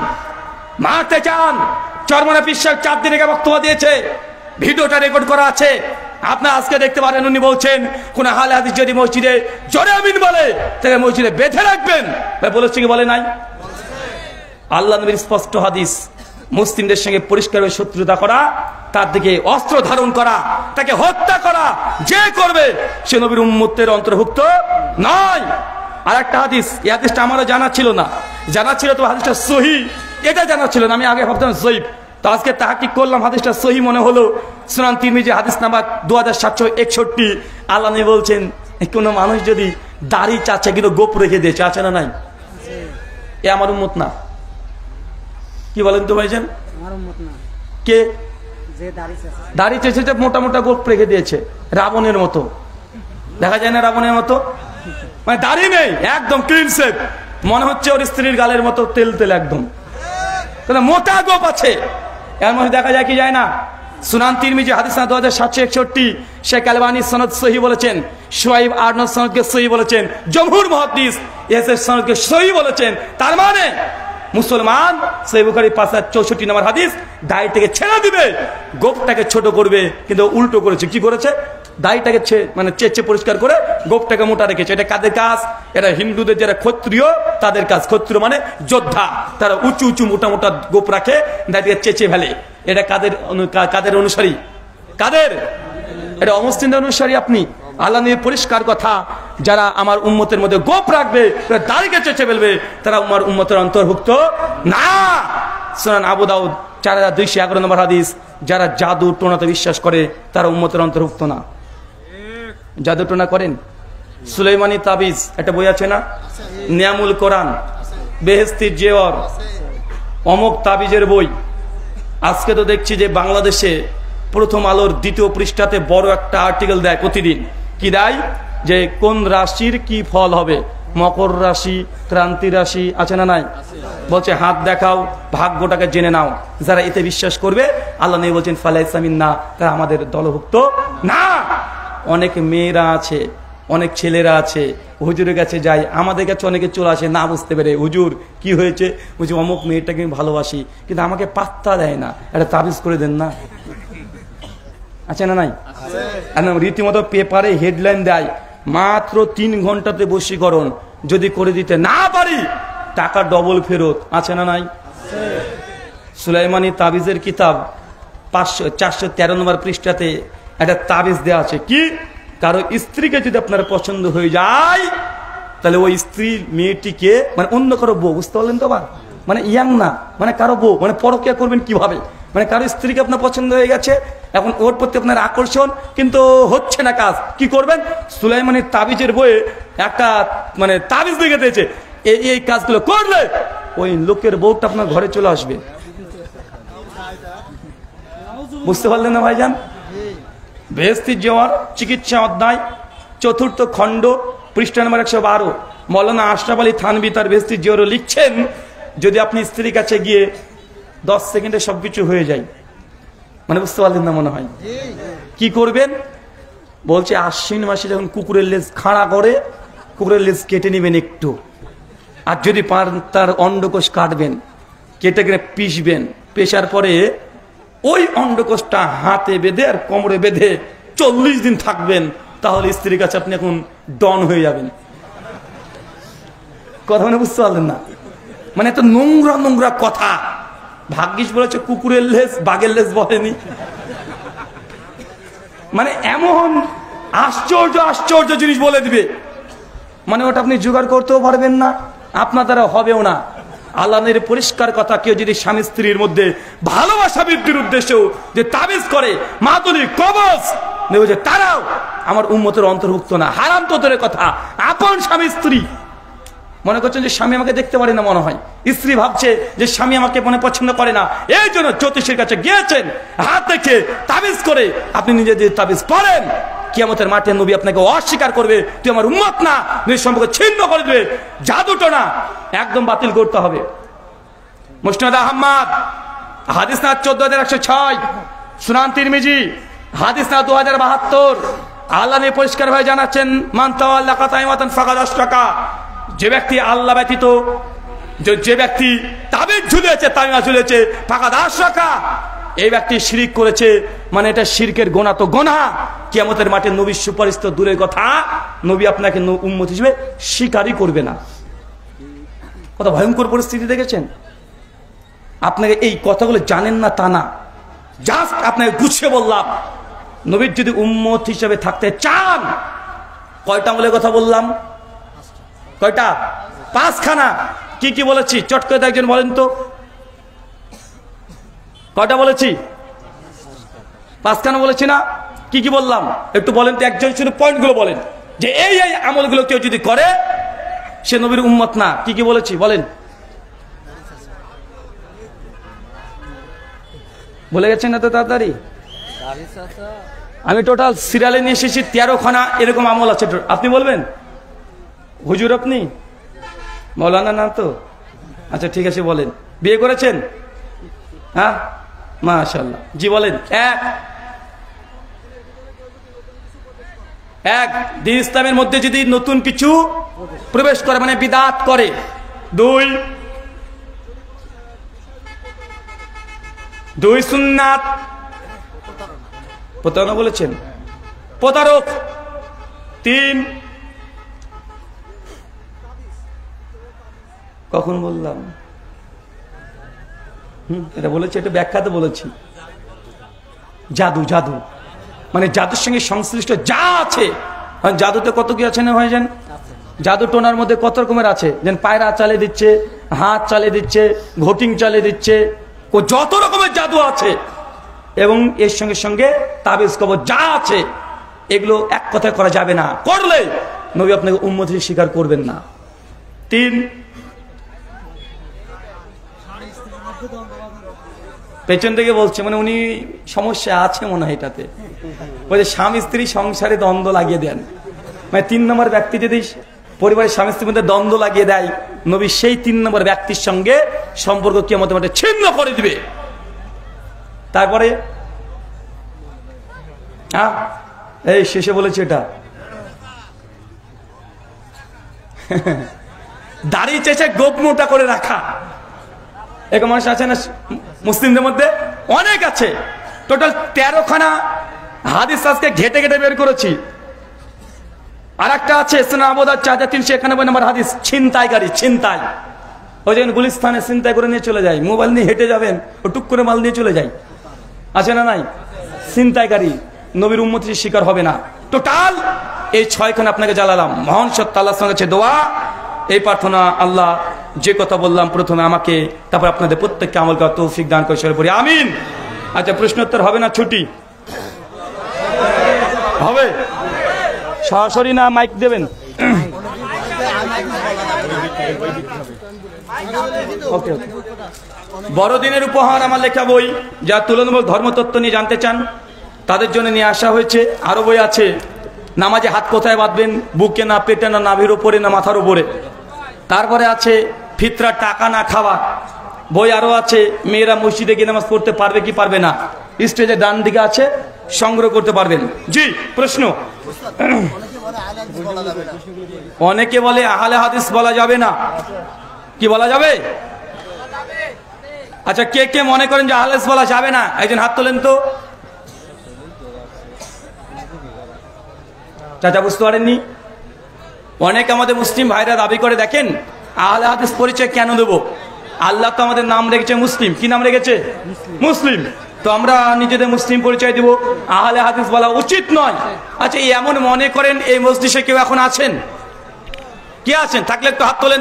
মারতে চান, চরমনা বিশ্বাস 4 দিন আগে বক্তব্য দিয়েছে, ভিডিওটা রেকর্ড করা আছে, আপনারা আজকে দেখতে পারেন। উনি বলছেন কোন আহলে হাদিস যদি মসজিদে জোরে আমিন বলে তাকে মসজিদে বেঁধে রাখবেন। বলেছে কি বলে নাই? আল্লাহ নবীর স্পষ্ট হাদিস, মুসলিমদের সঙ্গে পরিষ্কারভাবে শত্রুতা করা, তার দিকে অস্ত্র ধারণ করা, তাকে হত্যা করা, যে করবে সে নবীর উম্মতের অন্তর্ভুক্ত নয়। আর একটা হাদিস, এই হাদিসটা আমারও জানা ছিল না, জানা ছিল তো হাদিসটা সহিহ, এটা জানা ছিল না, আমি আগে ভাবতাম জয়ীফ, তো আজকে তাহকিক করলাম, হাদিসটা সহিহ মনে হলো। সুনান তিরমিজি হাদিস নাম্বার 2761। আল্লাহ নবী বলছেন, কোনো মানুষ যদি দাড়ি চাচ্ছে কিন্তু গোপ রেখে দিয়েছে, আছে না নাই? এ আমার উম্মত না। কি বলেন তো ভাইজান? কে দাড়ি চেয়েছে, মোটা মোটা গোপ রেখে দিয়েছে, রাবণের মতো দেখা যায় না? রাবণের মতো মানে দাড়ি নেই, একদম ক্লিন শেভ, মনে হচ্ছে ওর স্ত্রীর গালের মতো তেল তেল, একদম মোটা গোপ আছে। এর মধ্যে দেখা যায় কি যায় না? সুনান তিরমিজি হাদিস 2761, শেখ আলবানী সনদ সহিহ বলেছেন, শুআইব আরনাদ সনদকে সহিহ বলেছেন, জমহুর মুহাদ্দিস এসের সনদকে সহিহ বলেছেন। তার মানে মুসলমান সহিহ বুখারী 5064 নম্বর হাদিস, দাড়িটাকে ছেড়ে দিবে, গোপটাকে ছোট করবে, কিন্তু উল্টো করেছে। কি করেছে? দাড়িটাকে মানে চেঁচে পরিষ্কার করে গোপটাকে মোটা রেখেছে। এটা কাদের কাজ? এটা হিন্দুদের যারা ক্ষত্রিয় তাদের কাজ। ক্ষত্রিয় মানে যোদ্ধা, তারা উঁচু উঁচু মোটা মোটা গোপ রাখে, দাড়িটাকে চেঁচে ফেলে। এটা কাদের অনুসারী? কাদের? এটা অমুসলিমদের অনুসারী। আপনি আল্লাহ নিয়ে পরিষ্কার কথা, যারা আমার উম্মতের মধ্যে গোপ রাখবে, দাড়িকে চেঁচে ফেলবে, তারা আমার উম্মতের অন্তর্ভুক্ত না। সুনান আবু দাউদ 4211 নম্বর হাদিস, যারা জাদু টোনাতে বিশ্বাস করে তারা উম্মতের অন্তর্ভুক্ত না। জাদু টোনা করেন, সুলাইমানি তাবিজ একটা বই আছে না, নিয়ামুল কোরআন, বেহেস্তির জেওয়ার, অমুক তাবিজের বই। আজকে তো দেখছি যে বাংলাদেশে প্রথম আলোর 2য় পৃষ্ঠাতে বড় একটা আর্টিকেল দেয় প্রতিদিন। কি দেয়? যে কোন রাশির কি ফল হবে, মকর রাশি, ক্রান্তি রাশি, আছে না নাই? বলছে হাত দেখাও, ভাগ্যটাকে জেনে নাও। যারা এতে বিশ্বাস করবে, আল্লাহ নবী বলছেন ফালাইসা মিন্না, তারা আমাদের দলভুক্ত না। অনেক মেয়েরা আছে, অনেক ছেলেরা আছে, হুজুরের কাছে যায়, আমাদের কাছে অনেকে চলে আসে না বুঝতে পেরে, হুজুর কি হয়েছে? বুঝি অমুক মেয়েটাকে আমি ভালোবাসি, কিন্তু আমাকে পাত্তা দেয় না, একটা তাবিজ করে দেন না। আছে না নাই? রীতিমতো পেপারে হেডলাইন দেয়, মাত্র 3 ঘন্টাতে বশীকরণ, যদি করে দিতে না পারি টাকা ডবল ফেরত। আছে না নাই? সুলাইমানি তাবিজের কিতাব 413 নম্বর পৃষ্ঠাতে একটা তাবিজ দেওয়া আছে। কি? কারো স্ত্রীকে যদি আপনার পছন্দ হয়ে যায়, তাহলে ওই স্ত্রী মেয়েটিকে, মানে অন্য কারো বউ, বুঝতে পারলেন তো? আবার মানে ইয়াং না, মানে কারো বউ, মানে পরকিয়া করবেন কিভাবে? মানে কারো স্ত্রীকে আপনার পছন্দ হয়ে গেছে, এখন ওর প্রতি আপনার আকর্ষণ, কিন্তু হচ্ছে না কাজ, কি করবেন? সুলাইমানের তাবিজের বইয়ে একটা মানে তাবিজ লিখে দিয়েছে, এই কাজগুলো করলে ওই লোকের বউটা আপনার ঘরে চলে আসবে। বুঝতে পারলেন না ভাইজান? বেহেস্তির জেওয়ার চিকিৎসা অধ্যায় 4th খণ্ড পৃষ্ঠা নম্বর 112, মৌলানা আশরাফ আলী থানভী তার বেহেস্তির জেওয়ারও লিখছেন, যদি আপনি স্ত্রীর কাছে গিয়ে 10 সেকেন্ডে সবকিছু হয়ে যায়, মানে বুঝতে পারলেন না মনে হয়, কি করবেন? বলছে আশ্বিন মাসে যখন কুকুরের লেজ খাড়া করে, কুকুরের লেজ কেটে নেবেন একটু, আর যদি পার তার অন্ডকোষ কাটবেন, কেটে কেটে পিষবেন, পেশার পরে ওই অন্ডকোষটা হাতে বেঁধে আর কোমরে বেঁধে 40 দিন থাকবেন, তাহলে স্ত্রীর কাছে আপনি এখন ডন হয়ে যাবেন। কথা মানে বুঝতে পারলেন না? মানে এত নোংরা নোংরা কথা। ভাগ্যিস বলেছে কুকুরের লেজ, বাঘের লেজ বলেনি। মানে এমন আশ্চর্য আশ্চর্য জিনিস বলে দিবে, মানে ওটা আপনি জোগাড় করতেও পারবেন না, আপনার দ্বারা হবেও না। আল্লাহর পরিষ্কার কথা, কেউ যদি স্বামী স্ত্রীর মধ্যে ভালোবাসা বৃদ্ধির উদ্দেশ্যেও যে তাবিজ করে, মাদুলি কবজ নেবে, যে তারাও আমার উম্মতের অন্তর্ভুক্ত না। হারাম তো দূরের কথা, আপন স্বামী স্ত্রী মনে করছেন যে স্বামী আমাকে দেখতে পারে না, মনে হয় স্ত্রী ভাবছে যে স্বামী আমাকে মনে পছন্দ করে না, এই জন্য জ্যোতিষের কাছে গিয়েছেন, হাত দেখে তাবিজ করে আপনি নিজে যে তাবিজ পড়েন, কিয়ামতের মাঠে নবী আপনাকে অস্বীকার করবে, তুই আমার উম্মত না, নিজের সম্পর্ক ছিন্ন করে দেবে। জাদুটো না, একদম বাতিল করতে হবে। মুসনাদ আহমদ হাদিস না 14106, সুনান তিরমিজি হাদিস না 2072। আল্লাহ নিয়ে পরিষ্কার ভাবে জানাচ্ছেন, মান তাওয়াল্লা কাতাইমাতান ফাকাদ আশরাকা, যে ব্যক্তি আল্লাহ ব্যতীত, যে ব্যক্তি তাবিজ ঝুলিয়েছে, তাবিজ ঝুলিয়েছে, ফাকাদ আশরাকা, এই ব্যক্তি শিরক করেছে। মানে এটা শিরকের গোনা তো গোনা, কিয়ামতের মাঠে নবীর সুপারিশ তো দূরের কথা, নবী আপনাকে উম্মত হিসেবে স্বীকারই করবে না। কত ভয়ঙ্কর পরিস্থিতি দেখেছেন? আপনাকে এই কথাগুলো জানেন না তা না, জাস্ট আপনাকে গুছিয়ে বললাম। নবীর যদি উম্মত হিসেবে থাকতে চান, কয়টা আমলের কথা বললাম? কয়টা? 5খানা। কি কি বলেছি চট করে একজন বলেন তো, কয়টা বলেছি? 5খানা বলেছি না? কি কি বললাম একটু বলেন তো, একজন শুধু পয়েন্টগুলো বলেন যে এই এই আমলগুলো কেউ যদি করে সে নবীর উম্মত না। কি কি বলেছি বলেন? বলে গেছেন এত তাড়াতাড়ি? আমি টোটাল সিরিয়ালে নিয়ে এসেছি 13খানা এরকম আমল আছে। আপনি বলবেন? হুজুর আপনি মৌলানা না তো? আচ্ছা ঠিক আছে বলেন। বিয়ে করেছেন? হ্যাঁ মাশাআল্লাহ। জি বলেন। এক, দিন ইসলামের মধ্যে যদি নতুন কিছু প্রবেশ করে মানে বিদআত করে। 2 সুন্নাত। প্রতারণা বলেছেন? প্রতারক। 3, কখন বললাম? এটা বলেছি, এটা ব্যাখ্যাতে বলেছি। জাদু। জাদু মানে জাদুর সঙ্গে সংশ্লিষ্ট যা আছে। জাদুতে কত কি আছে না ভাইজান? জাদু টোনার মধ্যে কত রকমের আছে, যেন পায়রা চালিয়ে দিচ্ছে, হাত চালিয়ে দিচ্ছে, ঘটিং চালিয়ে দিচ্ছে, ও যত রকমের জাদু আছে এবং এর সঙ্গে সঙ্গে তাবিজ কবর যা আছে, এগুলো এক কথায় করা যাবে না। করলে নবী আপনাকে উম্মত হিসেবে স্বীকার করবেন না। 3, পেছন থেকে বলছে মানে উনি সমস্যা আছে মনে হয় এটাতে, বলছে স্বামী স্ত্রী সংসারে দ্বন্দ্ব লাগিয়ে দেন। মানে 3 নম্বর ব্যক্তি যদি পরিবারের স্বামী স্ত্রীর মধ্যে দ্বন্দ্ব লাগিয়ে দেয়, নবী সেই 3 নম্বর ব্যক্তির সঙ্গে সম্পর্ক কিয়ামতের মাঠে ছিন্ন করে দিবে। তারপরে এই শেষে বলেছে এটা দাড়ি চেঁচে গোপ মোটা করে রাখা। এরকম মানুষ আছে না মুসলিমদের মধ্যে? অনেক আছে। টোটাল 13খানা হাদিস আজকে ঘেটে ঘেটে বের করেছি। আর একটা আছে সুনানাবুদাউদ 4391 নম্বর হাদিস, ছিনতাইকারী। ছিনতাই, ওই যেন গুলিস্তানে ছিনতাই করে নিয়ে চলে যায়, মোবাইল নিয়ে হেঁটে যাবেন, ও টুক করে মাল নিয়ে চলে যায়, আছে না নাই? ছিনতাইকারী নবীর উম্মত হিসেবে স্বীকার হবে না। টোটাল এই 6খানা আপনাকে জ্বালালাম। মহান সত্য আল্লাহর সঙ্গে আছে দোয়া, এই প্রার্থনা, আল্লাহ যে কথা বললাম প্রথমে আমাকে, তারপর আপনাদের প্রত্যেককে আমল করার তৌফিক দান করে সরে পড়ি, আমিন। আচ্ছা প্রশ্নোত্তর হবে না ছুটি হবে? সরাসরি না মাইক দেবেন? ওকে। বড়দিনের উপহার আমার লেখা বই, যা তুলনামূলক ধর্মতত্ত্ব নিয়ে জানতে চান তাদের জন্য নিয়ে আসা হয়েছে। আরো বই আছে, নামাজে হাত কোথায় বাঁধবেন, বুকে না পেটে না নাভির উপরে না মাথার উপরে। তারপরে আছে ফিতরা টাকা না খাওয়া বই। আরো আছে মেয়েরা মসজিদে গিয়ে নামাজ পড়তে পারবে কি পারবে না, স্টেজের ডান দিকে আছে, সংগ্রহ করতে পারবেন। জি প্রশ্ন? অনেকে বলে আহলে হাদিস বলা যাবে না, কি বলা যাবে? আচ্ছা কে কে মনে করেন যে আহলে হাদিস বলা যাবে না, একজন হাত তোলেন তো। চাচা বুঝতে পারেননি? অনেক আমাদের মুসলিম ভাইরা দাবি করে, দেখেন আহলে হাদিস পরিচয় কেন দেব? আল্লাহ তো আমাদের নাম রেখেছে মুসলিম। কি নাম রেখেছে? মুসলিম। তো আমরা নিজেদের মুসলিম পরিচয় দিব, আহলে হাদিস বলা উচিত নয়। আচ্ছা এমন মনে করেন এই মজলিসে কেউ এখন আছেন? কে আছেন? থাকলে একটু হাত তোলেন।